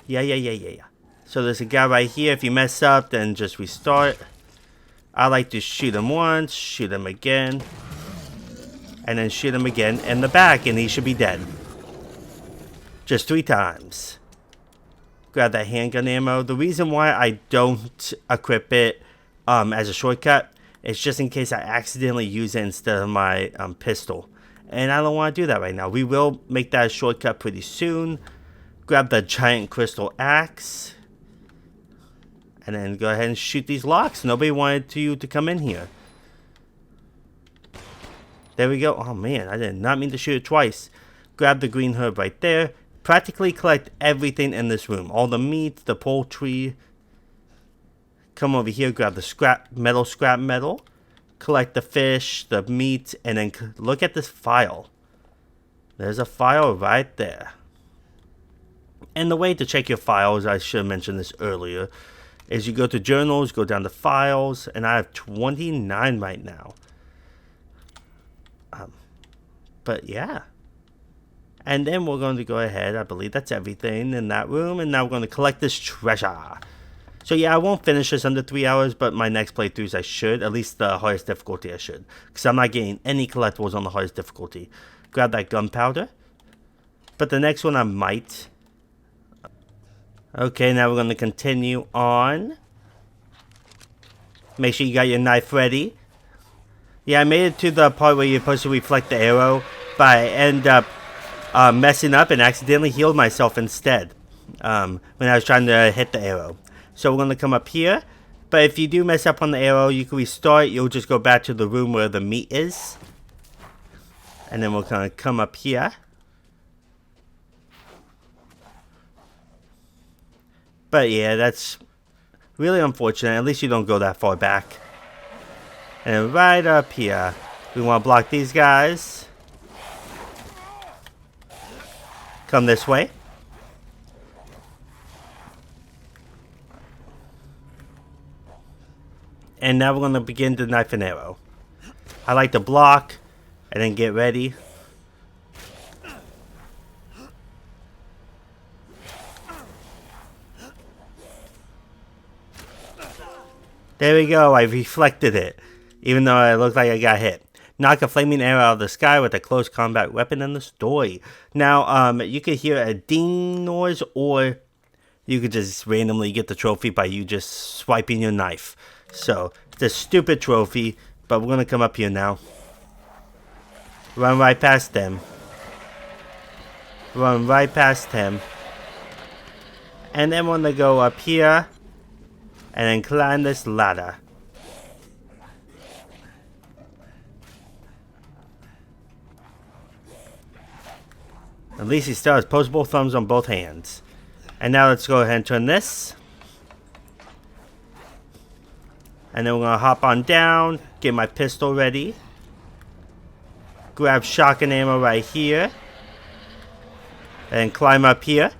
Yeah. So there's a guy right here. If you mess up, then just restart. I like to shoot him once, shoot him again, and then shoot him again in the back, and he should be dead. Just 3 times. Grab that handgun ammo. The reason why I don't equip it as a shortcut is just in case I accidentally use it instead of my pistol. And I don't want to do that right now. We will make that a shortcut pretty soon. Grab the giant crystal axe. And then go ahead and shoot these locks. Nobody wanted you to come in here. There we go. Oh man, I did not mean to shoot it twice. Grab the green herb right there. Practically collect everything in this room. All the meat, the poultry. Come over here, grab the scrap metal. Collect the fish, the meat, and then look at this file. There's a file right there. And the way to check your files, I should have mentioned this earlier, is you go to journals, go down to files, and I have 29 right now. But yeah. And then we're going to go ahead, I believe that's everything in that room, and now we're going to collect this treasure. So yeah, I won't finish this under 3 hours, but my next playthroughs I should, at least the hardest difficulty I should. Because I'm not getting any collectibles on the hardest difficulty. Grab that gunpowder. But the next one I might. Okay, now we're going to continue on. Make sure you got your knife ready. Yeah, I made it to the part where you're supposed to reflect the arrow, but I end up messing up and accidentally healed myself instead when I was trying to hit the arrow. So we're going to come up here, but if you do mess up on the arrow, you can restart. You'll just go back to the room where the meat is. And then we're going to come up here. But yeah, that's really unfortunate. At least you don't go that far back. And right up here, we want to block these guys. Come this way. And now we're going to begin the knife and arrow. I like to block and then get ready. There we go, I reflected it, even though it looked like I got hit. Knock a flaming arrow out of the sky with a close combat weapon in the story. Now, you could hear a ding noise, or you could just randomly get the trophy by you just swiping your knife. So, it's a stupid trophy, but we're going to come up here now. Run right past them. Run right past him. And then we're going to go up here. And then climb this ladder. At least he still has posable thumbs on both hands. And now let's go ahead and turn this. And then we're going to hop on down. Get my pistol ready. Grab shotgun ammo right here. And climb up here.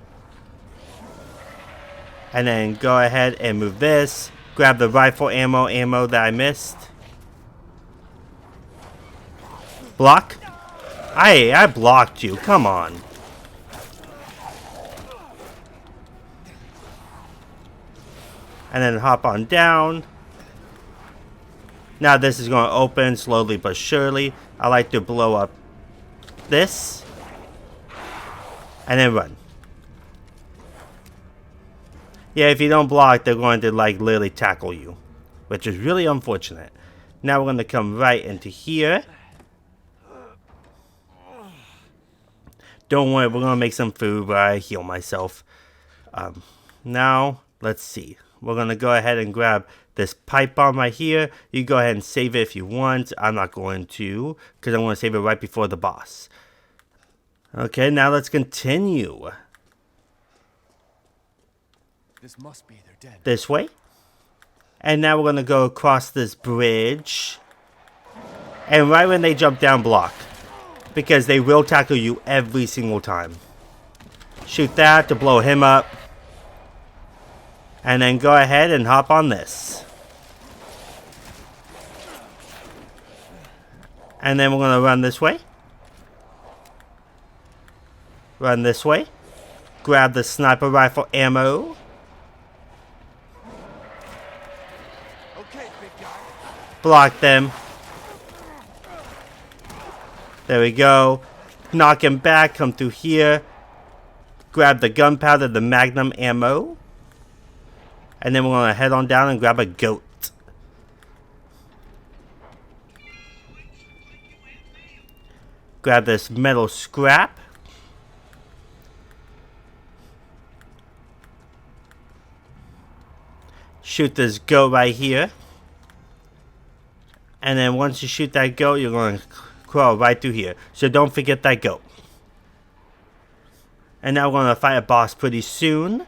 And then go ahead and move this. Grab the rifle ammo that I missed. Block. I blocked you. Come on. And then hop on down. Now this is going to open slowly but surely. I like to blow up this. And then run. Yeah, if you don't block, they're going to like literally tackle you, which is really unfortunate. Now we're going to come right into here. Don't worry, we're going to make some food where I heal myself. Now, let's see. We're going to go ahead and grab this pipe bomb right here. You go ahead and save it if you want. I'm not going to, because I want to save it right before the boss. Okay, now let's continue. This must be their den. This way. And now we're going to go across this bridge. And right when they jump down, block. Because they will tackle you every single time. Shoot that to blow him up. And then go ahead and hop on this. And then we're going to run this way. Run this way. Grab the sniper rifle ammo. Block them. There we go. Knock him back. Come through here. Grab the gunpowder, the magnum ammo. And then we're going to head on down and grab a goat. Grab this metal scrap. Shoot this goat right here. And then once you shoot that goat, you're going to crawl right through here. So don't forget that goat. And now we're going to fight a boss pretty soon.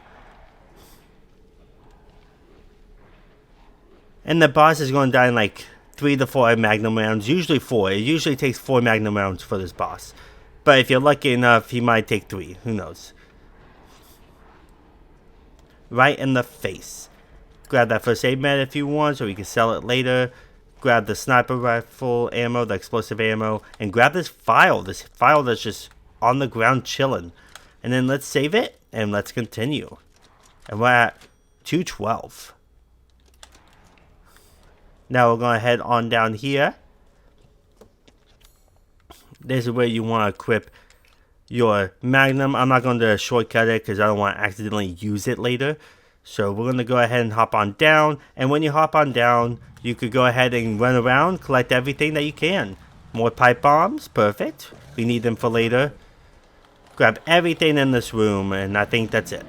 And the boss is going to die in like 3 to 4 magnum rounds. Usually 4. It usually takes 4 magnum rounds for this boss. But if you're lucky enough, he might take 3. Who knows? Right in the face. Grab that first aid med if you want, so we can sell it later. Grab the sniper rifle ammo, the explosive ammo, and grab this file that's just on the ground chilling. And then let's save it, and let's continue. And we're at 212. Now we're going to head on down here. This is where you want to equip your magnum. I'm not going to shortcut it because I don't want to accidentally use it later. So we're going to go ahead and hop on down. And when you hop on down, you could go ahead and run around, collect everything that you can. More pipe bombs. Perfect. We need them for later. Grab everything in this room, and I think that's it.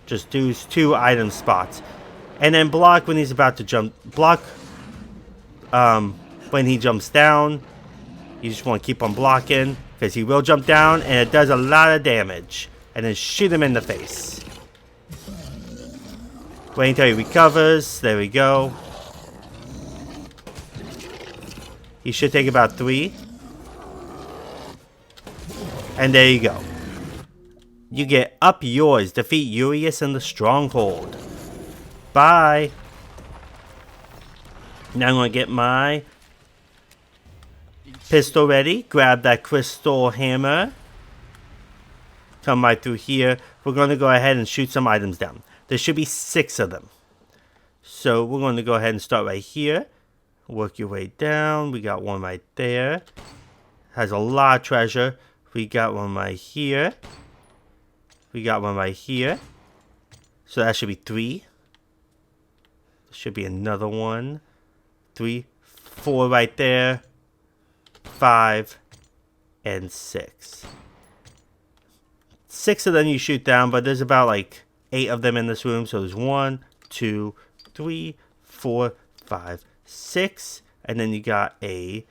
Just do 2 item spots. And then block when he's about to jump. Block when he jumps down. You just want to keep on blocking, because he will jump down, and it does a lot of damage. And then shoot him in the face. Wait until he recovers. There we go. He should take about 3. And there you go. You get up yours. Defeat Urius in the stronghold. Bye. Now I'm going to get my pistol ready. Grab that crystal hammer. Come right through here. We're going to go ahead and shoot some items down. There should be 6 of them. So we're going to go ahead and start right here. Work your way down. We got one right there. Has a lot of treasure. We got one right here. We got one right here. So that should be 3. There should be another one. 3, 4 right there. 5 and 6. 6 of them you shoot down, but there's about like 8 of them in this room. So there's 1, 2, 3, 4, 5, 6. And then you got a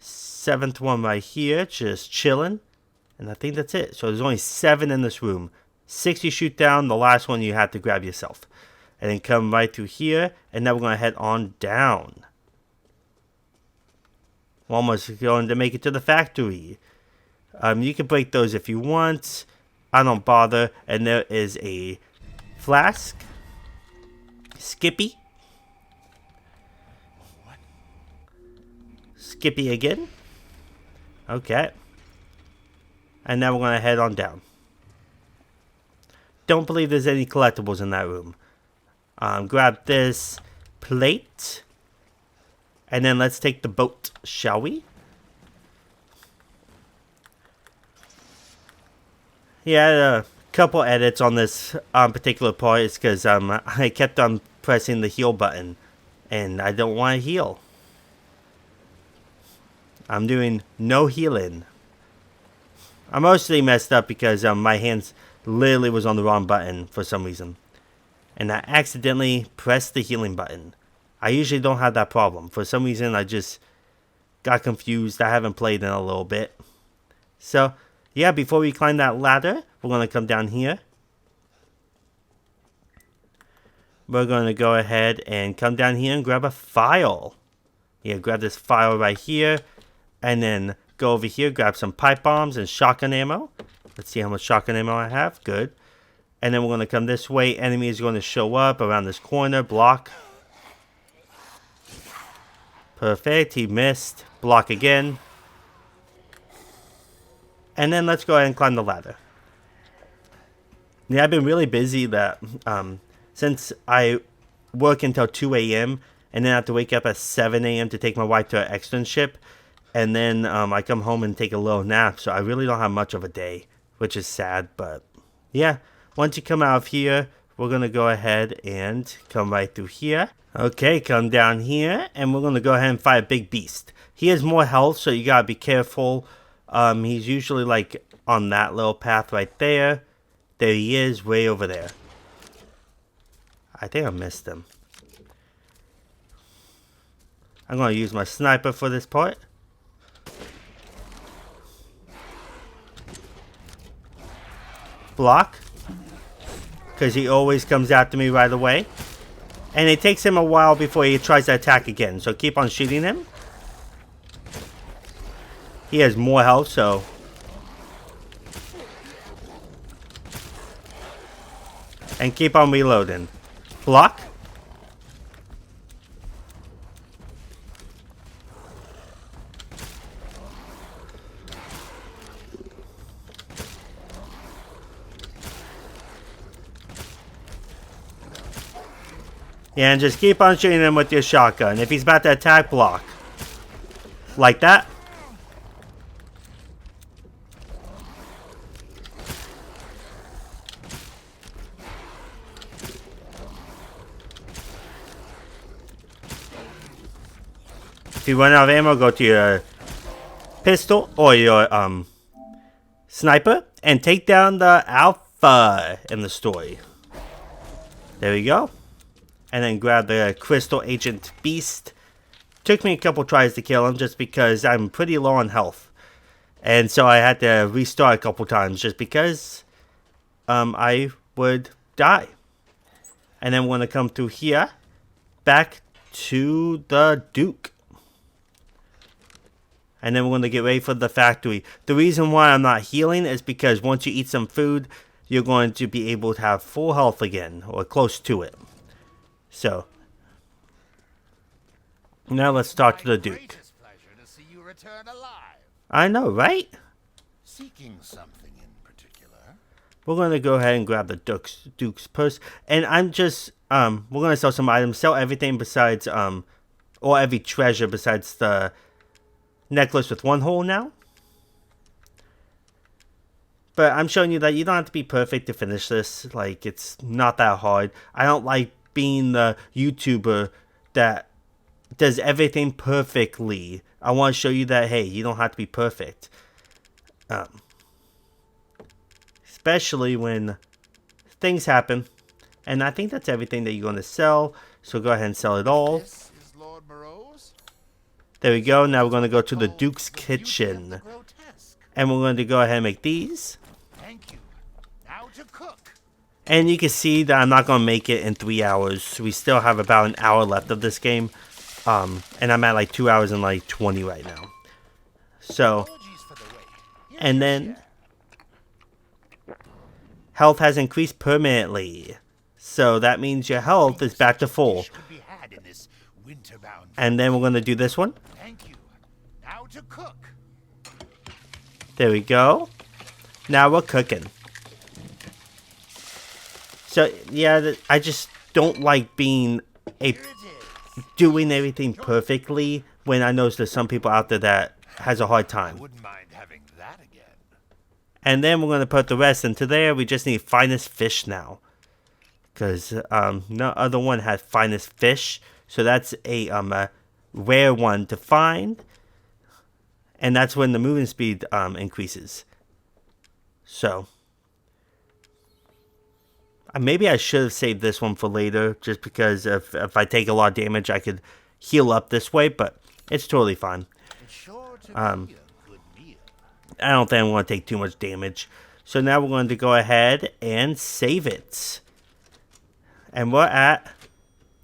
7th one right here, just chilling. And I think that's it. So there's only 7 in this room. 6 you shoot down. The last one you have to grab yourself. And then come right through here. And now we're going to head on down. We're almost going to make it to the factory. You can break those if you want. I don't bother. And there is a flask. Skippy. What? Skippy again. Okay. And now we're going to head on down. Don't believe there's any collectibles in that room. Grab this plate. And then let's take the boat, shall we? Yeah, a couple edits on this particular part. It's because I kept on pressing the heal button. And I don't want to heal. I'm doing no healing. I mostly messed up because my hands literally was on the wrong button for some reason. And I accidentally pressed the healing button. I usually don't have that problem. For some reason, I just got confused. I haven't played in a little bit. So, yeah, before we climb that ladder, we're going to come down here. We're going to go ahead and come down here and grab a file. Yeah, grab this file right here. And then go over here, grab some pipe bombs and shotgun ammo. Let's see how much shotgun ammo I have. Good. And then we're going to come this way. Enemy is going to show up around this corner. Block. Perfect. He missed. Block again. And then let's go ahead and climb the ladder. Yeah, I've been really busy that since I work until 2 a.m. and then I have to wake up at 7 a.m. to take my wife to her externship. And then I come home and take a little nap. So I really don't have much of a day, which is sad. But yeah, once you come out of here, we're going to go ahead and come right through here. Okay, come down here. And we're going to go ahead and fight a big beast. He has more health, so you got to be careful. He's usually like on that little path right there. There he is, way over there. I think I missed him. I'm going to use my sniper for this part. Block. Because he always comes after me right away. And it takes him a while before he tries to attack again. So keep on shooting him. He has more health, so... And keep on reloading. Block. Yeah, and just keep on shooting him with your shotgun. If he's about to attack, block. Like that. If you run out of ammo, go to your pistol or your sniper and take down the alpha in the story. There we go. And then grab the Crystal Agent Beast. Took me a couple tries to kill him just because I'm pretty low on health. And so I had to restart a couple times just because I would die. And then we're going to come through here, back to the Duke. And then we're going to get ready for the factory. The reason why I'm not healing is because once you eat some food, you're going to be able to have full health again, or close to it. So, now let's talk to the Duke. Greatest pleasure to see you return alive. I know, right? Seeking something in particular? We're going to go ahead and grab the Duke's purse. And I'm just, we're going to sell some items. Sell everything besides, or every treasure besides the necklace with one hole now. But I'm showing you that you don't have to be perfect to finish this. Like, it's not that hard. I don't like being the YouTuber that does everything perfectly. I want to show you that, hey, you don't have to be perfect. Especially when things happen. And I think that's everything that you're going to sell. So go ahead and sell it all. This is Lord Moreau's. There we go. Now we're going to go to the Duke's kitchen. And we're going to go ahead and make these. Thank you. Now to cook. And you can see that I'm not going to make it in 3 hours. We still have about an hour left of this game. And I'm at like 2 hours and like 20 right now. So, Apologies for the wait. and then health has increased permanently. So that means your health is back to full. Could be had in this winter-bound. And then we're going to do this one. Thank you. Now to cook. There we go. Now we're cooking. So, yeah, I just don't like being Here it is. doing everything perfectly when I know there's some people out there that has a hard time. Wouldn't mind having that again. And then we're going to put the rest into there. We just need finest fish now. Because no other one had finest fish. So that's a rare one to find. And that's when the moving speed increases. So, maybe I should have saved this one for later. Just because if I take a lot of damage, I could heal up this way. But it's totally fine. It's sure to be a good meal. I don't think I'm going to take too much damage. So now we're going to go ahead and save it. And we're at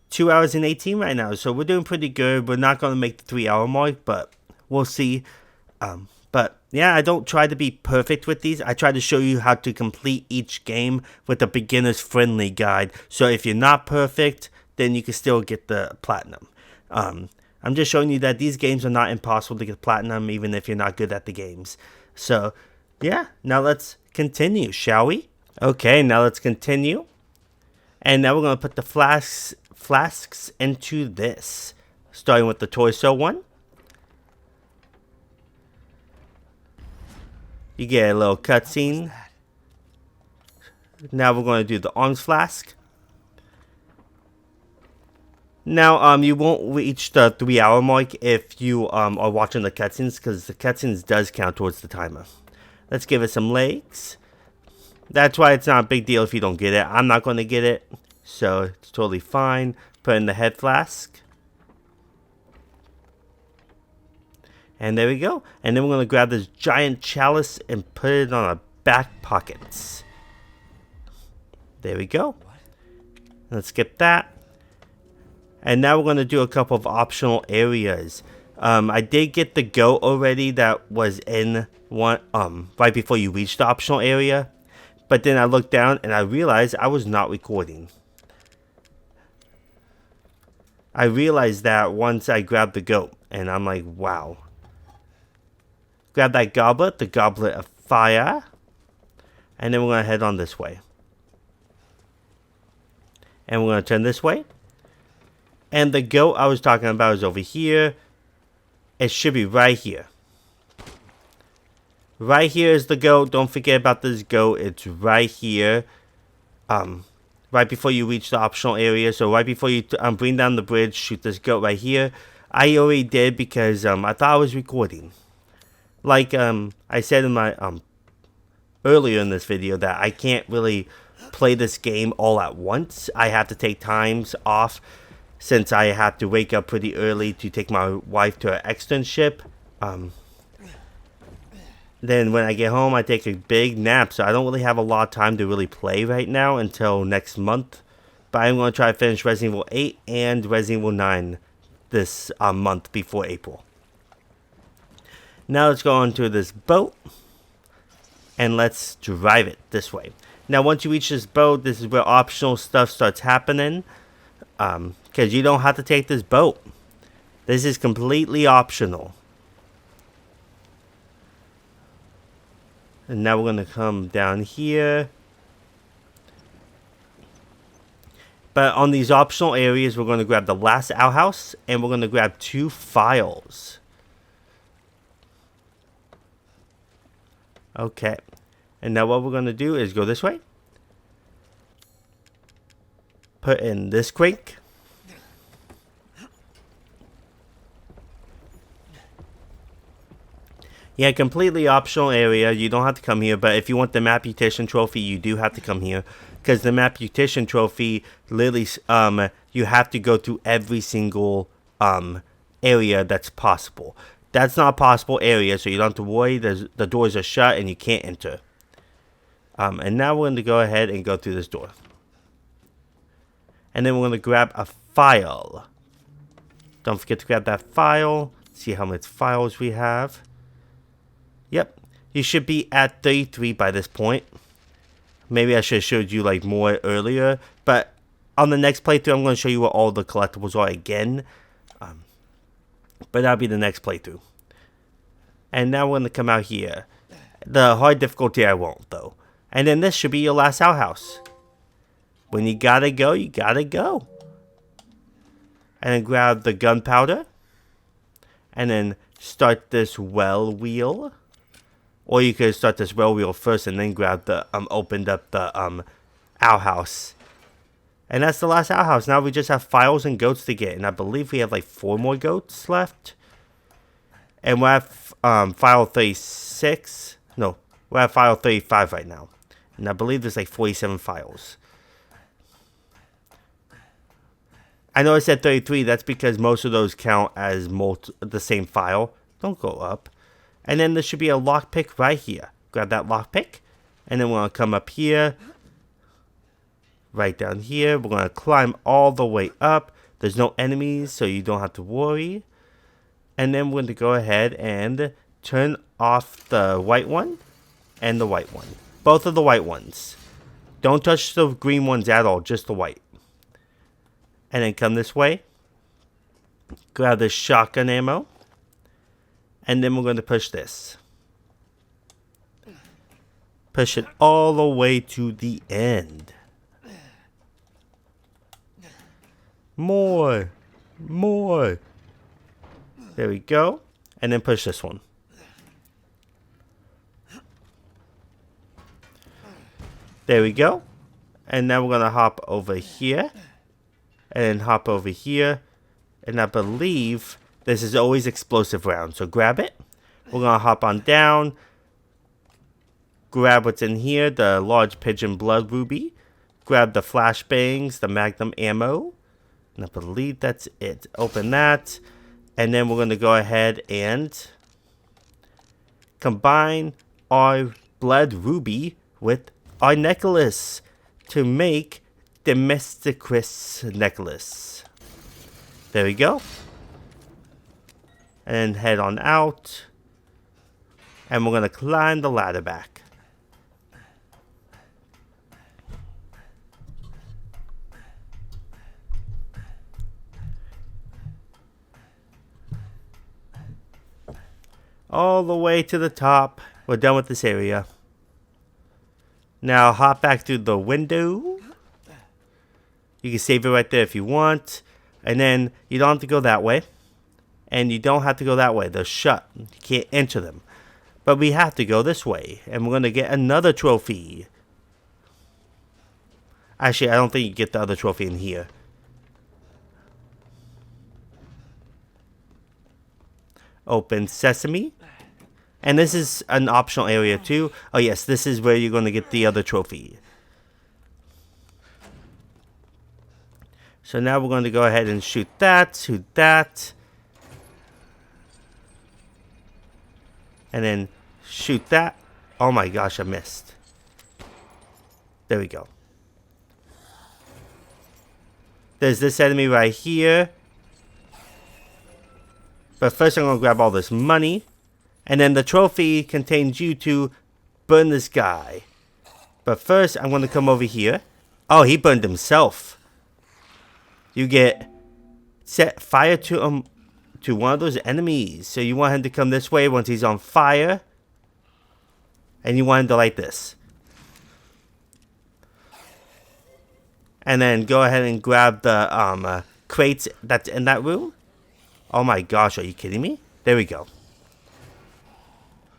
2 hours and 18 right now. So we're doing pretty good. We're not going to make the 3 hour mark, but we'll see. But yeah, I don't try to be perfect with these. I try to show you how to complete each game with a beginner's friendly guide. So if you're not perfect, then you can still get the platinum. I'm just showing you that these games are not impossible to get platinum, even if you're not good at the games. So yeah, now let's continue, shall we? Okay, now let's continue. And now we're going to put the flasks into this. Starting with the torso one. You get a little cutscene. Now we're going to do the arms flask. Now, you won't reach the 3 hour mark if you are watching the cutscenes, because the cutscenes does count towards the timer. Let's give it some legs. That's why it's not a big deal if you don't get it. I'm not going to get it, so it's totally fine. Put in the head flask. And there we go. And then we're going to grab this giant chalice and put it on our back pockets. There we go. Let's skip that. And now we're going to do a couple of optional areas. I did get the goat already that was in one right before you reach the optional area. But then I looked down and I realized I was not recording. I realized that once I grabbed the goat. And I'm like, wow. Grab that goblet, the goblet of fire. And then we're going to head on this way. And we're going to turn this way. And the goat I was talking about is over here. It should be right here. Right here is the goat. Don't forget about this goat. It's right here. Right before you reach the optional area. So right before you bring down the bridge, shoot this goat right here. I already did because I thought I was recording. Like I said in my earlier in this video that I can't really play this game all at once. I have to take times off since I have to wake up pretty early to take my wife to her externship. Then when I get home, I take a big nap, so I don't really have a lot of time to really play right now until next month. But I'm going to try to finish Resident Evil 8 and Resident Evil 9 this month before April. Now let's go on to this boat. And let's drive it this way. Now once you reach this boat, this is where optional stuff starts happening. Because you don't have to take this boat. This is completely optional. And now we're going to come down here. But on these optional areas, we're going to grab the last outhouse. And we're going to grab 2 files. Okay. And now what we're going to do is go this way. Put in this crank. Yeah, completely optional area. You don't have to come here, but if you want the Maputation trophy, you do have to come here. Because the Maputation trophy, literally, you have to go through every single area that's possible. That's not a possible area, so you don't have to worry. The doors are shut and you can't enter. And now we're going to go ahead and go through this door. And then we're going to grab a file. Don't forget to grab that file. See how much files we have. Yep. You should be at 33 by this point. Maybe I should have showed you like more earlier. But on the next playthrough, I'm going to show you what all the collectibles are again. But that'll be the next playthrough. And now we're going to come out here. The hard difficulty I won't though. And then this should be your last outhouse. When you gotta go, you gotta go. And then grab the gunpowder. And then start this well wheel. Or you could start this well wheel first and then grab the, opened up the, outhouse. And that's the last outhouse. Now we just have files and goats to get. And I believe we have like 4 more goats left. And we're at, file 36. No, we're at file 35 right now. And I believe there's like 47 files. I know I said 33. That's because most of those count as the same file. Don't go up. And then there should be a lockpick right here. Grab that lockpick. And then we're going to come up here. Right down here. We're going to climb all the way up. There's no enemies, so you don't have to worry. And then we're going to go ahead and turn off the white one and the white one. Both of the white ones. Don't touch the green ones at all, just the white. And then come this way. Grab this shotgun ammo. And then we're going to push this. Push it all the way to the end. More. More. There we go. And then push this one. There we go. And now we're going to hop over here. And then hop over here. And I believe this is always explosive round. So grab it. We're going to hop on down. Grab what's in here. The large pigeon blood ruby. Grab the flashbangs. The magnum ammo. And I believe that's it. Open that. And then we're going to go ahead and combine our blood ruby with our necklace to make the Mysticris necklace. There we go. And head on out. And we're going to climb the ladder back. All the way to the top. We're done with this area. Now hop back through the window. You can save it right there if you want. And then you don't have to go that way. And you don't have to go that way. They're shut. You can't enter them. But we have to go this way. And we're going to get another trophy. Actually, I don't think you get the other trophy in here. Open sesame. And this is an optional area too. Oh yes, this is where you're going to get the other trophy. So now we're going to go ahead and shoot that. And then shoot that. Oh my gosh, I missed. There we go. There's this enemy right here. But first I'm going to grab all this money. And then the trophy contains you to burn this guy. But first I'm going to come over here. Oh, he burned himself. You get set fire to one of those enemies. So you want him to come this way once he's on fire. And you want him to light this. And then go ahead and grab the crates that's in that room. Oh my gosh, are you kidding me? There we go.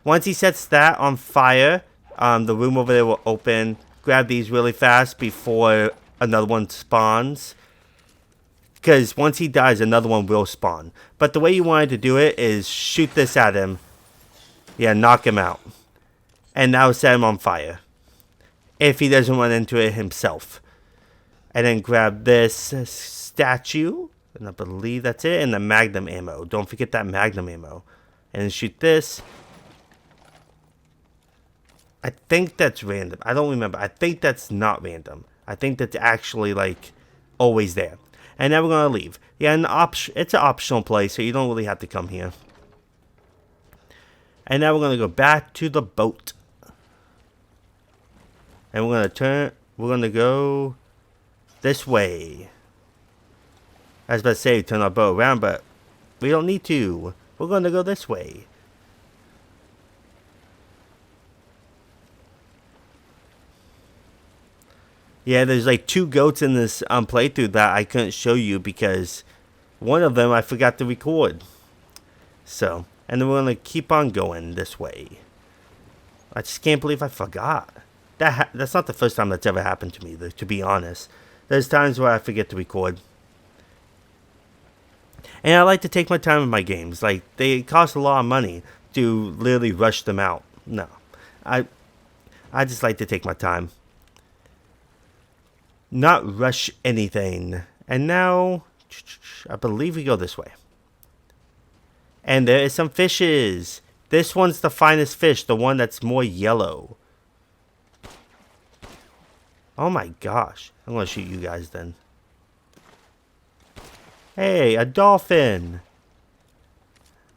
Once he sets that on fire, the room over there will open. Grab these really fast before another one spawns. Because once he dies, another one will spawn. But the way you wanted to do it is shoot this at him. Yeah, knock him out. And now set him on fire. If he doesn't run into it himself. And then grab this statue. And I believe that's it. And the magnum ammo. Don't forget that magnum ammo. And then shoot this. I think that's random. I don't remember. I think that's not random. I think that's actually like always there. And now we're going to leave. Yeah, it's an optional place, so you don't really have to come here. And now we're going to go back to the boat. And we're going to go this way. I was about to say turn our boat around, but we don't need to. We're going to go this way. Yeah, there's like 2 goats in this playthrough that I couldn't show you because one of them I forgot to record. So, and then we're going to keep on going this way. I just can't believe I forgot. That's not the first time that's ever happened to me, to be honest. There's times where I forget to record. And I like to take my time with my games. Like, they cost a lot of money to literally rush them out. No. I just like to take my time. Not rush anything. And now, I believe we go this way. And there is some fishes. This one's the finest fish, the one that's more yellow. Oh my gosh. I'm going to shoot you guys then. Hey, a dolphin.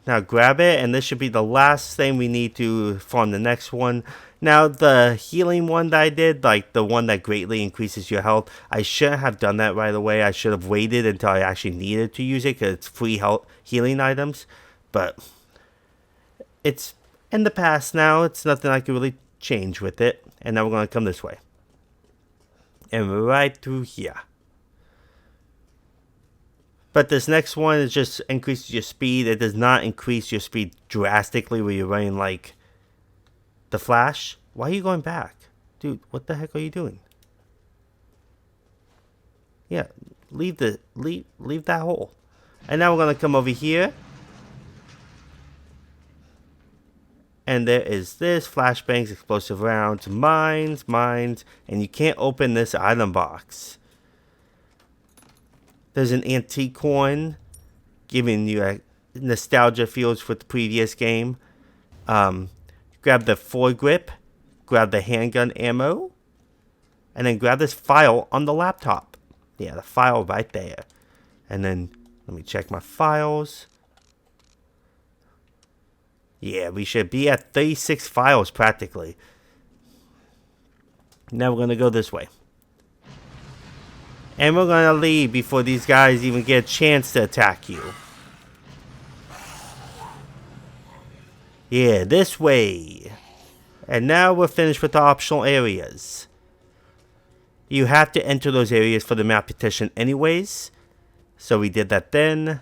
Now grab it, and this should be the last thing we need to farm the next one. Now the healing one that I did, like the one that greatly increases your health, I shouldn't have done that right away. I should have waited until I actually needed to use it because it's free healing items. But it's in the past now. It's nothing I can really change with it. And now we're going to come this way. And right through here. But this next one is just increases your speed. It does not increase your speed drastically where you're running like the Flash. Why are you going back? Dude, what the heck are you doing? Yeah, leave that hole. And now we're going to come over here. And there is this, flashbangs, explosive rounds, mines, and you can't open this item box. There's an antique coin, giving you nostalgia feels with the previous game. Grab the foregrip, grab the handgun ammo, and then grab this file on the laptop. Yeah, the file right there. And then, let me check my files. Yeah, we should be at 36 files practically. Now we're going to go this way. And we're going to leave before these guys even get a chance to attack you. Yeah, this way. And now we're finished with the optional areas. You have to enter those areas for the map petition anyways. So we did that then.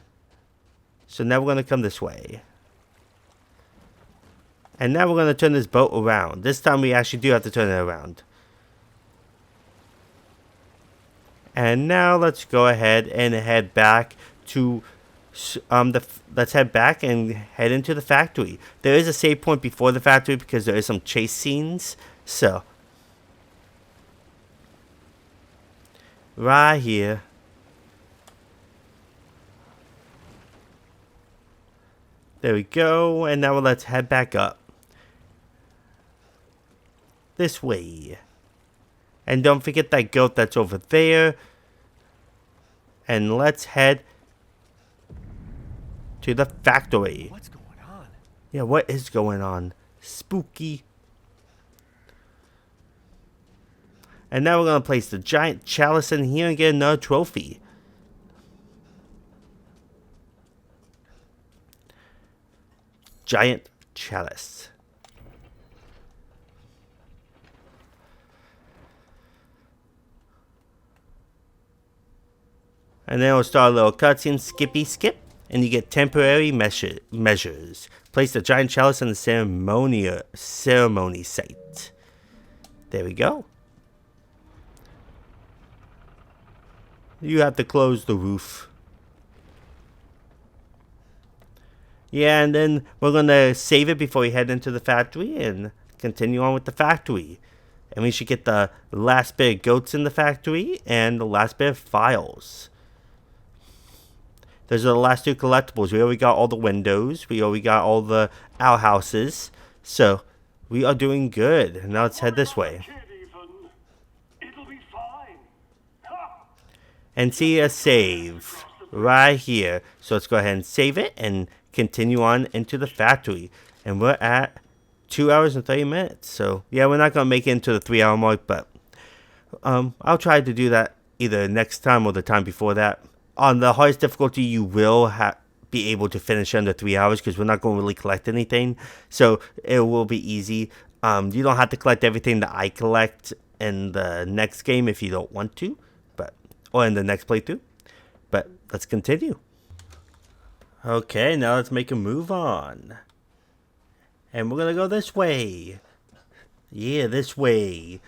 So now we're going to come this way. And now we're going to turn this boat around. This time we actually do have to turn it around. And now let's go ahead and head back to let's head back and head into the factory. There is a save point before the factory because there is some chase scenes. So right here. There we go. And now let's head back up. This way. And don't forget that goat that's over there. and let's head to the factory. What's going on? Yeah, what is going on? Spooky. And now we're going to place the giant chalice in here and get another trophy. Giant chalice. And then we'll start a little cutscene, skippy skip, and you get temporary measures. Place the giant chalice in the ceremony site. There we go. You have to close the roof. Yeah, and then we're going to save it before we head into the factory and continue on with the factory. And we should get the last bit of goats in the factory and the last bit of files. Those are the last two collectibles. We already got all the windows. We already got all the outhouses. So, we are doing good. Now let's head this way. It'll be fine. Ha! And see a save right here. So let's go ahead and save it and continue on into the factory. And we're at 2 hours and 30 minutes. So, yeah, we're not going to make it into the 3 hour mark. But I'll try to do that either next time or the time before that. On the hardest difficulty, you will be able to finish under 3 hours because we're not going to really collect anything. So it will be easy. You don't have to collect everything that I collect in the next game if you don't want to, or in the next playthrough. But let's continue. Okay, now let's make a move on. And we're going to go this way. Yeah, this way.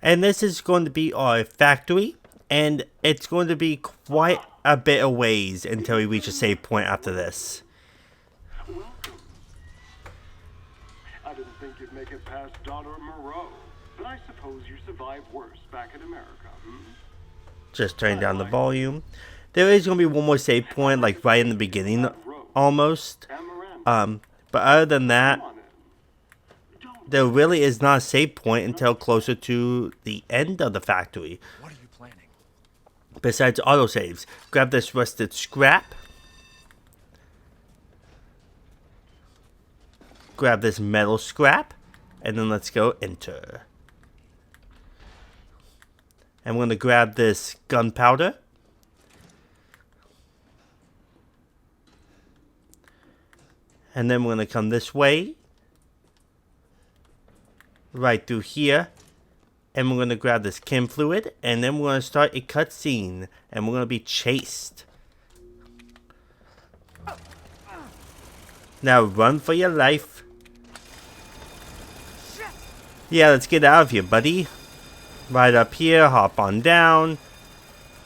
And this is going to be our factory. And it's going to be quite a bit of ways until we reach a save point after this. Welcome. I didn't think you'd make it past Daughter Moreau, but I suppose you survived worse back in America, Just turning down the volume. There is going to be one more save point, like right in the beginning, almost. But other than that, there really is not a save point until closer to the end of the factory. What are you planning? Besides autosaves, grab this rusted scrap. Grab this metal scrap. And then let's go enter. And we're going to grab this gunpowder. And then we're going to come this way. Right through here. And we're going to grab this chem fluid. And then we're going to start a cutscene. And we're going to be chased. Now run for your life. Yeah, let's get out of here, buddy. Right up here. Hop on down.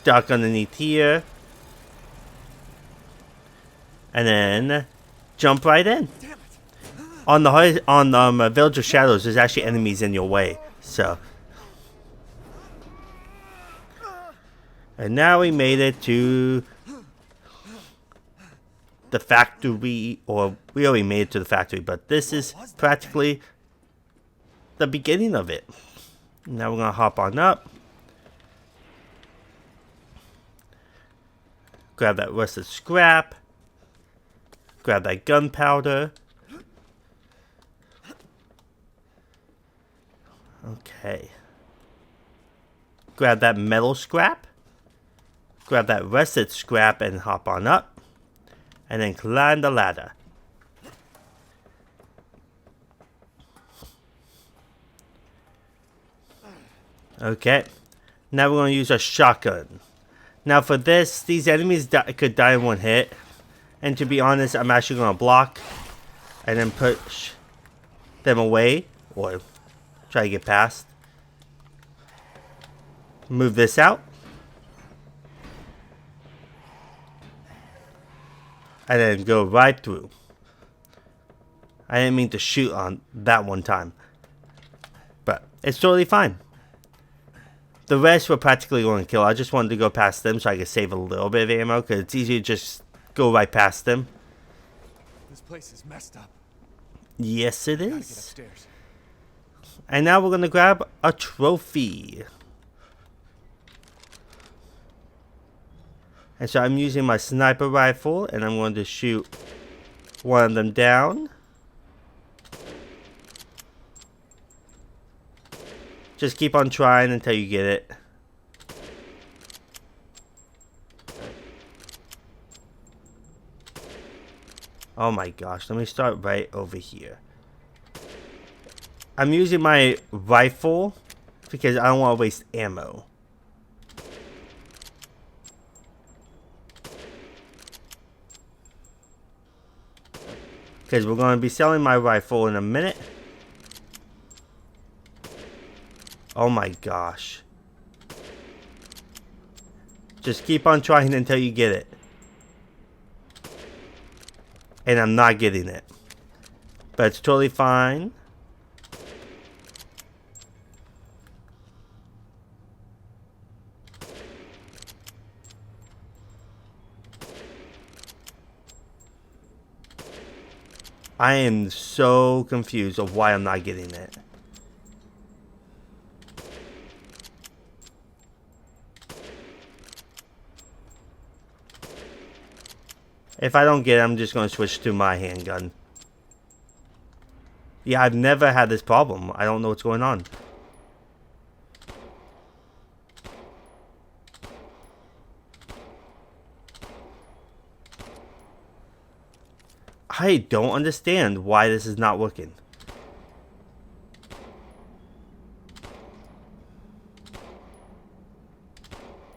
Duck underneath here. And then jump right in. On the Village of Shadows, there's actually enemies in your way. So. And now we made it to the factory, or we already made it to the factory, but this is practically the beginning of it. Now we're going to hop on up. Grab that rusted scrap. Grab that gunpowder. Okay. Grab that metal scrap. Grab that rusted scrap and hop on up. And then climb the ladder. Okay. Now we're going to use a shotgun. Now for this, these enemies could die in one hit. And to be honest, I'm actually going to block. And then push them away. Or try to get past. Move this out. And then go right through. I didn't mean to shoot on that one time. But it's totally fine. The rest were practically going to kill. I just wanted to go past them so I could save a little bit of ammo. Because it's easy to just go right past them. This place is messed up. Yes, it Gotta get is. upstairs. And now we're going to grab a trophy. And so I'm using my sniper rifle, and I'm going to shoot one of them down. Just keep on trying until you get it. Oh my gosh, let me start right over here. I'm using my rifle because I don't want to waste ammo. Because we're going to be selling my rifle in a minute. Oh my gosh. Just keep on trying until you get it. And I'm not getting it. But it's totally fine. I am so confused of why I'm not getting it. If I don't get it, I'm just going to switch to my handgun. Yeah, I've never had this problem. I don't know what's going on. I don't understand why this is not working.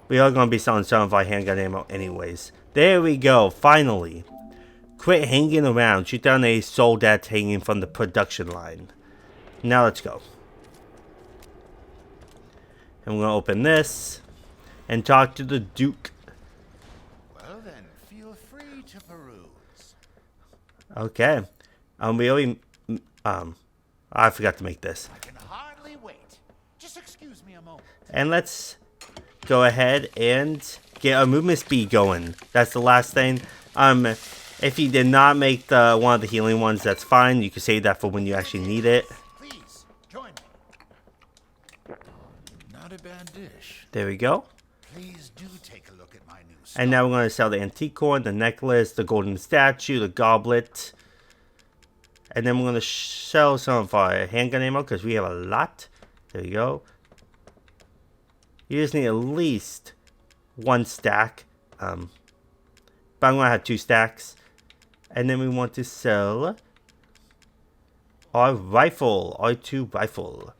We are going to be selling some of our handgun ammo anyways. There we go, finally. Quit hanging around. Shoot down a soldat hanging from the production line. Now let's go. And we're going to open this and talk to the Duke. Well then, feel free to peruse. Okay. We only... I forgot to make this. I can hardly wait. Just excuse me a moment. And let's go ahead and get our movement speed going. That's the last thing. If you did not make the one of the healing ones, that's fine. You can save that for when you actually need it. Please, join me. Not a bad dish. There we go. Please do take a look at my new And now we're going to sell the antique coin, the necklace, the golden statue, the goblet. And then we're going to sell some of our handgun ammo because we have a lot. There we go. You just need at least one stack. But I'm going to have 2 stacks. And then we want to sell our rifle, R2 rifle.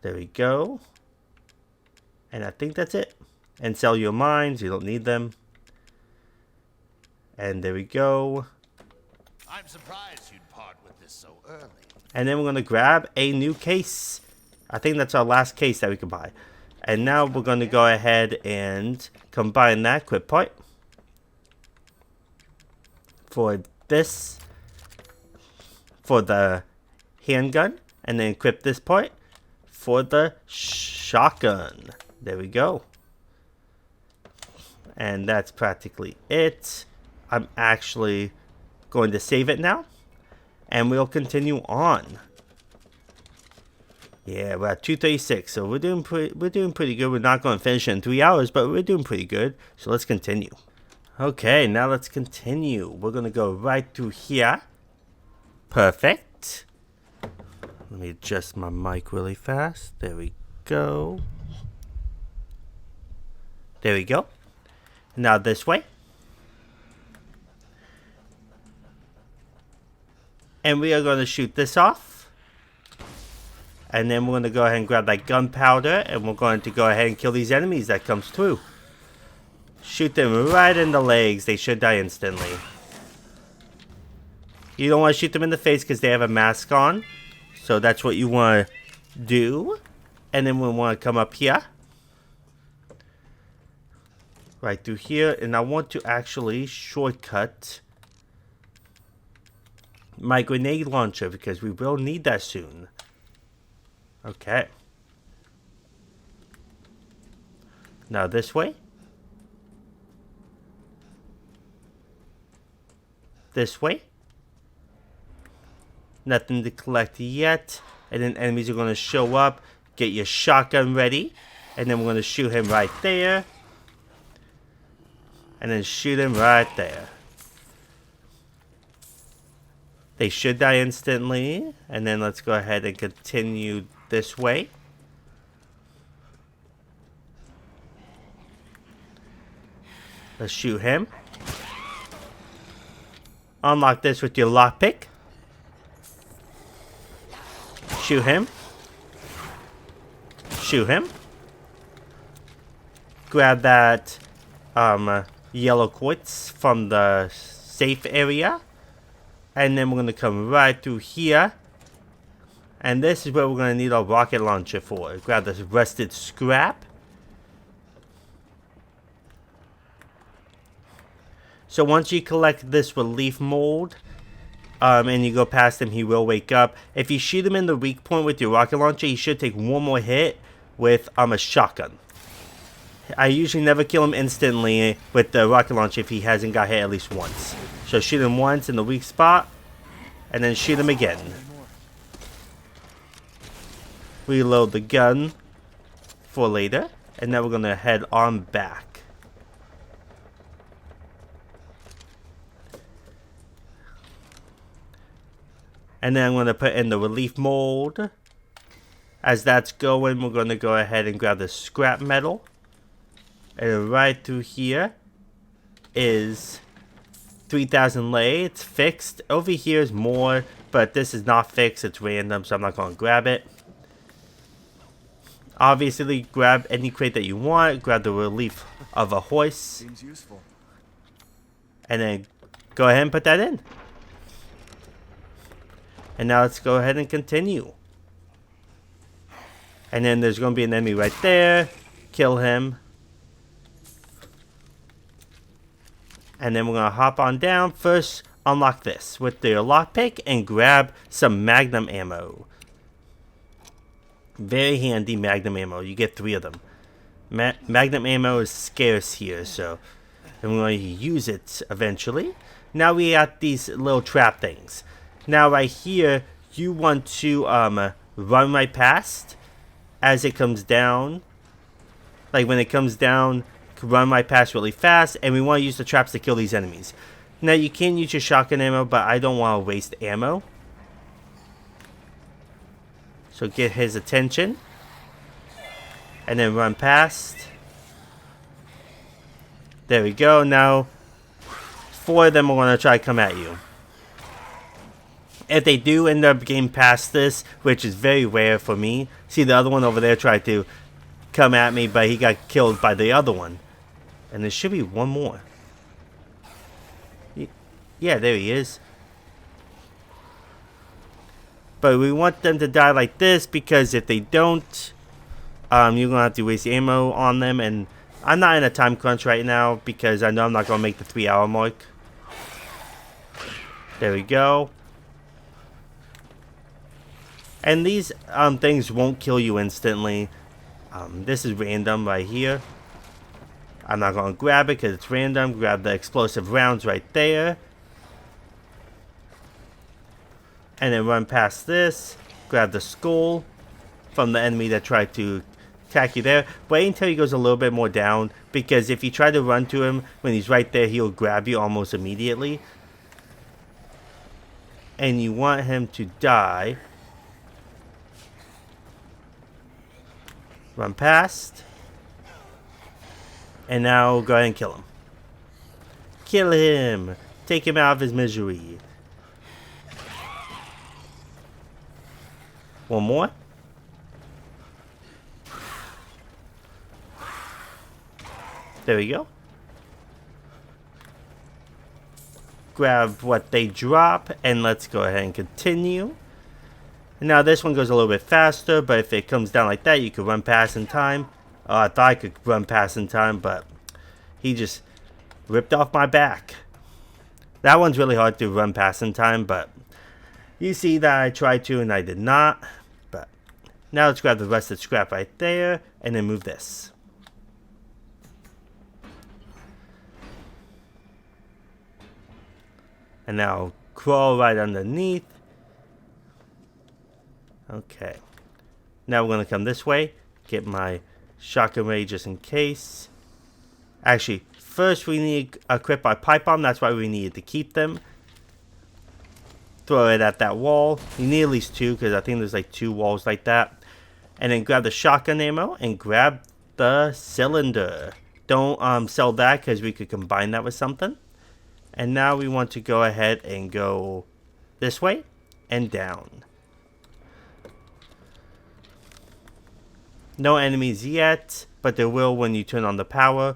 There we go. And I think that's it. And sell your mines, you don't need them. And there we go. I'm surprised you'd part with this so early. And then we're going to grab a new case. I think that's our last case that we can buy. And now we're going to go ahead and combine that quick part for this, for the handgun, and then equip this part for the shotgun. There we go. And that's practically it. I'm actually going to save it now, and we'll continue on. Yeah, we're at 2:36, so we're doing pretty good. We're not going to finish in 3 hours, but we're doing pretty good. So let's continue. Okay, now let's continue. We're gonna go right through here. Perfect. Let me adjust my mic really fast. There we go. There we go. Now this way. And we are going to shoot this off. And then we're going to go ahead and grab that gunpowder. And we're going to go ahead and kill these enemies that comes through. Shoot them right in the legs. They should die instantly. You don't want to shoot them in the face because they have a mask on. So that's what you want to do. And then we want to come up here. Right through here. And I want to actually shortcut my grenade launcher because we will need that soon. Okay. Now this way. This way. Nothing to collect yet. And then enemies are going to show up. Get your shotgun ready. And then we're going to shoot him right there. And then shoot him right there. They should die instantly. And then let's go ahead and continue this way. Let's shoot him. Unlock this with your lockpick. Shoot him. Shoot him. Grab that yellow quartz from the safe area. And then we're going to come right through here. And this is where we're going to need our rocket launcher for. Grab this rusted scrap. So once you collect this relief mold, and you go past him, he will wake up. If you shoot him in the weak point with your rocket launcher, he should take one more hit with a shotgun. I usually never kill him instantly with the rocket launcher if he hasn't got hit at least once. So shoot him once in the weak spot, and then shoot him again. Reload the gun for later, and now we're going to head on back. And then I'm going to put in the relief mold. As that's going, we're going to go ahead and grab the scrap metal. And right through here is 3000 lei. It's fixed. Over here is more, but this is not fixed. It's random, so I'm not going to grab it. Obviously, grab any crate that you want. Grab the relief of a horse. Seems useful. And then go ahead and put that in. And now let's go ahead and continue. And then there's going to be an enemy right there. Kill him. And then we're going to hop on down. First, unlock this with the lockpick and grab some magnum ammo. Very handy magnum ammo. You get 3 of them. Magnum ammo is scarce here, so I'm going to use it eventually. Now we got these little trap things. Now right here, you want to run right past as it comes down. Like when it comes down, run right past really fast, and we want to use the traps to kill these enemies. Now you can use your shotgun ammo, but I don't want to waste ammo. So get his attention. And then run past. There we go. Now 4 of them are going to try to come at you. If they do end up getting past this, which is very rare for me. See, the other one over there tried to come at me, but he got killed by the other one. And there should be one more. Yeah, there he is. But we want them to die like this, because if they don't, you're going to have to waste ammo on them. And I'm not in a time crunch right now, because I know I'm not going to make the 3-hour mark. There we go. And these things won't kill you instantly. This is random right here. I'm not going to grab it because it's random. Grab the explosive rounds right there. And then run past this. Grab the skull from the enemy that tried to attack you there. Wait until he goes a little bit more down, because if you try to run to him when he's right there, he'll grab you almost immediately. And you want him to die. Run past. And now go ahead and kill him. Kill him. Take him out of his misery. One more. There we go. Grab what they drop, and let's go ahead and continue. Now this one goes a little bit faster, but if it comes down like that, you could run past in time. I thought I could run past in time, but he just ripped off my back. That one's really hard to run past in time, but you see that I tried to and I did not. But now let's grab the rest of the scrap right there, and then move this. And now crawl right underneath. Okay. Now we're going to come this way. Get my shotgun ready just in case. Actually, first we need to equip our pipe bomb. That's why we needed to keep them. Throw it at that wall. You need at least 2 because I think there's like 2 walls like that. And then grab the shotgun ammo and grab the cylinder. Don't sell that because we could combine that with something. And now we want to go ahead and go this way and down. No enemies yet, but there will when you turn on the power.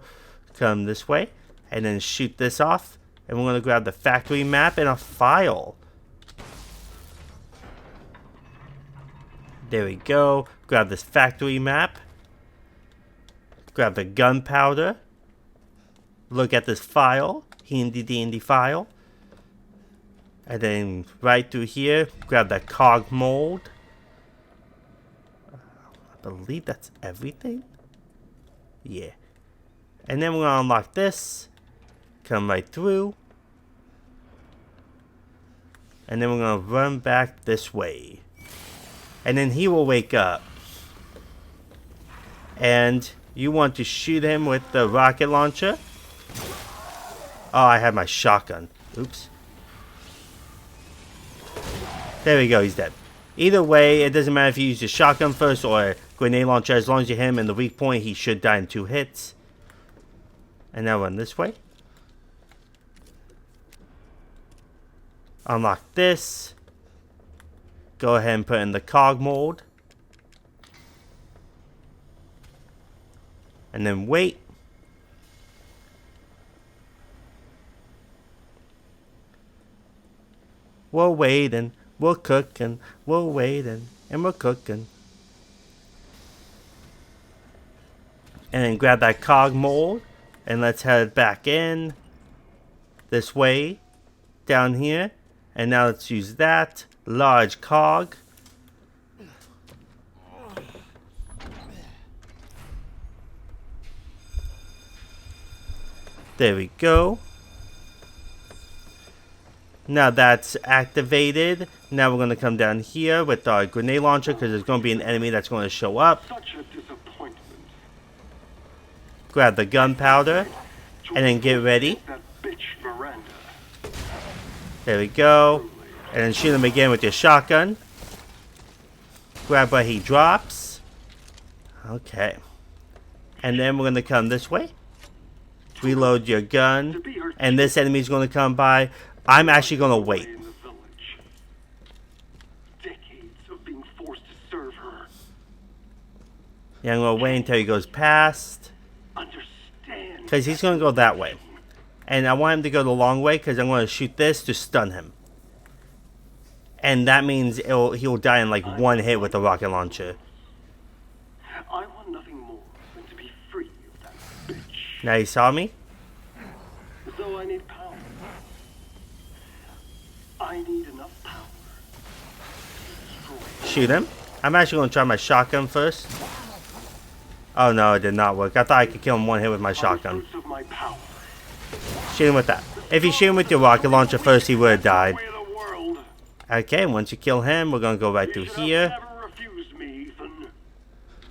Come this way and then shoot this off. And we're going to grab the factory map and a file. There we go. Grab this factory map. Grab the gunpowder. Look at this file. Handy dandy file. And then right through here, grab that cog mold. I believe that's everything. Yeah. And then we're going to unlock this. Come right through. And then we're going to run back this way. And then he will wake up. And you want to shoot him with the rocket launcher. Oh, I had my shotgun. Oops. There we go, he's dead. Either way, it doesn't matter if you use the shotgun first or a grenade launcher. As long as you hit him in the weak point, he should die in 2 hits. And now run this way. Unlock this. Go ahead and put in the cog mold. And then wait. We're waiting, we're cooking, we're waiting, and we're cooking. And then grab that cog mold, and let's head back in. This way, down here. And now let's use that large cog. There we go. Now that's activated. Now we're going to come down here with our grenade launcher because there's going to be an enemy that's going to show up. Such a disappointment. Grab the gunpowder and then get ready. That bitch Miranda. There we go. And then shoot him again with your shotgun. Grab what he drops. Okay. And then we're going to come this way. Reload your gun. And this enemy's going to come by. I'm actually going to wait. In the village. Decades of being forced to serve her. Yeah, I'm going to wait until he goes past. Understand. Because he's going to go that way. And I want him to go the long way because I'm going to shoot this to stun him. And that means he'll die in like 1 hit with the rocket launcher. I want nothing more than to be free of that bitch. Now you saw me? So I need power. I need enough power. Shoot him. I'm actually going to try my shotgun first. Oh no, it did not work. I thought I could kill him 1 hit with my shotgun. Of my power. Shoot him with that. If you shoot him with your rocket launcher first, he would have died. Way of the world. Okay, once you kill him, we're going to go right through here. Never refused me, Ethan.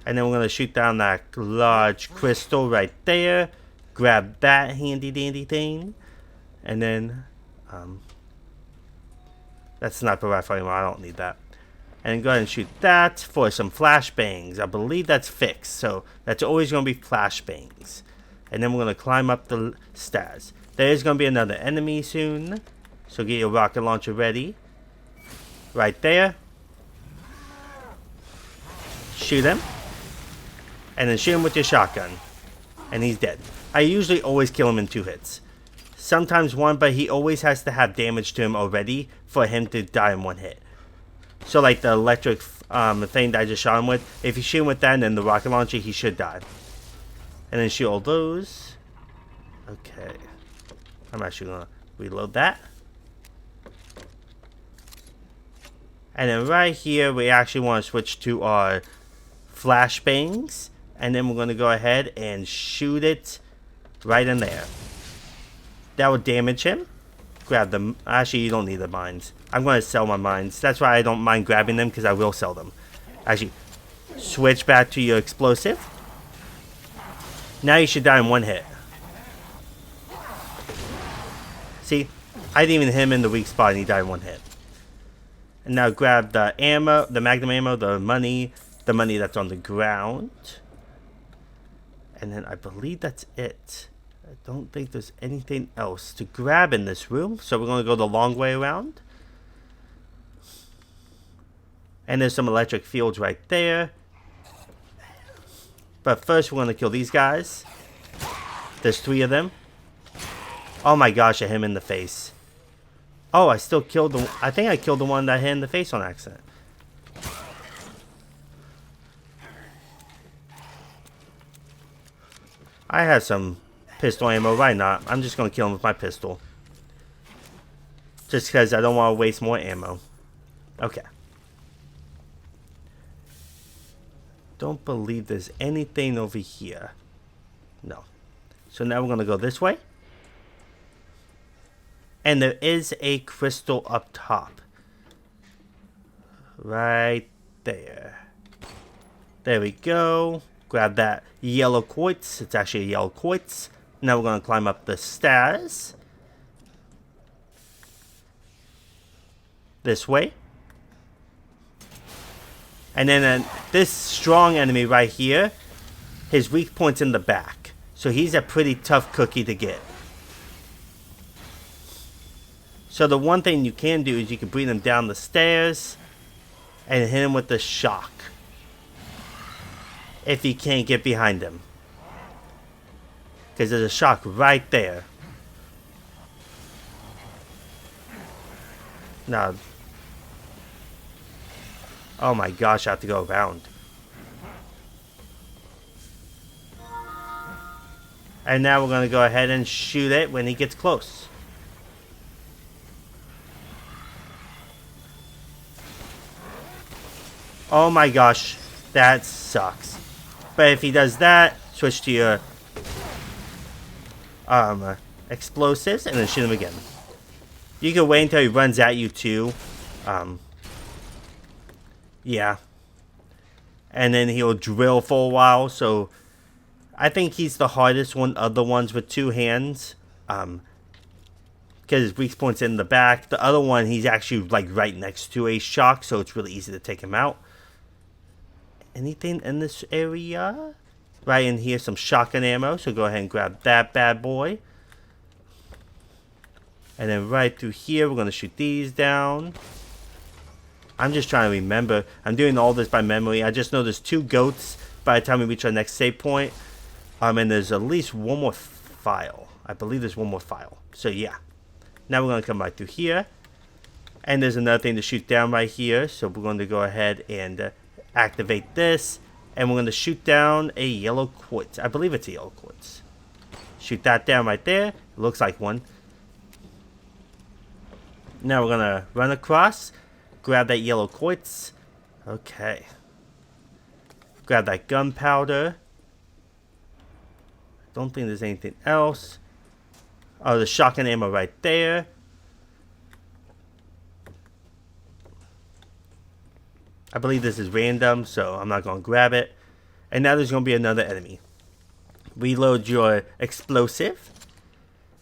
And then we're going to shoot down that large crystal right there. Grab that handy dandy thing. And then, that's sniper rifle anymore. I don't need that. And go ahead and shoot that for some flashbangs. I believe that's fixed. So that's always going to be flashbangs. And then we're going to climb up the stairs. There is going to be another enemy soon. So get your rocket launcher ready. Right there. Shoot him. And then shoot him with your shotgun. And he's dead. I usually always kill him in 2 hits. Sometimes 1, but he always has to have damage to him already for him to die in 1 hit. So like the electric thing that I just shot him with, if you shoot him with that and then the rocket launcher, he should die. And then shoot all those. Okay. I'm actually going to reload that. And then right here, we actually want to switch to our flashbangs. And then we're going to go ahead and shoot it right in there. That will damage him. Grab them. Actually, you don't need the mines. I'm going to sell my mines. That's why I don't mind grabbing them, because I will sell them. Actually, switch back to your explosive. Now you should die in 1 hit. See? I didn't even hit him in the weak spot and he died one hit. And now grab the ammo, the magnum ammo, the money that's on the ground. And then I believe that's it. I don't think there's anything else to grab in this room. So we're going to go the long way around. And there's some electric fields right there. But first we're going to kill these guys. There's 3 of them. Oh my gosh, I hit him in the face. Oh, I still killed the... I think I killed the one that I hit in the face on accident. I have some pistol ammo. Why not? I'm just going to kill him with my pistol. Just because I don't want to waste more ammo. Okay. Don't believe there's anything over here. No. So now we're going to go this way. And there is a crystal up top. Right there. There we go. Grab that yellow quartz. It's actually a yellow quartz. Now we're going to climb up the stairs. This way. And then this strong enemy right here, his weak point's in the back. So he's a pretty tough cookie to get. So the one thing you can do is you can bring him down the stairs and hit him with the shock. If you can't get behind him. Because there's a shock right there. Now. Oh my gosh, I have to go around. And now we're going to go ahead and shoot it when he gets close. Oh my gosh, that sucks. But if he does that, switch to your explosives and then shoot him again. You can wait until he runs at you too. Yeah. And then he'll drill for a while, so I think he's the hardest one of the ones with 2 hands. Because his weak point's in the back. The other one, he's actually like right next to a shock, so it's really easy to take him out. Anything in this area? Right in here, some shotgun ammo, so go ahead and grab that bad boy. And then right through here, we're going to shoot these down. I'm just trying to remember. I'm doing all this by memory. I just know there's 2 goats by the time we reach our next save point. And there's at least one more file. I believe there's one more file. So yeah. Now we're going to come right through here. And there's another thing to shoot down right here. So we're going to go ahead and activate this. And we're going to shoot down a yellow quartz. I believe it's a yellow quartz. Shoot that down right there. It looks like one. Now we're going to run across. Grab that yellow quartz. Okay. Grab that gunpowder. Don't think there's anything else. Oh, the shotgun ammo right there. I believe this is random, so I'm not going to grab it. And now there's going to be another enemy. Reload your explosive.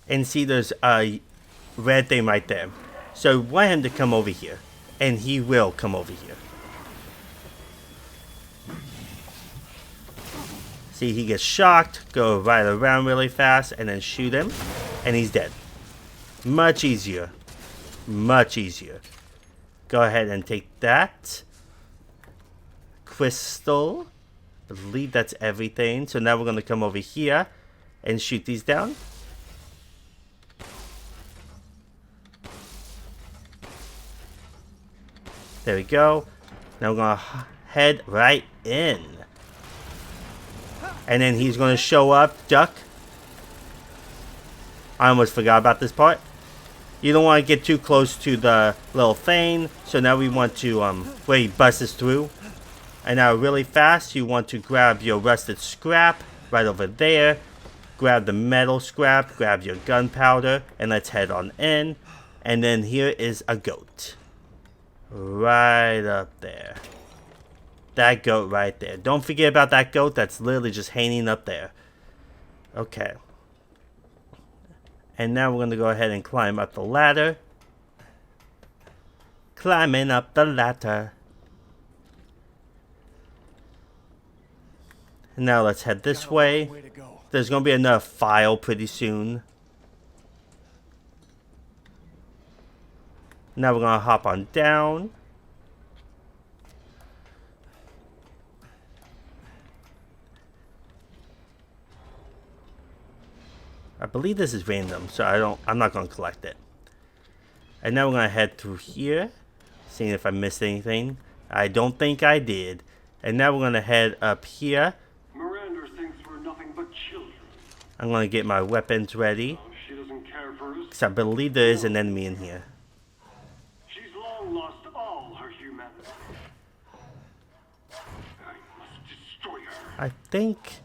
And see there's a red thing right there. So want him to come over here. And he will come over here. See, he gets shocked. Go right around really fast. And then shoot him. And he's dead. Much easier. Much easier. Go ahead and take that. Crystal. I believe that's everything. So now we're going to come over here. And shoot these down. There we go. Now we're going to head right in. And then he's going to show up, duck. I almost forgot about this part. You don't want to get too close to the little thing. So now we want to, where he busts through. And now really fast, you want to grab your rusted scrap right over there. Grab the metal scrap, grab your gunpowder, and let's head on in. And then here is a goat. Right up there. That goat right there. Don't forget about that goat that's literally just hanging up there. Okay. And now we're going to go ahead and climb up the ladder. Climbing up the ladder. And now let's head this way. Way to go. There's going to be another file pretty soon. Now we're going to hop on down. I believe this is random, so I'm not going to collect it. And now we're going to head through here, seeing if I missed anything. I don't think I did. And now we're going to head up here. Miranda thinks we're nothing but children. I'm going to get my weapons ready, Oh, she doesn't care for us. because I believe there is an enemy in here. She's long lost all her humanity. I must destroy her. I think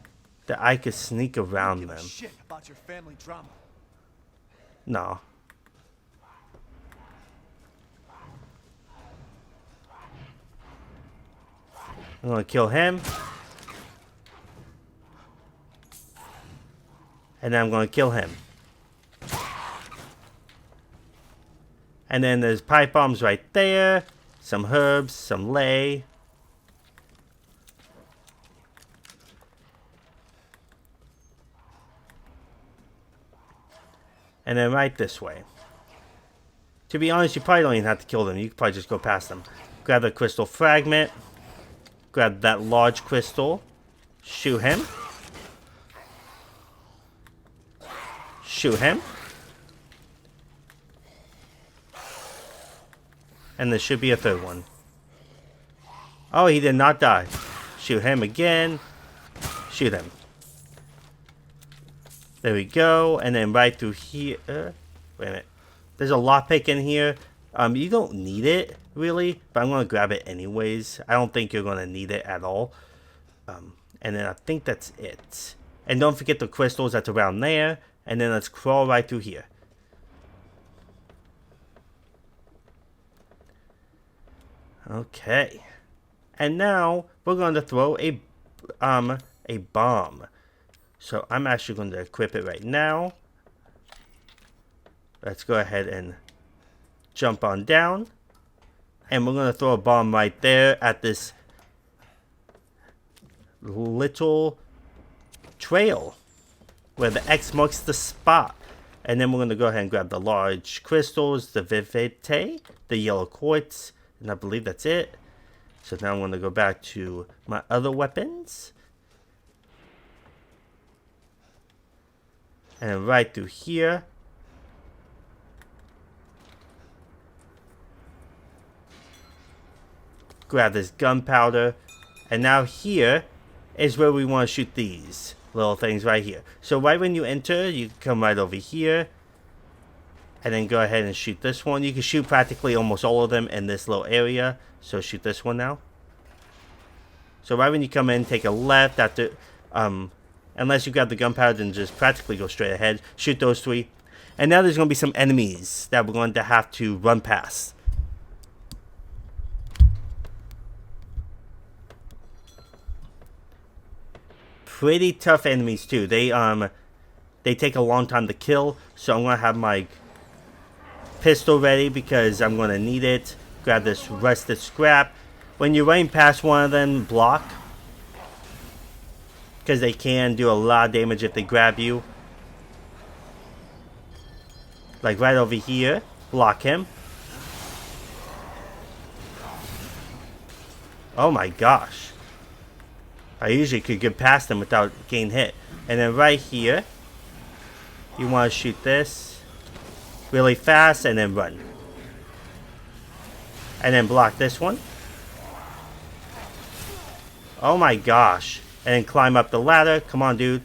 that I could sneak around them. Shit about your family drama. No. I'm gonna kill him. And then I'm gonna kill him. And then there's pipe bombs right there. Some herbs, some lay. And then right this way. To be honest, you probably don't even have to kill them. You could probably just go past them. Grab the crystal fragment. Grab that large crystal. Shoot him. Shoot him. And there should be a third one. Oh, he did not die. Shoot him again. Shoot him. There we go. And then right through here. Wait a minute. There's a lockpick in here. You don't need it, really. But I'm going to grab it anyways. I don't think you're going to need it at all. And then I think that's it. And don't forget the crystals that's around there. And then let's crawl right through here. Okay. And now we're going to throw a bomb. So I'm actually going to equip it right now. Let's go ahead and jump on down. And we're going to throw a bomb right there at this little trail where the X marks the spot. And then we're going to go ahead and grab the large crystals, the vivite, the yellow quartz, and I believe that's it. So now I'm going to go back to my other weapons. And right through here. Grab this gunpowder. And now here is where we want to shoot these little things right here. So right when you enter, you can come right over here. And then go ahead and shoot this one. You can shoot practically almost all of them in this little area. So shoot this one now. So right when you come in, take a left after... unless you grab the gunpowder, then just practically go straight ahead. Shoot those three. And now there's going to be some enemies that we're going to have to run past. Pretty tough enemies too. They take a long time to kill. So I'm going to have my pistol ready because I'm going to need it. Grab this rusted scrap. When you're running past one of them, block. Because they can do a lot of damage if they grab you. Like right over here. Block him. Oh my gosh. I usually could get past them without getting hit. And then right here. You want to shoot this really fast and then run. And then block this one. Oh my gosh. And then climb up the ladder. Come on, dude.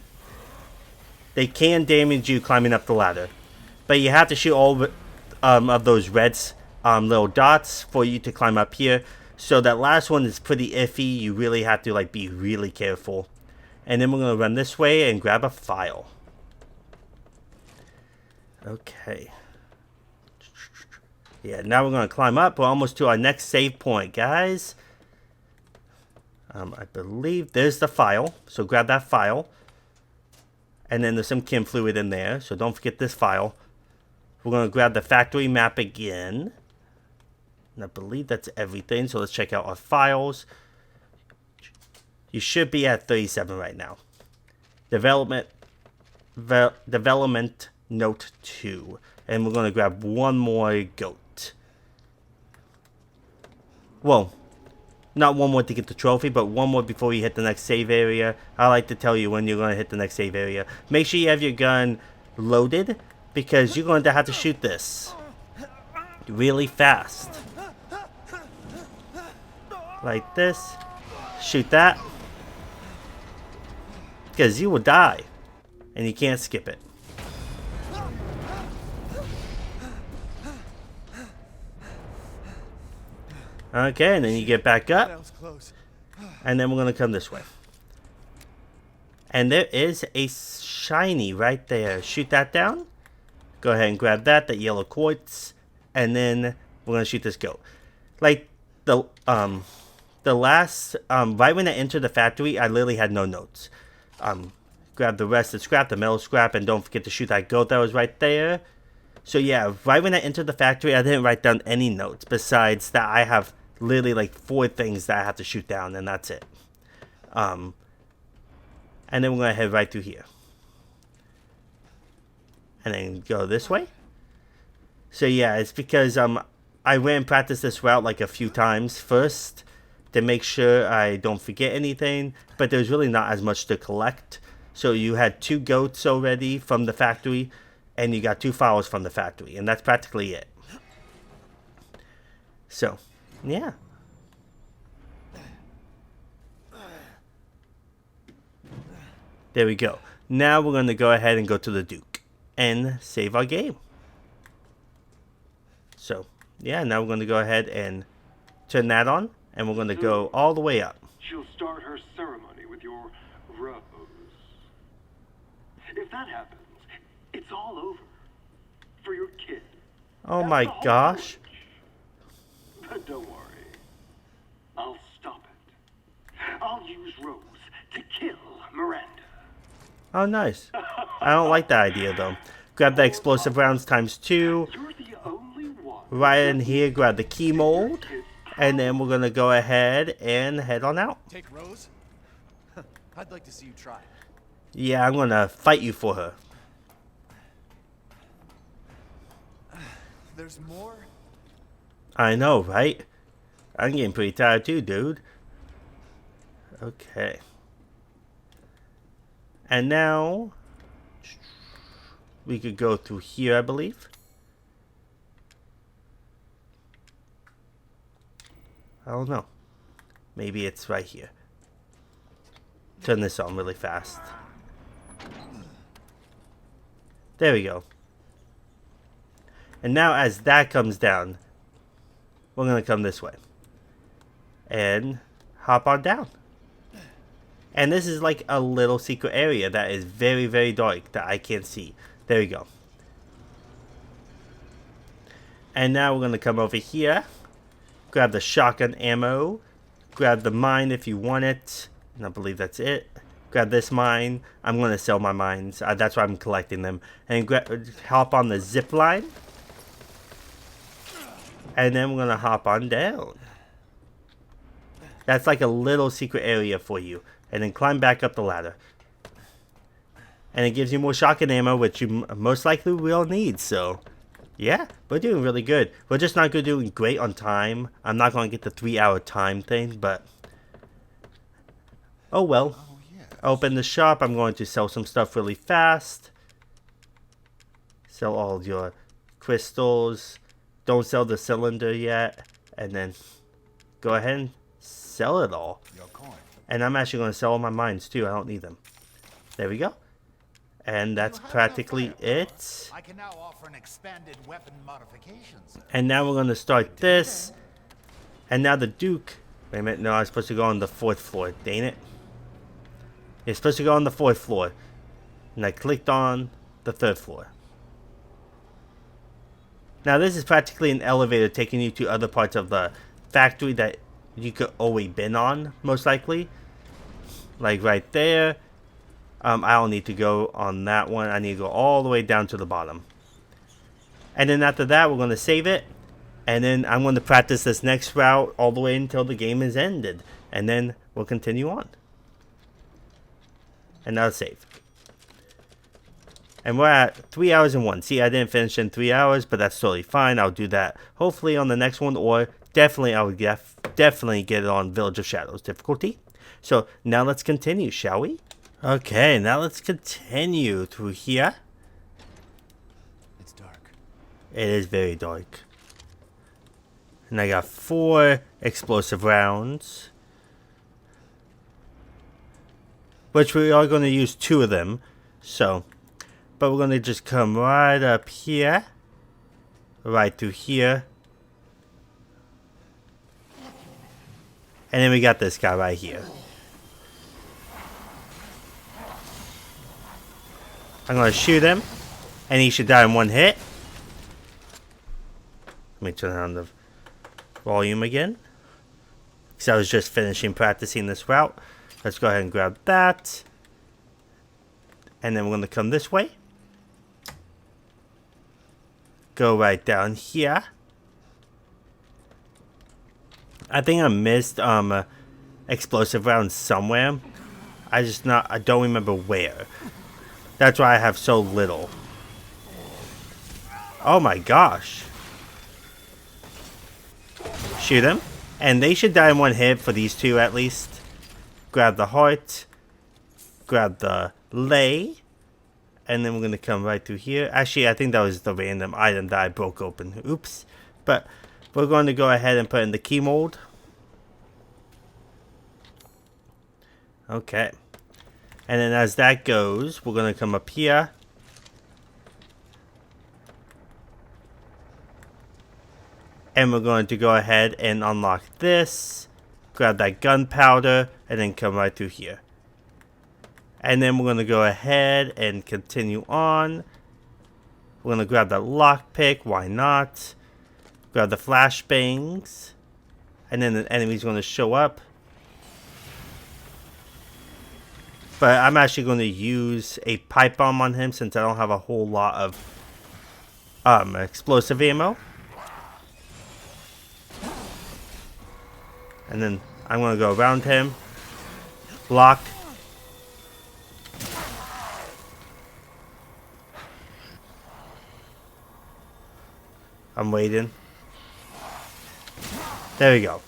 They can damage you climbing up the ladder. But you have to shoot all of those red little dots for you to climb up here. So that last one is pretty iffy. You really have to be really careful. And then we're going to run this way and grab a file. Okay. Yeah, now we're going to climb up. We're almost to our next save point, guys. I believe there's the file. So grab that file. And then there's some chem fluid in there, so don't forget this file. We're going to grab the factory map again. And I believe that's everything, so let's check out our files. You should be at 37 right now. Development note 2. And we're going to grab one more goat. Well, not one more to get the trophy, but one more before you hit the next save area. I like to tell you when you're going to hit the next save area. Make sure you have your gun loaded, because you're going to have to shoot this really fast. Like this. Shoot that. Because you will die. And you can't skip it. Okay, and then you get back up. That was close. And then we're going to come this way. And there is a shiny right there. Shoot that down. Go ahead and grab that yellow quartz. And then we're going to shoot this goat. Like, the last, right when I entered the factory, I literally had no notes. Grab the rest of the scrap, the metal scrap, and don't forget to shoot that goat that was right there. So yeah, right when I entered the factory, I didn't write down any notes. Besides that, I have literally like 4 things that I have to shoot down, and that's it. And then we're going to head right through here. And then go this way. So yeah, it's because I went and practiced this route like a few times first to make sure I don't forget anything, but there's really not as much to collect. So you had 2 goats already from the factory, and you got 2 files from the factory, and that's practically it. So, yeah. There we go. Now we're going to go ahead and go to the Duke and save our game. So, yeah, now we're going to go ahead and turn that on, and we're going to go all the way up. She'll start her ceremony with your rose. If that happens, it's all over. For your kid. Oh That's my the whole gosh. village. But don't worry. I'll stop it. I'll use Rose to kill Miranda. Oh, nice. I don't like that idea, though. Grab the explosive rounds times 2. You're the only one. Right in here, grab the key mold. And then we're going to go ahead and head on out. Take Rose? I'd like to see you try. Yeah, I'm going to fight you for her. There's more? I know, right? I'm getting pretty tired too, dude. Okay. And now we could go through here, I believe. I don't know. Maybe it's right here. Turn this on really fast. There we go. And now as that comes down, we're going to come this way. And hop on down. And this is like a little secret area that is very, very dark that I can't see. There we go. And now we're going to come over here. Grab the shotgun ammo. Grab the mine if you want it. And I believe that's it. Grab this mine. I'm going to sell my mines. That's why I'm collecting them. And hop on the zip line. And then we're going to hop on down. That's like a little secret area for you. And then climb back up the ladder. And it gives you more shotgun ammo, which you most likely will need. So, yeah, we're doing really good. We're just not doing great on time. I'm not going to get the 3-hour time thing, but... oh well. Open the shop. I'm going to sell some stuff really fast. Sell all your crystals. Don't sell the cylinder yet. And then go ahead and sell it all. Your coin. And I'm actually going to sell all my mines too. I don't need them. There we go. And that's practically it. I can now offer an expanded weapon modification, sir. And now we're going to start this. And now the Duke. Wait a minute. No, I was supposed to go on the 4th floor. Dang it. It's supposed to go on the 4th floor. And I clicked on the 3rd floor. Now this is practically an elevator taking you to other parts of the factory that you could always been on, most likely. Like right there. I don't need to go on that one. I need to go all the way down to the bottom. And then after that, we're going to save it. And then I'm going to practice this next route all the way until the game is ended. And then we'll continue on. And now save. And we're at 3 hours and 1. See, I didn't finish in 3 hours, but that's totally fine. I'll do that hopefully on the next one, or definitely I would definitely get it on Village of Shadows difficulty. So now let's continue, shall we? Okay, now let's continue through here. It's dark. It is very dark. And I got 4 explosive rounds, which we are going to use 2 of them. So, but we're going to just come right up here, right through here. And then we got this guy right here. I'm going to shoot him, and he should die in 1 hit. Let me turn on the volume again, because I was just finishing practicing this route. Let's go ahead and grab that. And then we're going to come this way. Go right down here. I think I missed explosive rounds somewhere. I don't remember where. That's why I have so little. Oh my gosh. Shoot him. And they should die in 1 hit for these 2 at least. Grab the heart. Grab the lay. And then we're going to come right through here. Actually, I think that was the random item that I broke open. Oops. But we're going to go ahead and put in the key mold. Okay. And then as that goes, we're going to come up here. And we're going to go ahead and unlock this. Grab that gunpowder. And then come right through here. And then we're going to go ahead and continue on. We're going to grab that lockpick. Why not? Grab the flashbangs. And then the enemy's going to show up. But I'm actually going to use a pipe bomb on him since I don't have a whole lot of explosive ammo. And then I'm going to go around him. Block. I'm waiting. There we go.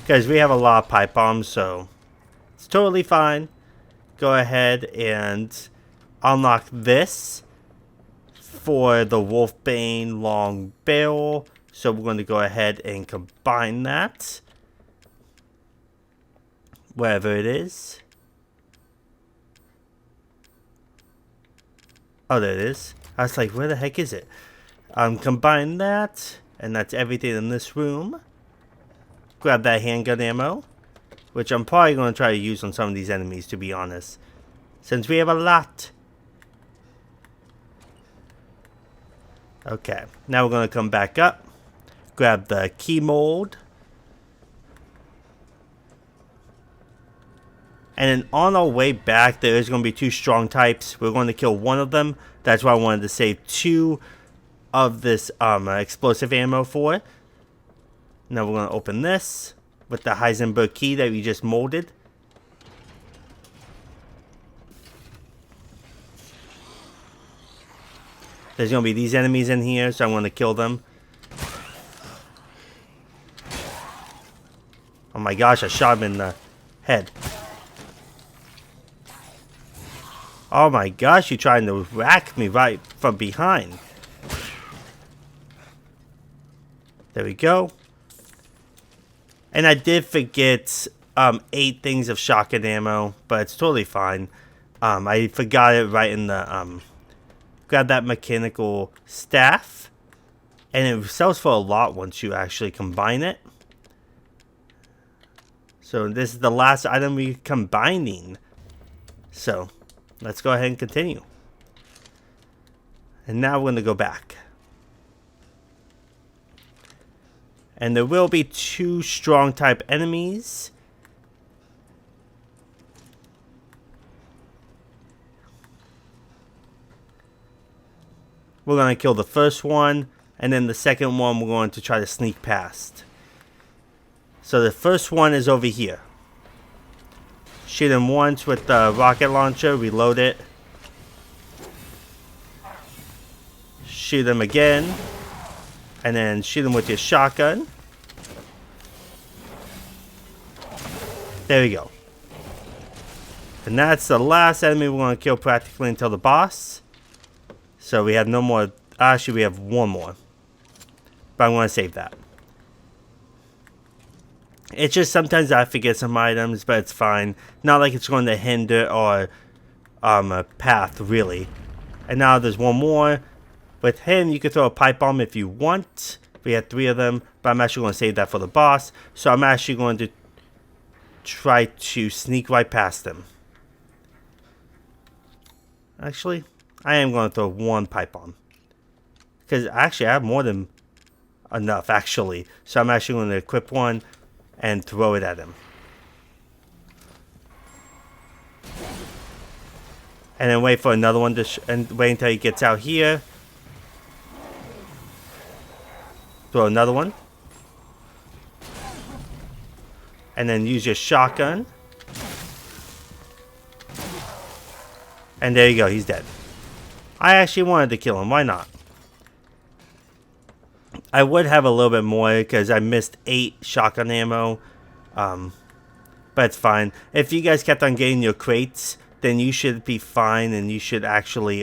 Guys, we have a lot of pipe bombs, so it's totally fine. Go ahead and unlock this for the Wolfbane long barrel. So we're going to go ahead and combine that. Wherever it is. Oh, there it is. I was like, where the heck is it? Combine that. And that's everything in this room. Grab that handgun ammo. Which I'm probably going to try to use on some of these enemies, to be honest. Since we have a lot. Okay. Now we're going to come back up. Grab the key mold. And then on our way back, there is going to be 2 strong types. We're going to kill one of them. That's why I wanted to save 2 of this explosive ammo for. Now we're going to open this with the Heisenberg key that we just molded. There's going to be these enemies in here, so I'm going to kill them. Oh my gosh, I shot him in the head. Oh my gosh, you're trying to whack me right from behind. There we go. And I did forget 8 things of shotgun ammo, but it's totally fine. I forgot it right in the... grab that mechanical staff. And it sells for a lot once you actually combine it. So this is the last item we're combining. So let's go ahead and continue. And now we're going to go back. And there will be 2 strong type enemies. we're going to kill the first one, and then the second one we're going to try to sneak past. So the first one is over here. Shoot him once with the rocket launcher, reload it. Shoot him again, and then shoot him with your shotgun. There we go. And that's the last enemy we're going to kill practically until the boss. So we have no more. Actually, we have one more. But I'm going to save that. It's just sometimes I forget some items, but it's fine. Not like it's going to hinder our path, really. And now there's one more. With him, you can throw a pipe bomb if you want. We have 3 of them, but I'm actually going to save that for the boss. So I'm actually going to try to sneak right past him. Actually, I am going to throw 1 pipe bomb. Because actually, I have more than enough, actually. So I'm actually going to equip one and throw it at him. And then wait for another one to and wait until he gets out here. Throw another one. And then use your shotgun. And there you go, he's dead. I actually wanted to kill him, why not? I would have a little bit more because I missed 8 shotgun ammo. But it's fine. If you guys kept on getting your crates, then you should be fine and you should actually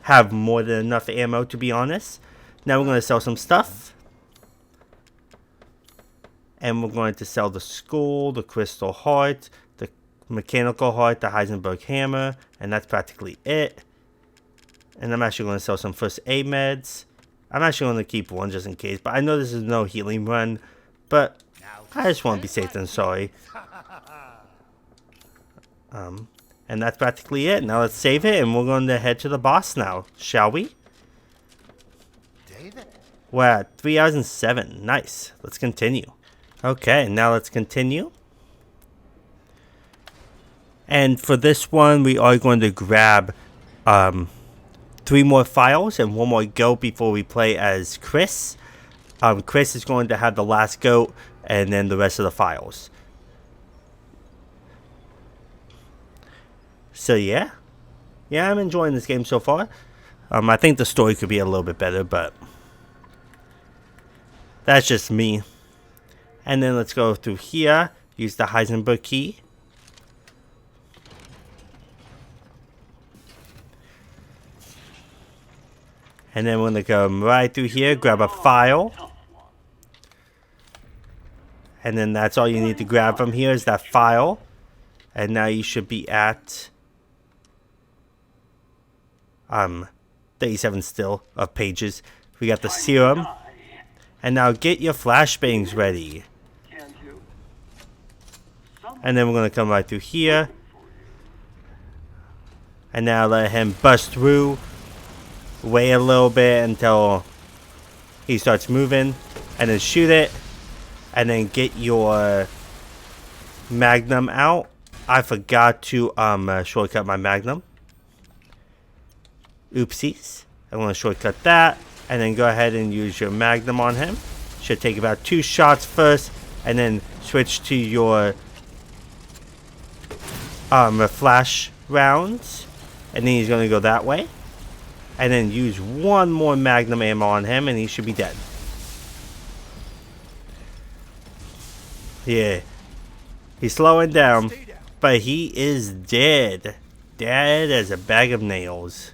have more than enough ammo, to be honest. Now we're going to sell some stuff. And we're going to sell the skull, the crystal heart, the mechanical heart, the Heisenberg hammer, and that's practically it. And I'm actually going to sell some first aid meds. I'm actually going to keep one just in case, but I know this is no healing run, but I just want to be safe than sorry. And that's practically it. Now let's save it, and we're going to head to the boss now, shall we? David? We're at 3 hours and 7. Nice. Let's continue. Okay, now let's continue. And for this one, we are going to grab 3 more files and 1 more goat before we play as Chris. Chris is going to have the last goat and then the rest of the files. So yeah. Yeah, I'm enjoying this game so far. I think the story could be a little bit better, but that's just me. And then let's go through here. Use the Heisenberg key. And then we're going to come right through here, grab a file. And then that's all you need to grab from here is that file. And now you should be at 37 still of pages. We got the serum. And now get your flashbangs ready. And then we're going to come right through here. And now let him bust through. Wait a little bit until he starts moving. And then shoot it. And then get your magnum out. I forgot to shortcut my magnum. Oopsies. I'm going to shortcut that. And then go ahead and use your magnum on him. Should take about 2 shots first. And then switch to your flash rounds. And then he's going to go that way. And then use 1 more magnum ammo on him. And he should be dead. Yeah. He's slowing down. But he is dead. Dead as a bag of nails.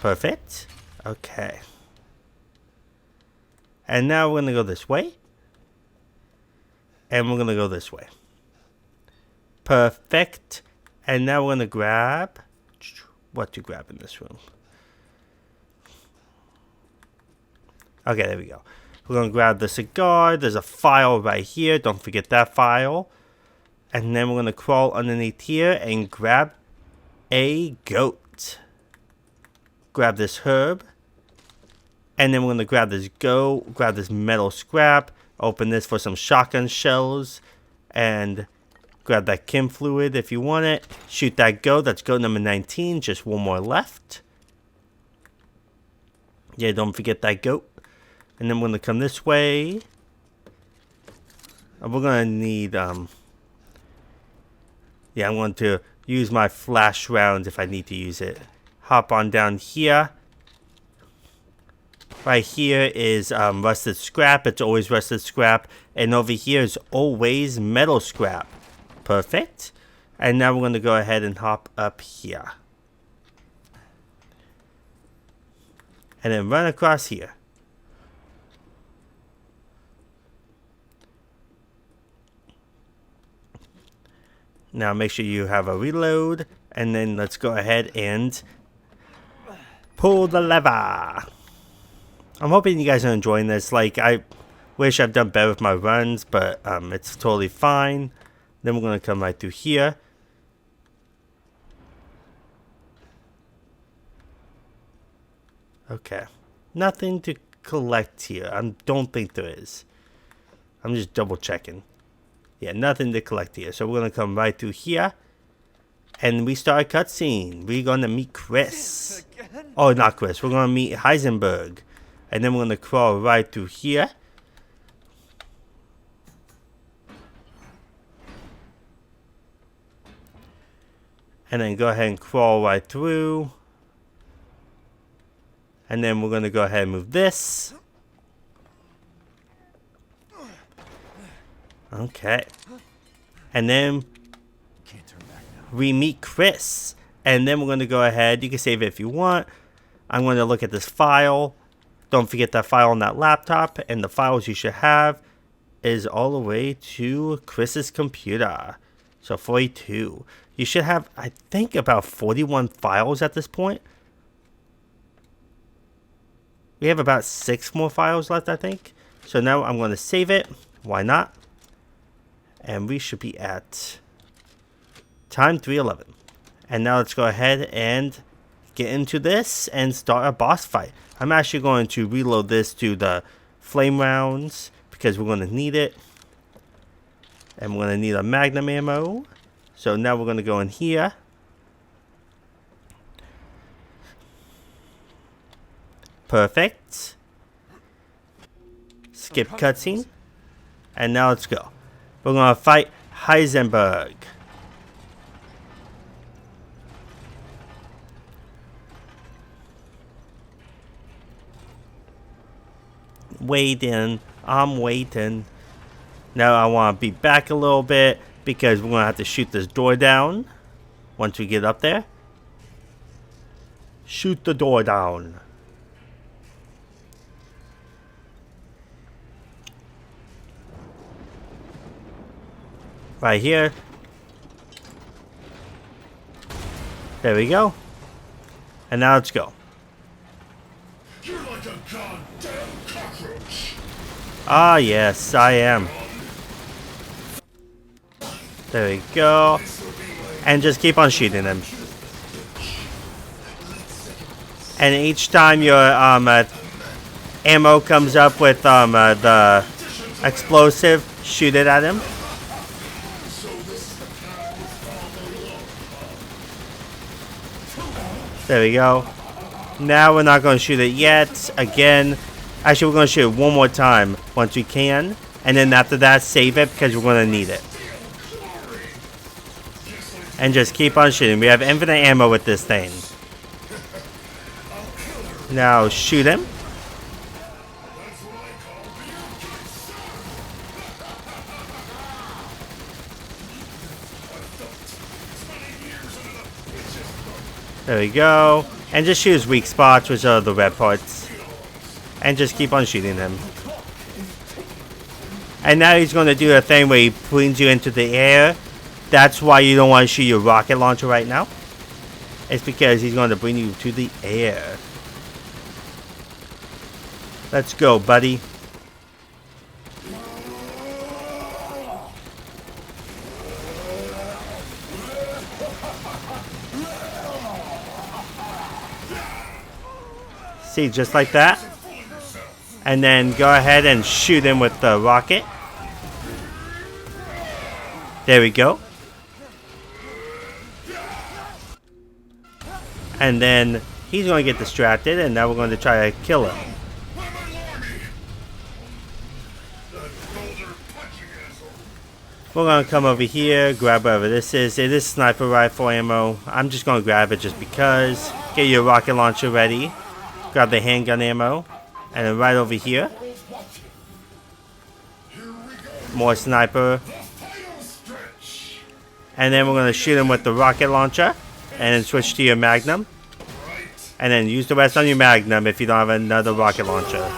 Perfect. Okay. And now we're going to go this way. And we're going to go this way. Perfect. And now we're going to grab... what to grab in this room. Okay, there we go. We're going to grab the cigar. There's a file right here. Don't forget that file. And then we're going to crawl underneath here and grab a goat. Grab this herb. And then we're going to grab this goat. Grab this metal scrap. Open this for some shotgun shells. And grab that chem fluid if you want it. Shoot that goat. That's goat number 19. Just 1 more left. Yeah, don't forget that goat. And then we're gonna come this way. And we're gonna need yeah, I'm going to use my flash rounds if I need to use it. Hop on down here. Right here is rusted scrap. It's always rusted scrap. And over here is always metal scrap. Perfect. And now we're going to go ahead and hop up here. And then run across here. Now make sure you have a reload. And then let's go ahead and pull the lever. I'm hoping you guys are enjoying this. Like, I wish I've done better with my runs, but it's totally fine. Then we're going to come right through here. Okay. Nothing to collect here. I don't think there is. I'm just double checking. Yeah, nothing to collect here. So we're going to come right through here. And we start a cutscene. We're going to meet Chris. Oh, not Chris. We're going to meet Heisenberg. And then we're going to crawl right through here. And then go ahead and crawl right through. And then we're going to go ahead and move this. Okay. And then we meet Chris. And then we're going to go ahead. You can save it if you want. I'm going to look at this file. Don't forget that file on that laptop. And the files you should have is all the way to Chris's computer. So 42. You should have, I think, about 41 files at this point. We have about 6 more files left, I think. So now I'm going to save it. Why not? And we should be at time 311. And now let's go ahead and get into this and start a boss fight. I'm actually going to reload this to the flame rounds because we're going to need it. And we're going to need a magnum ammo. So now we're going to go in here. Perfect. Skip cutscene. And now let's go. We're going to fight Heisenberg. Waiting. I'm waiting. Now I want to be back a little bit because we're going to have to shoot this door down once we get up there. Shoot the door down. Right here. There we go. And now let's go. You're like a goddamn cockroach. Ah, yes, I am. There we go. And just keep on shooting them. And each time your ammo comes up with the explosive, shoot it at him. There we go. Now we're not going to shoot it yet. Again. Actually, we're going to shoot it one more time once we can. And then after that, save it because we're going to need it. And just keep on shooting. We have infinite ammo with this thing. Now shoot him. There we go. And just shoot his weak spots, which are the red parts. And just keep on shooting him. And now he's going to do a thing where he brings you into the air. That's why you don't want to shoot your rocket launcher right now. It's because he's going to bring you to the air. Let's go, buddy. See, just like that. And then go ahead and shoot him with the rocket. There we go. And then he's going to get distracted, and now we're going to try to kill him. We're going to come over here, grab whatever this is. It is sniper rifle ammo. I'm just going to grab it just because. Get your rocket launcher ready. Grab the handgun ammo. And then right over here. More sniper. And then we're going to shoot him with the rocket launcher. And then switch to your magnum. And then use the rest on your magnum if you don't have another rocket launcher.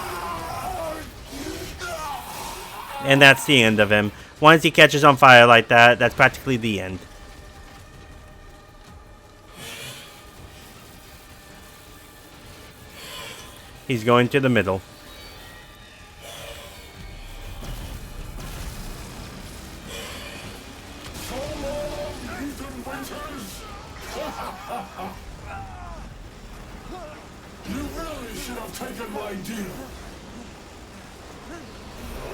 And that's the end of him. Once he catches on fire like that, that's practically the end. He's going to the middle.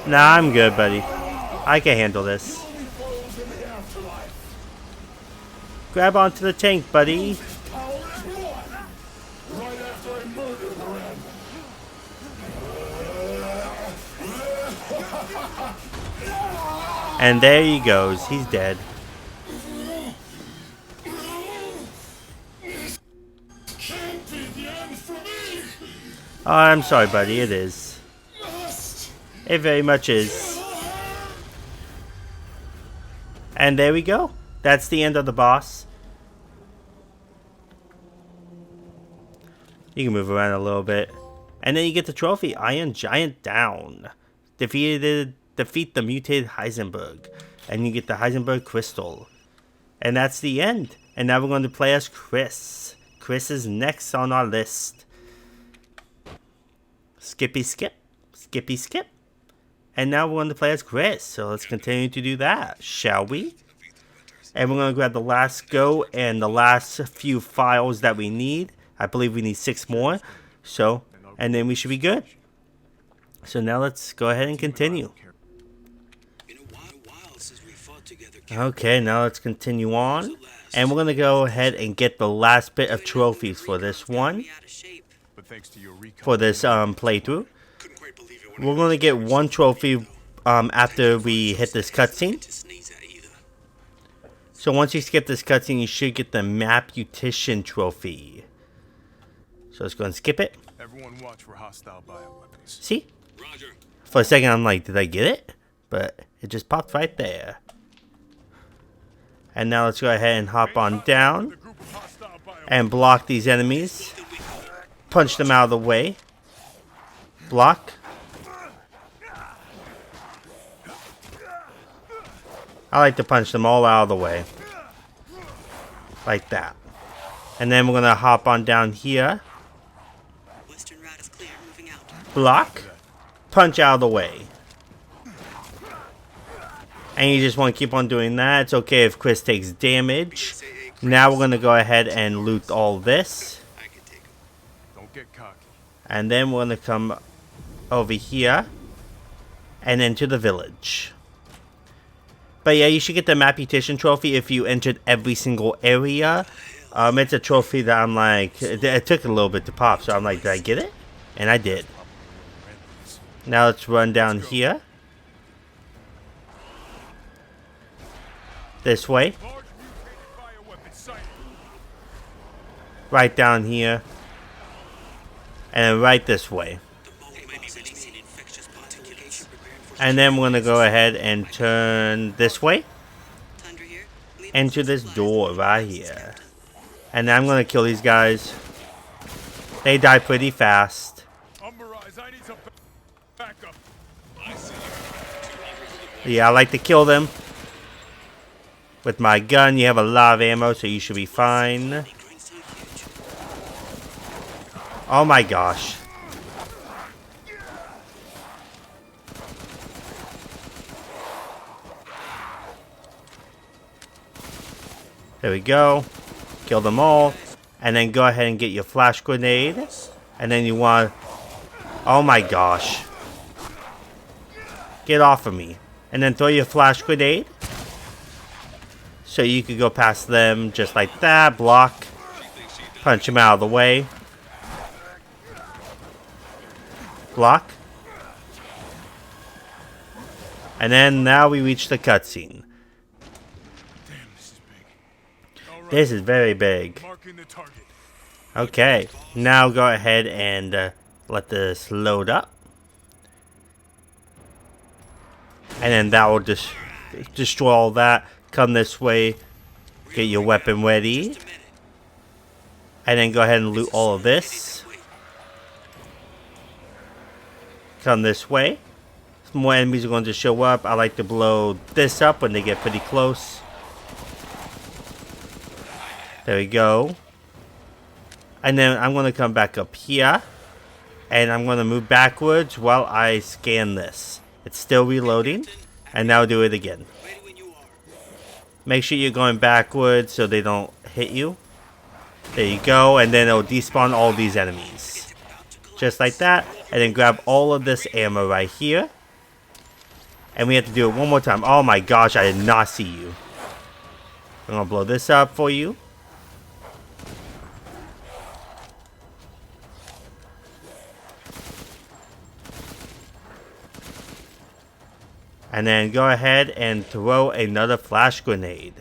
Nah, I'm good, buddy. I can handle this. Grab onto the tank, buddy. And there he goes. He's dead. Oh, I'm sorry, buddy. It is. It very much is. And there we go. That's the end of the boss. You can move around a little bit. And then you get the trophy. Iron Giant down. Defeat the mutated Heisenberg. And you get the Heisenberg crystal. And that's the end. And now we're going to play as Chris. Chris is next on our list. Skippy skip. Skippy skip. And now we're going to play as Chris. So let's continue to do that, shall we? And we're going to grab the last go and the last few files that we need. I believe we need 6 more. So, and then we should be good. So now let's go ahead and continue. Okay, now let's continue on. And we're going to go ahead and get the last bit of trophies for this one. For this playthrough. We're going to get 1 trophy after we hit this cutscene. So once you skip this cutscene, you should get the Maputition trophy. So let's go and skip it. Everyone watch for hostile bioweapons. See? For a second, I'm like, did I get it? But it just popped right there. And now let's go ahead and hop on down. And block these enemies. Punch them out of the way. Block. I like to punch them all out of the way. Like that. And then we're going to hop on down here. Block. Punch out of the way. And you just want to keep on doing that. It's okay if Chris takes damage. Now we're going to go ahead and loot all this. And then we're going to come over here. And into the village. But yeah, you should get the Maputition trophy if you entered every single area. It's a trophy that I'm like, it took a little bit to pop, so I'm like, did I get it? And I did. Now let's run down here. This way. Right down here. And then right this way. And then we're going to go ahead and turn this way. Into this door right here. And I'm going to kill these guys. They die pretty fast. Yeah, I like to kill them. With my gun, you have a lot of ammo, so you should be fine. Oh my gosh. There we go. Kill them all. And then go ahead and get your flash grenade. And then you want... Oh my gosh. Get off of me. And then throw your flash grenade. So you could go past them just like that. Block. Punch them out of the way. Block. And then now we reach the cutscene. Damn, this is big. All right, This is very big. marking the target. Okay, now go ahead and let this load up. And then that will just destroy all that. Come this way, get your weapon ready. And then go ahead and loot all of this. Come this way. Some more enemies are going to show up. I like to blow this up when they get pretty close. There we go. And then I'm going to come back up here. And I'm going to move backwards while I scan this. It's still reloading. And now do it again. Make sure you're going backwards so they don't hit you. There you go. And then it'll despawn all these enemies. Just like that. And then grab all of this ammo right here. And we have to do it one more time. Oh my gosh, I did not see you. I'm going to blow this up for you. And then go ahead and throw another flash grenade.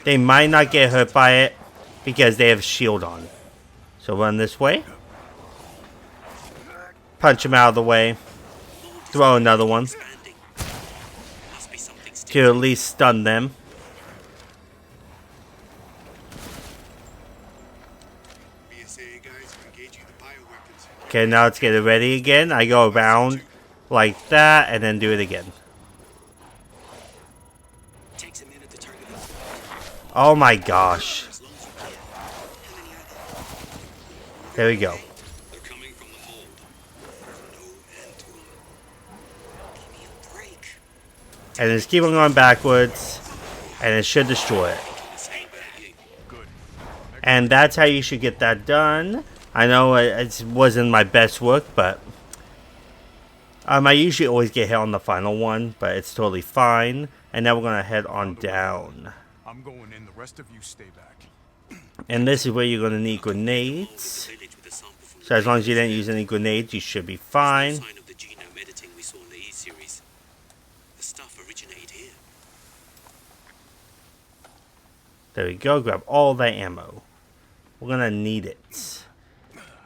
They might not get hurt by it because they have a shield on. So run this way. Punch him out of the way. Throw another one. To at least stun them. Okay, now let's get it ready again. I go around like that and then do it again. Oh my gosh. There we go. And just keep on going backwards. And it should destroy it. And that's how you should get that done. I know it wasn't my best work, but I usually always get hit on the final one, but it's totally fine. And now we're gonna head on down. I'm going in. The rest of you stay back. And this is where you're gonna need grenades. So as long as you didn't use any grenades, you should be fine. There we go. Grab all that ammo. We're gonna need it.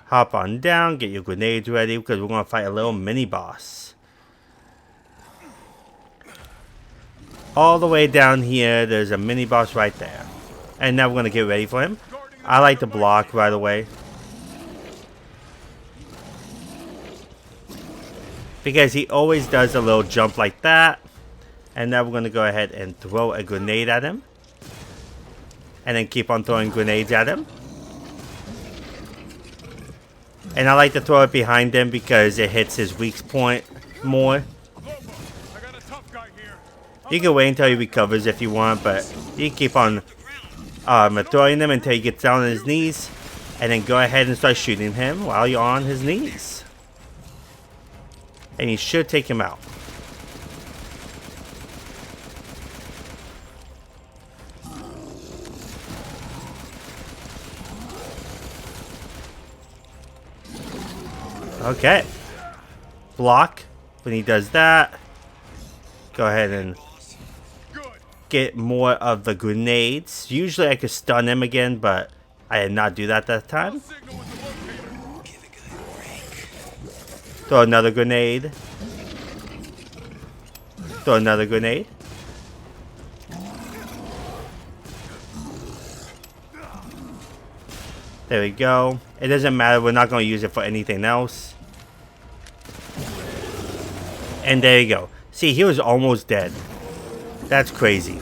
Hop on down, get your grenades ready because we're going to fight a little mini-boss. All the way down here, there's a mini-boss right there. And now we're going to get ready for him. I like to block right away. Because he always does a little jump like that. And now we're going to go ahead and throw a grenade at him. And then keep on throwing grenades at him. And I like to throw it behind him because it hits his weak point more. You can wait until he recovers if you want, but you can keep on throwing him until he gets down on his knees. And then go ahead and start shooting him while you're on his knees. And you should take him out. Okay. Block when he does that. Go ahead and get more of the grenades. Usually I could stun him again, but I did not do that time. Throw another grenade. Throw another grenade. There we go. It doesn't matter. We're not going to use it for anything else. And there you go. See, he was almost dead. That's crazy.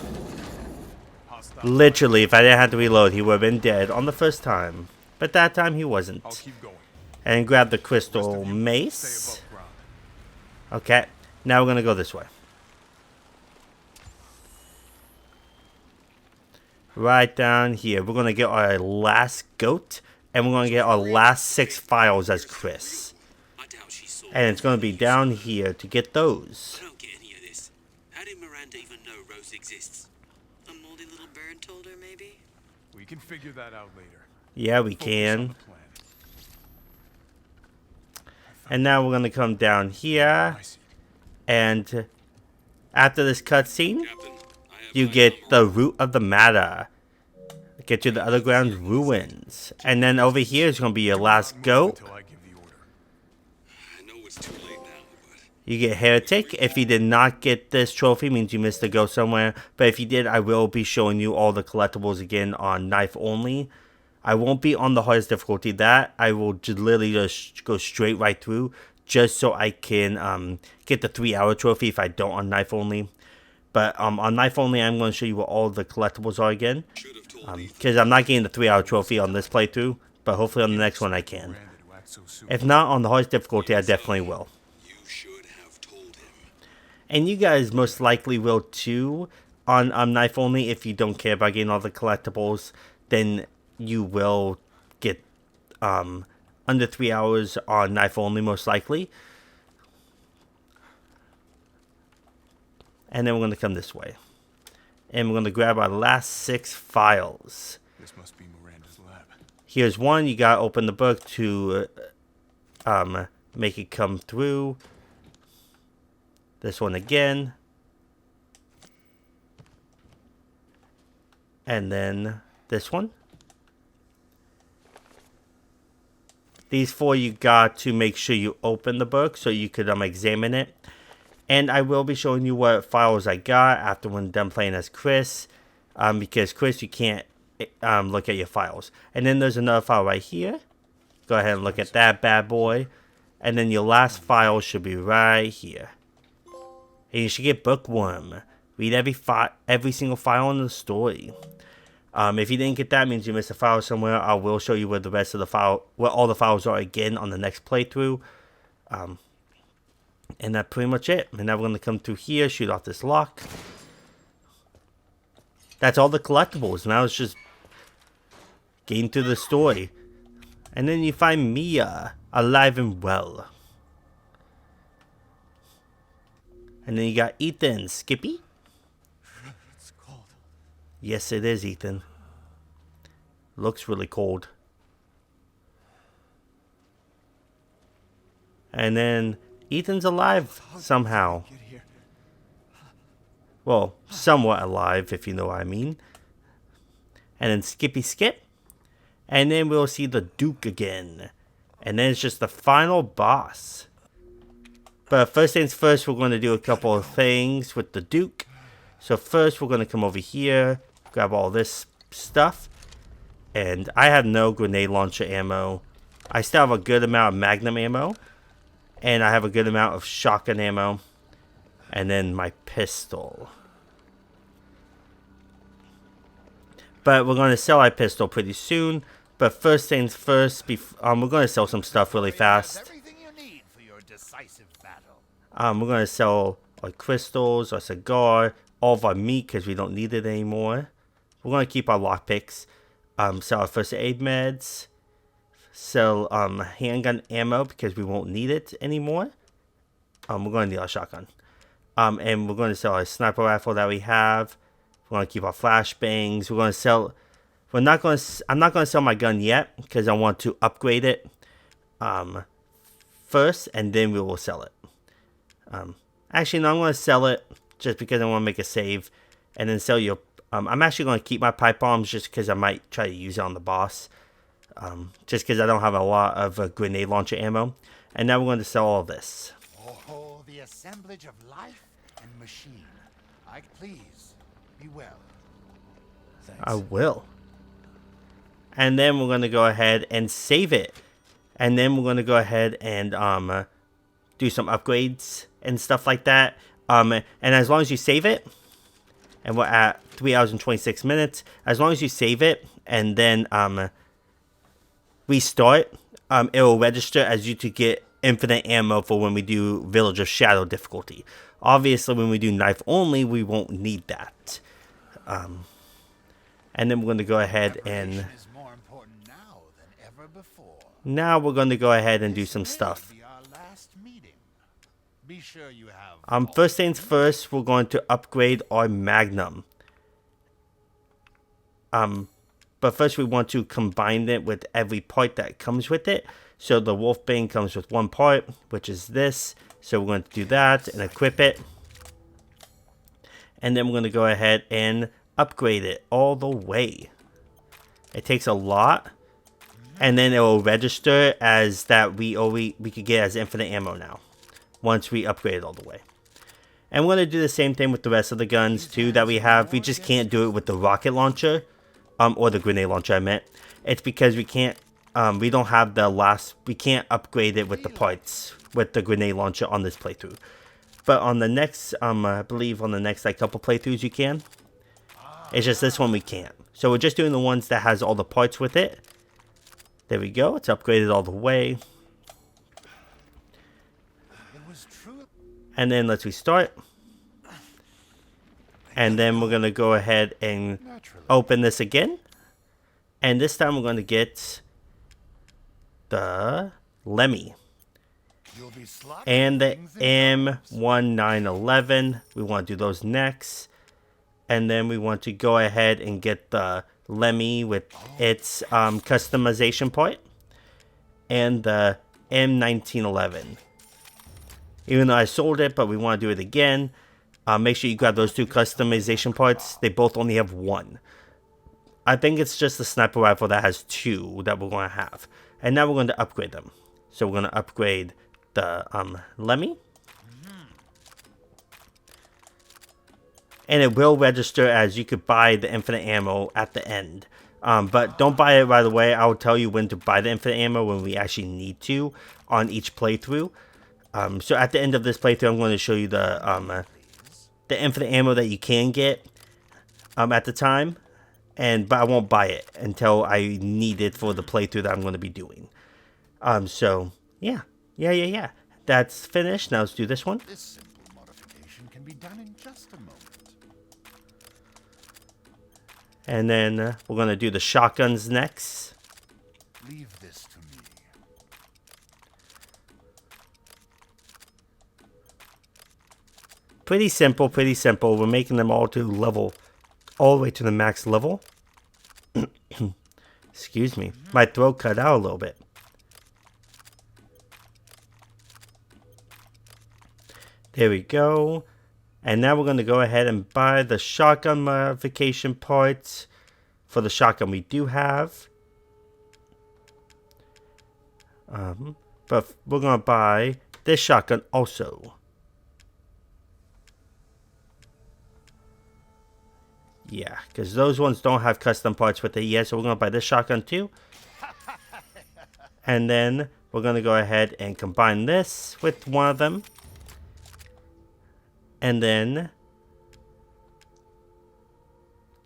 Literally, if I didn't have to reload, he would have been dead on the first time. But that time, he wasn't. And grab the crystal mace. Okay. Now we're going to go this way. Right down here. We're going to get our last goat. And we're going to get our last 6 files as Chris. And it's going to be down here to get those. I don't get any of this. How did Miranda even know Rose exists? A moldy little bird told her, maybe? We can figure that out later. Yeah, we Focus on can. the plan. And now we're going to come down here. I see. And after this cutscene, you get the root of the matter. Get to the underground ruins. And then over here is going to be your last goat. Until I give the order. I know it's too late now, but You get Heretic. If you did not get this trophy, means you missed a go somewhere. But if you did, I will be showing you all the collectibles again on knife only. I won't be on the hardest difficulty. That I will literally just go straight right through, just so I can get the 3-hour trophy if I don't on knife only. But on knife only, I'm going to show you what all the collectibles are again. should have told me. Because I'm not getting the 3-hour trophy on this playthrough, but hopefully on the next one I can. Branded who acts so soon. If not on the hardest difficulty, I definitely will. You should have told him. And you guys most likely will too on knife only. If you don't care about getting all the collectibles, then you will get under 3 hours on knife only most likely. And then we're going to come this way. And we're going to grab our last 6 files. This must be Miranda's lab. Here's one. You got to open the book to make it come through. This one again. And then this one. These 4 you got to make sure you open the book so you could examine it. And I will be showing you what files I got after when done playing as Chris. Because Chris, you can't look at your files. And then there's another file right here. Go ahead and look at that bad boy. And then your last file should be right here. And you should get Bookworm. Read every single file in the story. If you didn't get that, means you missed a file somewhere. I will show you where the rest of the file, where all the files are again on the next playthrough. And that's pretty much it. And now we're going to come through here, shoot off this lock. That's all the collectibles. Now it's just getting through the story. And then you find Mia, alive and well. And then you got Ethan, Skippy. It's cold. Yes, it is, Ethan. Looks really cold. And then Ethan's alive somehow. Get here. Well, somewhat alive, if you know what I mean. And then Skippy Skip. And then we'll see the Duke again. And then it's just the final boss. But first things first, we're going to do a couple of things with the Duke. So first, we're going to come over here, grab all this stuff. And I have no grenade launcher ammo. I still have a good amount of Magnum ammo. And I have a good amount of shotgun ammo. And then my pistol. But we're going to sell our pistol pretty soon. But first things first, we're going to sell some stuff really fast. Everything you need for your decisive battle. We're going to sell our crystals, our cigar, all of our meat because we don't need it anymore. We're going to keep our lockpicks. Sell our first aid meds. Sell handgun ammo because we won't need it anymore. We're going to need our shotgun. And we're going to sell our sniper rifle that we have. We're going to keep our flashbangs. We're going to sell. I'm not going to sell my gun yet because I want to upgrade it first, and then we will sell it. Actually, no, I'm going to sell it just because I want to make a save, and then sell your. I'm actually going to keep my pipe bombs just because I might try to use it on the boss. Just because I don't have a lot of grenade launcher ammo. And now we're going to sell all this. Oh, the assemblage of life and machine. Please, be well. Thanks. I will. And then we're going to go ahead and save it. And then we're going to go ahead and do some upgrades and stuff like that. And as long as you save it, and we're at 3 hours and 26 minutes, as long as you save it and then restart, it will register as you to get infinite ammo for when we do Village of Shadow difficulty. Obviously, when we do knife only, we won't need that. And then we're going to go ahead and Is more important now than ever before. now we're going to go ahead and do some stuff. This may be our last meeting. Be sure you have First things first, we're going to upgrade our Magnum. But first we want to combine it with every part that comes with it. So the Wolfbane comes with one part, which is this. So we're going to do that and equip it. And then we're going to go ahead and upgrade it all the way. It takes a lot. And then it will register as that we could get as infinite ammo now. Once we upgrade it all the way. And we're going to do the same thing with the rest of the guns too that we have. We just can't do it with the rocket launcher. Or the grenade launcher I meant. It's because we can't, we don't have the last, we can't upgrade it with the parts with the grenade launcher on this playthrough. But on the next, I believe on the next like couple playthroughs you can. It's just this one we can't. So we're just doing the ones that has all the parts with it. There we go. It's upgraded all the way. And then let's restart. And then we're going to go ahead and open this again. And this time we're going to get the Lemmy. And the M1911. We want to do those next. And then we want to go ahead and get the Lemmy with its customization part. And the M1911. Even though I sold it, but we want to do it again. Make sure you grab those two customization parts. They both only have one. I think it's just the sniper rifle that has two that we're going to have. And now we're going to upgrade them. So we're going to upgrade the Lemmy. And it will register as you could buy the infinite ammo at the end. But don't buy it right away. I will tell you when to buy the infinite ammo when we actually need to on each playthrough. So at the end of this playthrough, I'm going to show you the infinite ammo that you can get at the time. But I won't buy it until I need it for the playthrough that I'm going to be doing. So, yeah. That's finished. Now let's do this one. This simple modification can be done in just a moment. And then we're going to do the shotguns next. Leave this to me. Pretty simple, pretty simple. We're making them all to level, all the way to the max level. Excuse me. My throat cut out a little bit. There we go. And now we're going to go ahead and buy the shotgun modification parts for the shotgun we do have. But we're going to buy this shotgun also. Yeah, because those ones don't have custom parts with it yet. So we're going to buy this shotgun too. And then we're going to go ahead and combine this with one of them. And then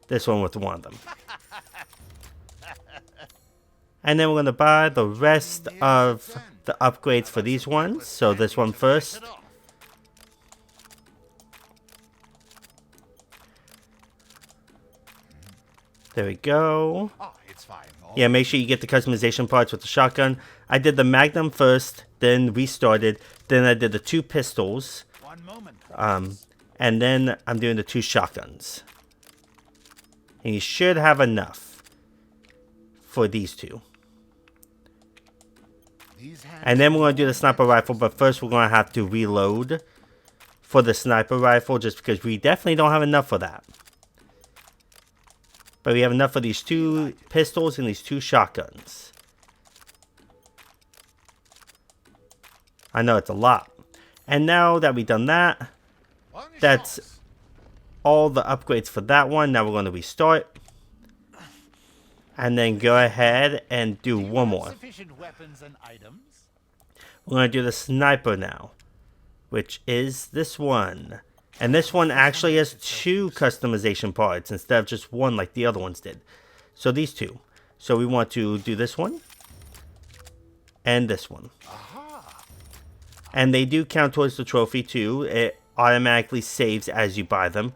this one with one of them. And then we're going to buy the rest of the upgrades for these ones. So this one first. There we go. Yeah, make sure you get the customization parts with the shotgun. I did the Magnum first, then restarted. Then I did the two pistols. And then I'm doing the two shotguns. And you should have enough for these two. And then we're going to do the sniper rifle, but first we're going to have to reload for the sniper rifle just because we definitely don't have enough for that. But we have enough for these two pistols and these two shotguns. I know it's a lot. And now that we've done that, that's all the upgrades for that one. Now we're going to restart. And then go ahead and do one more. We're going to do the sniper now, which is this one. And this one actually has two customization parts instead of just one like the other ones did. So these two. So we want to do this one. And this one. And they do count towards the trophy too. It automatically saves as you buy them.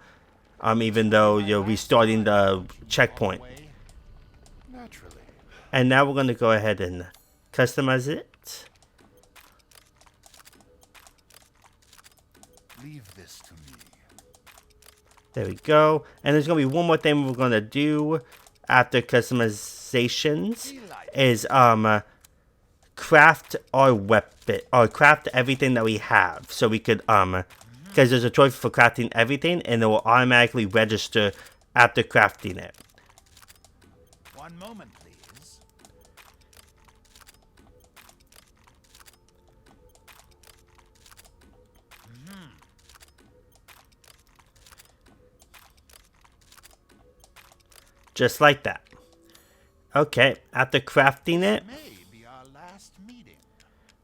Even though you're restarting the checkpoint. And now we're going to go ahead and customize it. Leave this to me. There we go. And there's going to be one more thing we're going to do after customizations is craft our weapon or craft everything that we have, so we could because there's a choice for crafting everything, and it will automatically register after crafting it. One moment, please. Just like that. Okay, after crafting it, May be our last meeting.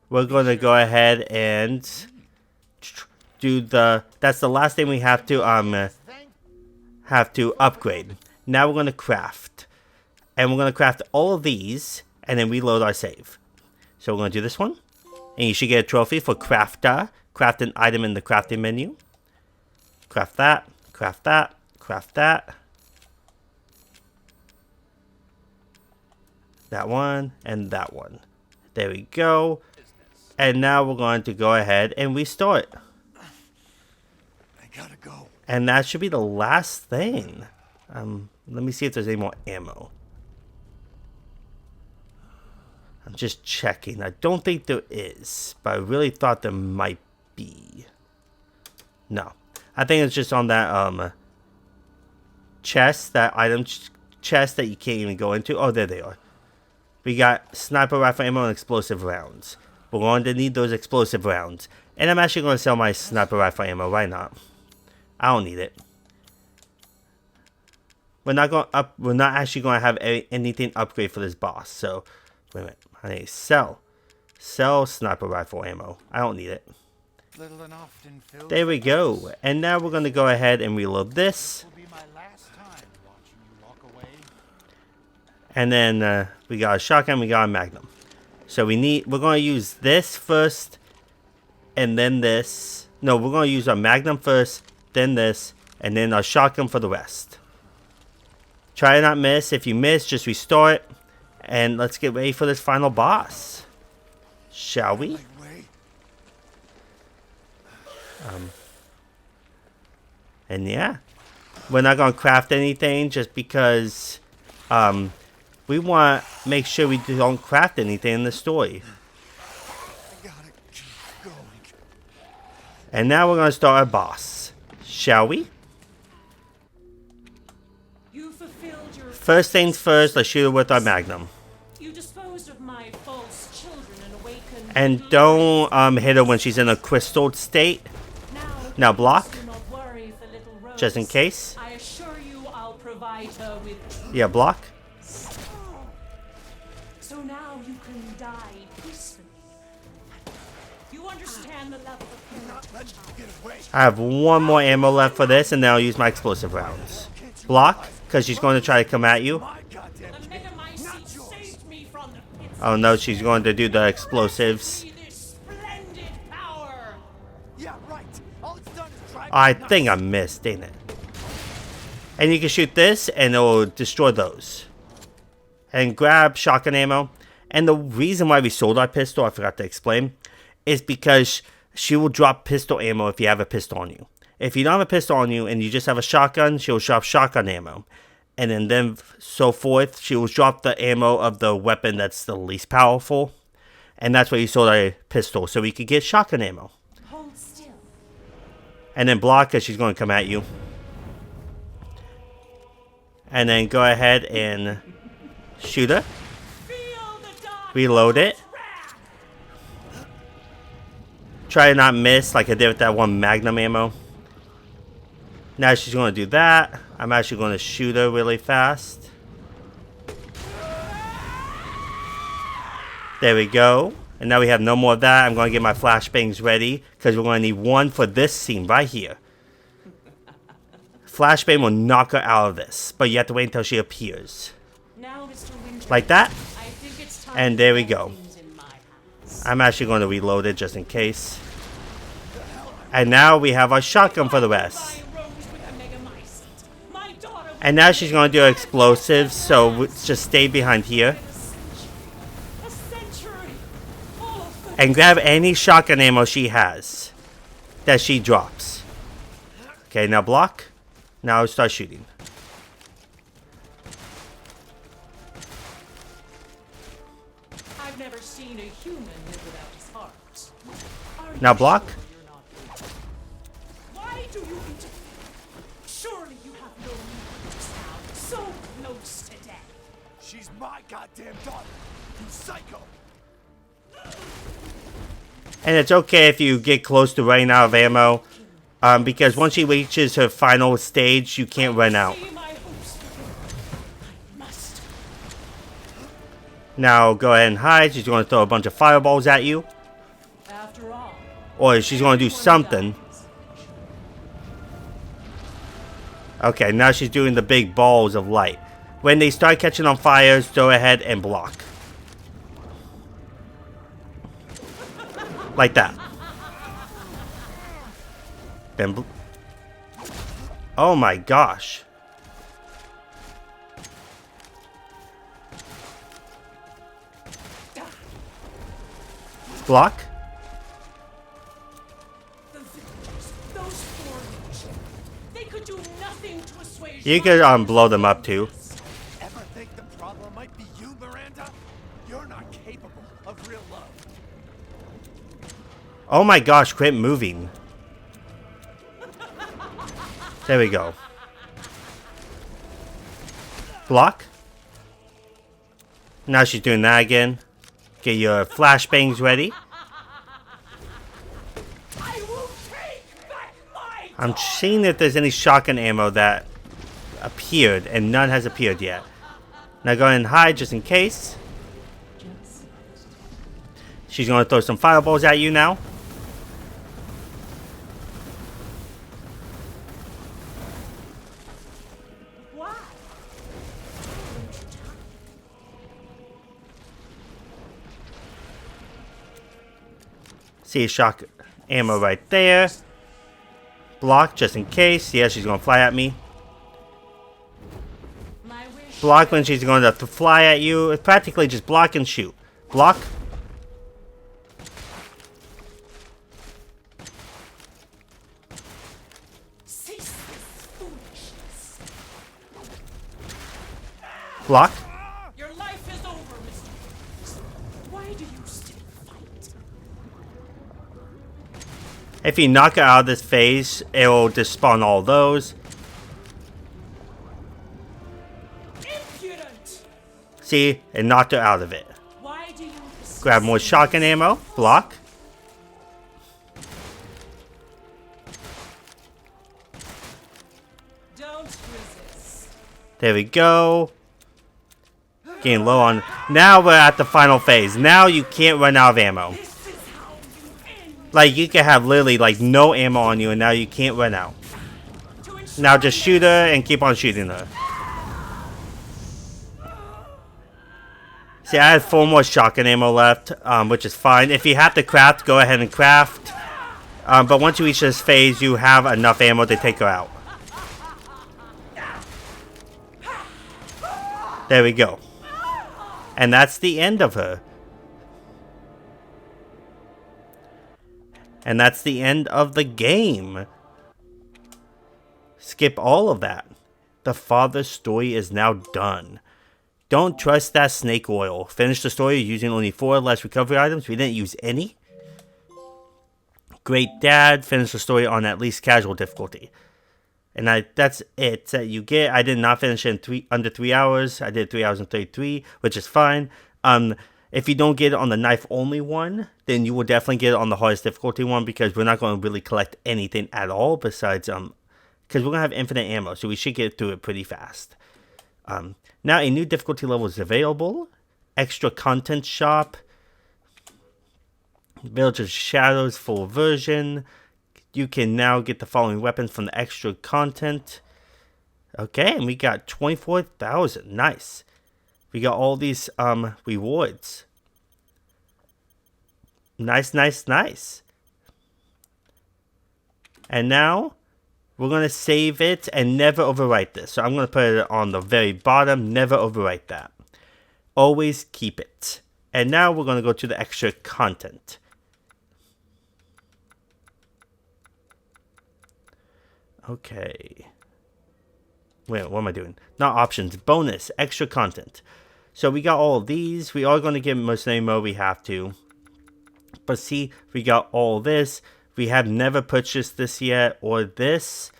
we're going to go ahead and do that's the last thing we have to upgrade. Now we're going to craft. And we're going to craft all of these and then reload our save. So we're going to do this one. And you should get a trophy for crafter. Craft an item in the crafting menu. Craft that, craft that, craft that. That one and that one. There we go. And now we're going to go ahead and restart. I gotta go. And that should be the last thing. Let me see if there's any more ammo. I'm just checking. I don't think there is, but I really thought there might be. No. I think it's just on that chest, that item chest that you can't even go into. Oh, there they are. We got sniper rifle ammo and explosive rounds. We're going to need those explosive rounds. And I'm actually going to sell my sniper rifle ammo. Why not? I don't need it. We're not actually going to have anything upgrade for this boss. So, wait a minute. I need to sell sniper rifle ammo. I don't need it. Little and often filled. There we go. And now we're going to go ahead and reload this. Will be my last time watching you walk away. And then we got a shotgun, we got a magnum. So we're going to use this first, and then this. No, we're going to use our magnum first, then this, and then our shotgun for the rest. Try to not miss. If you miss, just restart. And let's get ready for this final boss. Shall we? And yeah. We're not going to craft anything just because we want to make sure we don't craft anything in the story. And now we're going to start our boss. Shall we? You fulfilled your First things first, let's shoot her with our magnum. You disposed of my false children and awakened. And don't hit her when she's in a crystal state. Now block. Do not worry for little Rose. Just in case. I assure you I'll provide her with Yeah, block. so now you can die peacefully. You understand the level of I have one more ammo left for this, and then I'll use my explosive rounds. Block, because she's going to try to come at you. the Megamycete saved me from the pits. Oh no, she's going to do the explosives. See this splendid power. Yeah, right. All it's done is drive I think I missed, didn't it? And you can shoot this, and it will destroy those. And grab shotgun ammo. And the reason why we sold our pistol, I forgot to explain, is because she will drop pistol ammo if you have a pistol on you. If you don't have a pistol on you and you just have a shotgun, she'll drop shotgun ammo. And then so forth, she will drop the ammo of the weapon that's the least powerful. And that's why you sold our pistol, so we could get shotgun ammo. Hold still. And then block, because she's going to come at you. And then go ahead and shoot her. Reload it. Try to not miss like I did with that one magnum ammo. Now she's going to do that. I'm actually going to shoot her really fast. There we go. And now we have no more of that. I'm going to get my flashbangs ready because we're going to need one for this scene right here. Flashbang will knock her out of this, but you have to wait until she appears. Now, Mr. Winter, Like that. I think it's time And to there we put go. things in my hands. I'm actually going to reload it just in case. And now we have our shotgun for the rest. My Rose with a Megamycete. My daughter And now she's going to do explosives, so just stay behind here. a century. Oh, for And grab any shotgun ammo she has that she drops. Okay, now block. Now start shooting. Now block. Why do you interfere? Surely you have no reason to sound so close to death. She's my goddamn daughter, you psycho! And it's okay if you get close to running out of ammo. Because once she reaches her final stage, you can't run out. See my hopes for you. I must. Now go ahead and hide. She's going to throw a bunch of fireballs at you. After all, Or she's going to do something. Okay, now she's doing the big balls of light. When they start catching on fire, go ahead and block. Like that. Then oh my gosh. Block. the villagers, those foreigners, they could do nothing to assuage You my could blow them up too. Ever think the problem might be you, Miranda? You're not capable of real love. Oh my gosh, quit moving. There we go. Block. Now she's doing that again. Get your flashbangs ready. I will take back my I'm seeing if there's any shotgun ammo that appeared, and none has appeared yet. Now go ahead and hide just in case. She's going to throw some fireballs at you now. Why? See a shotgun ammo right there. Block just in case. Yeah, she's going to fly at me. My wish. Block when she's going to fly at you. It's practically just block and shoot. Block. Cease this foolishness. Block. Your life is over, Mr. Hicks. Why do you still fight? If you knock her out of this phase, it will despawn all those. Impudent! See? It knocked her out of it. Why do you persist? Grab more shotgun ammo. Block. Don't resist. There we go. Getting low on. Now we're at the final phase. Now you can't run out of ammo. This is how you end. Like, you can have literally, like, no ammo on you, and now you can't run out. To ensure Now just shoot her and keep on shooting her. See, I had 4 more shotgun ammo left, which is fine. If you have to craft, go ahead and craft. But once you reach this phase, you have enough ammo to take her out. There we go. And that's the end of her. And that's the end of the game. Skip all of that. The father's story is now done. Don't trust that snake oil. Finish the story using only 4 less recovery items. We didn't use any. Great dad. Finish the story on at least casual difficulty. And that's it that you get. I did not finish it in under 3 hours. I did 3 hours and 33, which is fine. If you don't get it on the knife only one, then you will definitely get it on the hardest difficulty one, because we're not going to really collect anything at all besides because we're going to have infinite ammo, so we should get through it pretty fast. Now a new difficulty level is available. Extra content shop. Village of Shadows full version. You can now get the following weapons from the extra content. Okay, and we got 24,000. Nice. We got all these rewards. Nice, nice, nice. And now we're going to save it and never overwrite this. So I'm going to put it on the very bottom. Never overwrite that. Always keep it. And now we're going to go to the extra content. Okay. Wait, what am I doing? Not options. Bonus. Extra content. So we got all of these. We are going to get mercenary mode. We have to. But see, we got all this. We have never purchased this yet, or this.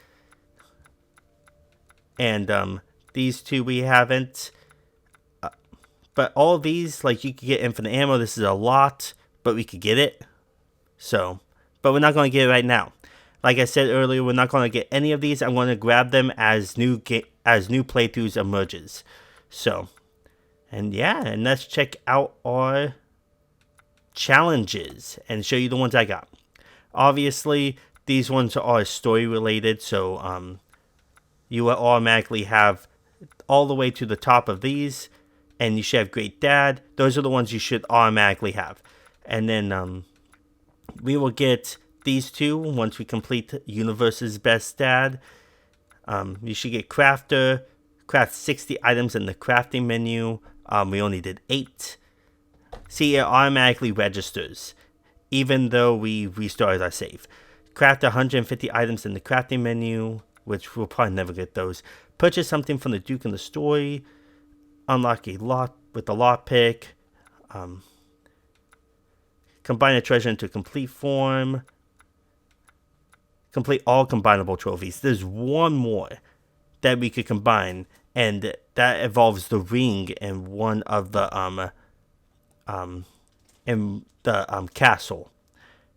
And these two we haven't. But all these, like, you could get infinite ammo. This is a lot, but we could get it. So, but we're not going to get it right now. Like I said earlier, we're not going to get any of these. I'm going to grab them as new playthroughs emerges. So, and yeah, and let's check out our challenges and show you the ones I got. Obviously, these ones are story related, so you will automatically have all the way to the top of these, and you should have Great Dad. Those are the ones you should automatically have. And then we will get these two once we complete Universe's Best Dad. You should get Crafter, craft 60 items in the crafting menu. We only did 8. See, it automatically registers, even though we restarted our save. Craft 150 items in the crafting menu, which we'll probably never get those. Purchase something from the Duke in the story. Unlock a lot with the lockpick. Combine a treasure into complete form. Complete all combinable trophies. There's one more that we could combine, and that involves the ring in one of the castle.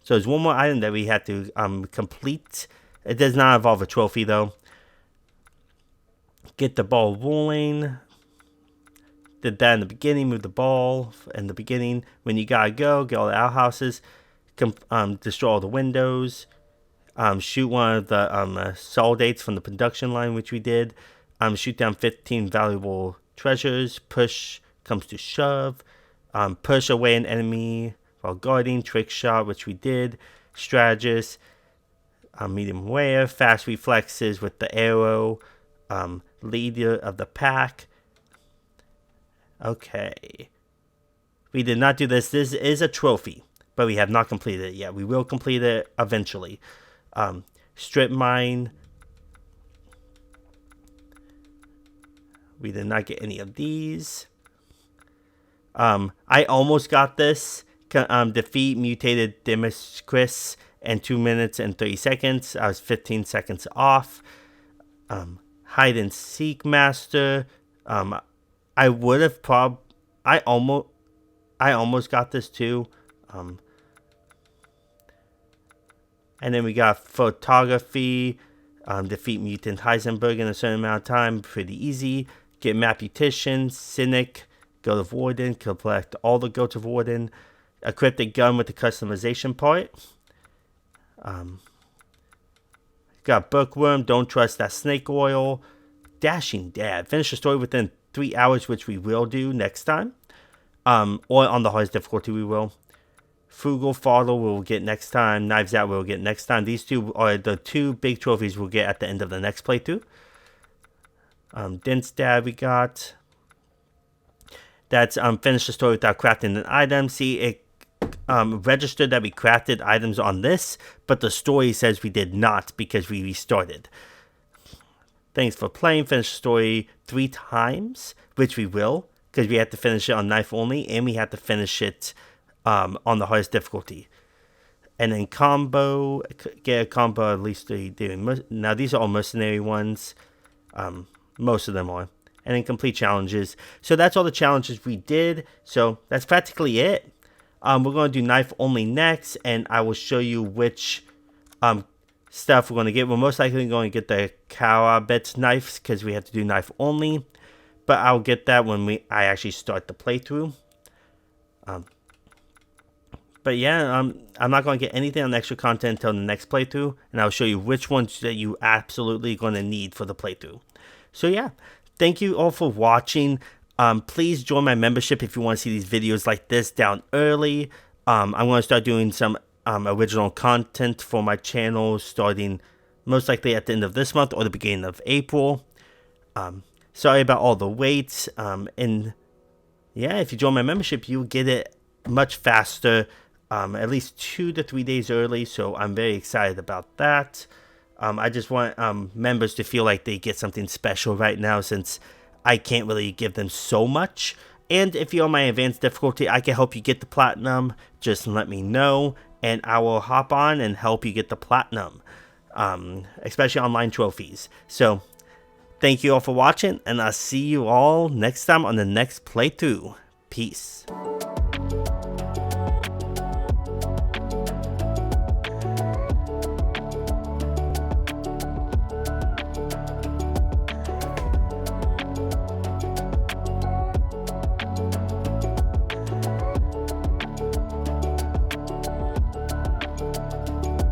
So there's one more item that we had to complete. It does not involve a trophy though. Get the ball rolling. Did that in the beginning. Move the ball in the beginning. When you gotta go, get all the outhouses. Destroy all the windows. Shoot one of the soldates from the production line, which we did. Shoot down 15 valuable treasures. Push comes to shove. Push away an enemy while guarding. Trick shot, which we did. Strategist. Medium wear. Fast reflexes with the arrow. Leader of the pack. Okay. We did not do this. This is a trophy, but we have not completed it yet. We will complete it eventually. Strip mine. We did not get any of these. I almost got this. Defeat mutated Demisquis in 2 minutes and 30 seconds. I was 15 seconds off. Hide and seek master. I would have I almost got this too. And then we got photography. Defeat mutant Heisenberg in a certain amount of time. Pretty easy. Get Maputician, Cynic, Goat of Warden, collect all the Goats of Warden. Equip the gun with the customization part. Got Bookworm, Don't Trust That Snake Oil. Dashing Dad. Finish the story within 3 hours, which we will do next time. Or on the hardest difficulty we will. Frugal Father we'll get next time. Knives Out we'll get next time. These two are the 2 big trophies we'll get at the end of the next playthrough. Dense Dad we got. That's finish the story without crafting an item. See, it registered that we crafted items on this, but the story says we did not because we restarted. Thanks for playing. Finish the story 3 times, which we will, because we have to finish it on knife only, and we have to finish it on the hardest difficulty. And then combo, get a combo at least 3 doing. Now these are all mercenary ones. Most of them are. And then complete challenges. So that's all the challenges we did. So that's practically it. We're going to do knife only next, and I will show you which stuff we're going to get. We're most likely going to get the Karabets knives because we have to do knife only. But I'll get that when I actually start the playthrough. But yeah, I'm not going to get anything on the extra content until the next playthrough. And I'll show you which ones that you absolutely going to need for the playthrough. So yeah, thank you all for watching. Please join my membership if you want to see these videos like this down early. I'm going to start doing some original content for my channel starting most likely at the end of this month or the beginning of April. Sorry about all the waits. And yeah, if you join my membership, you'll get it much faster, at least 2 to 3 days early. So I'm very excited about that. I just want members to feel like they get something special right now since I can't really give them so much. And if you're on my advanced difficulty, I can help you get the platinum. Just let me know, and I will hop on and help you get the platinum, especially online trophies. So, thank you all for watching, and I'll see you all next time on the next playthrough. Peace.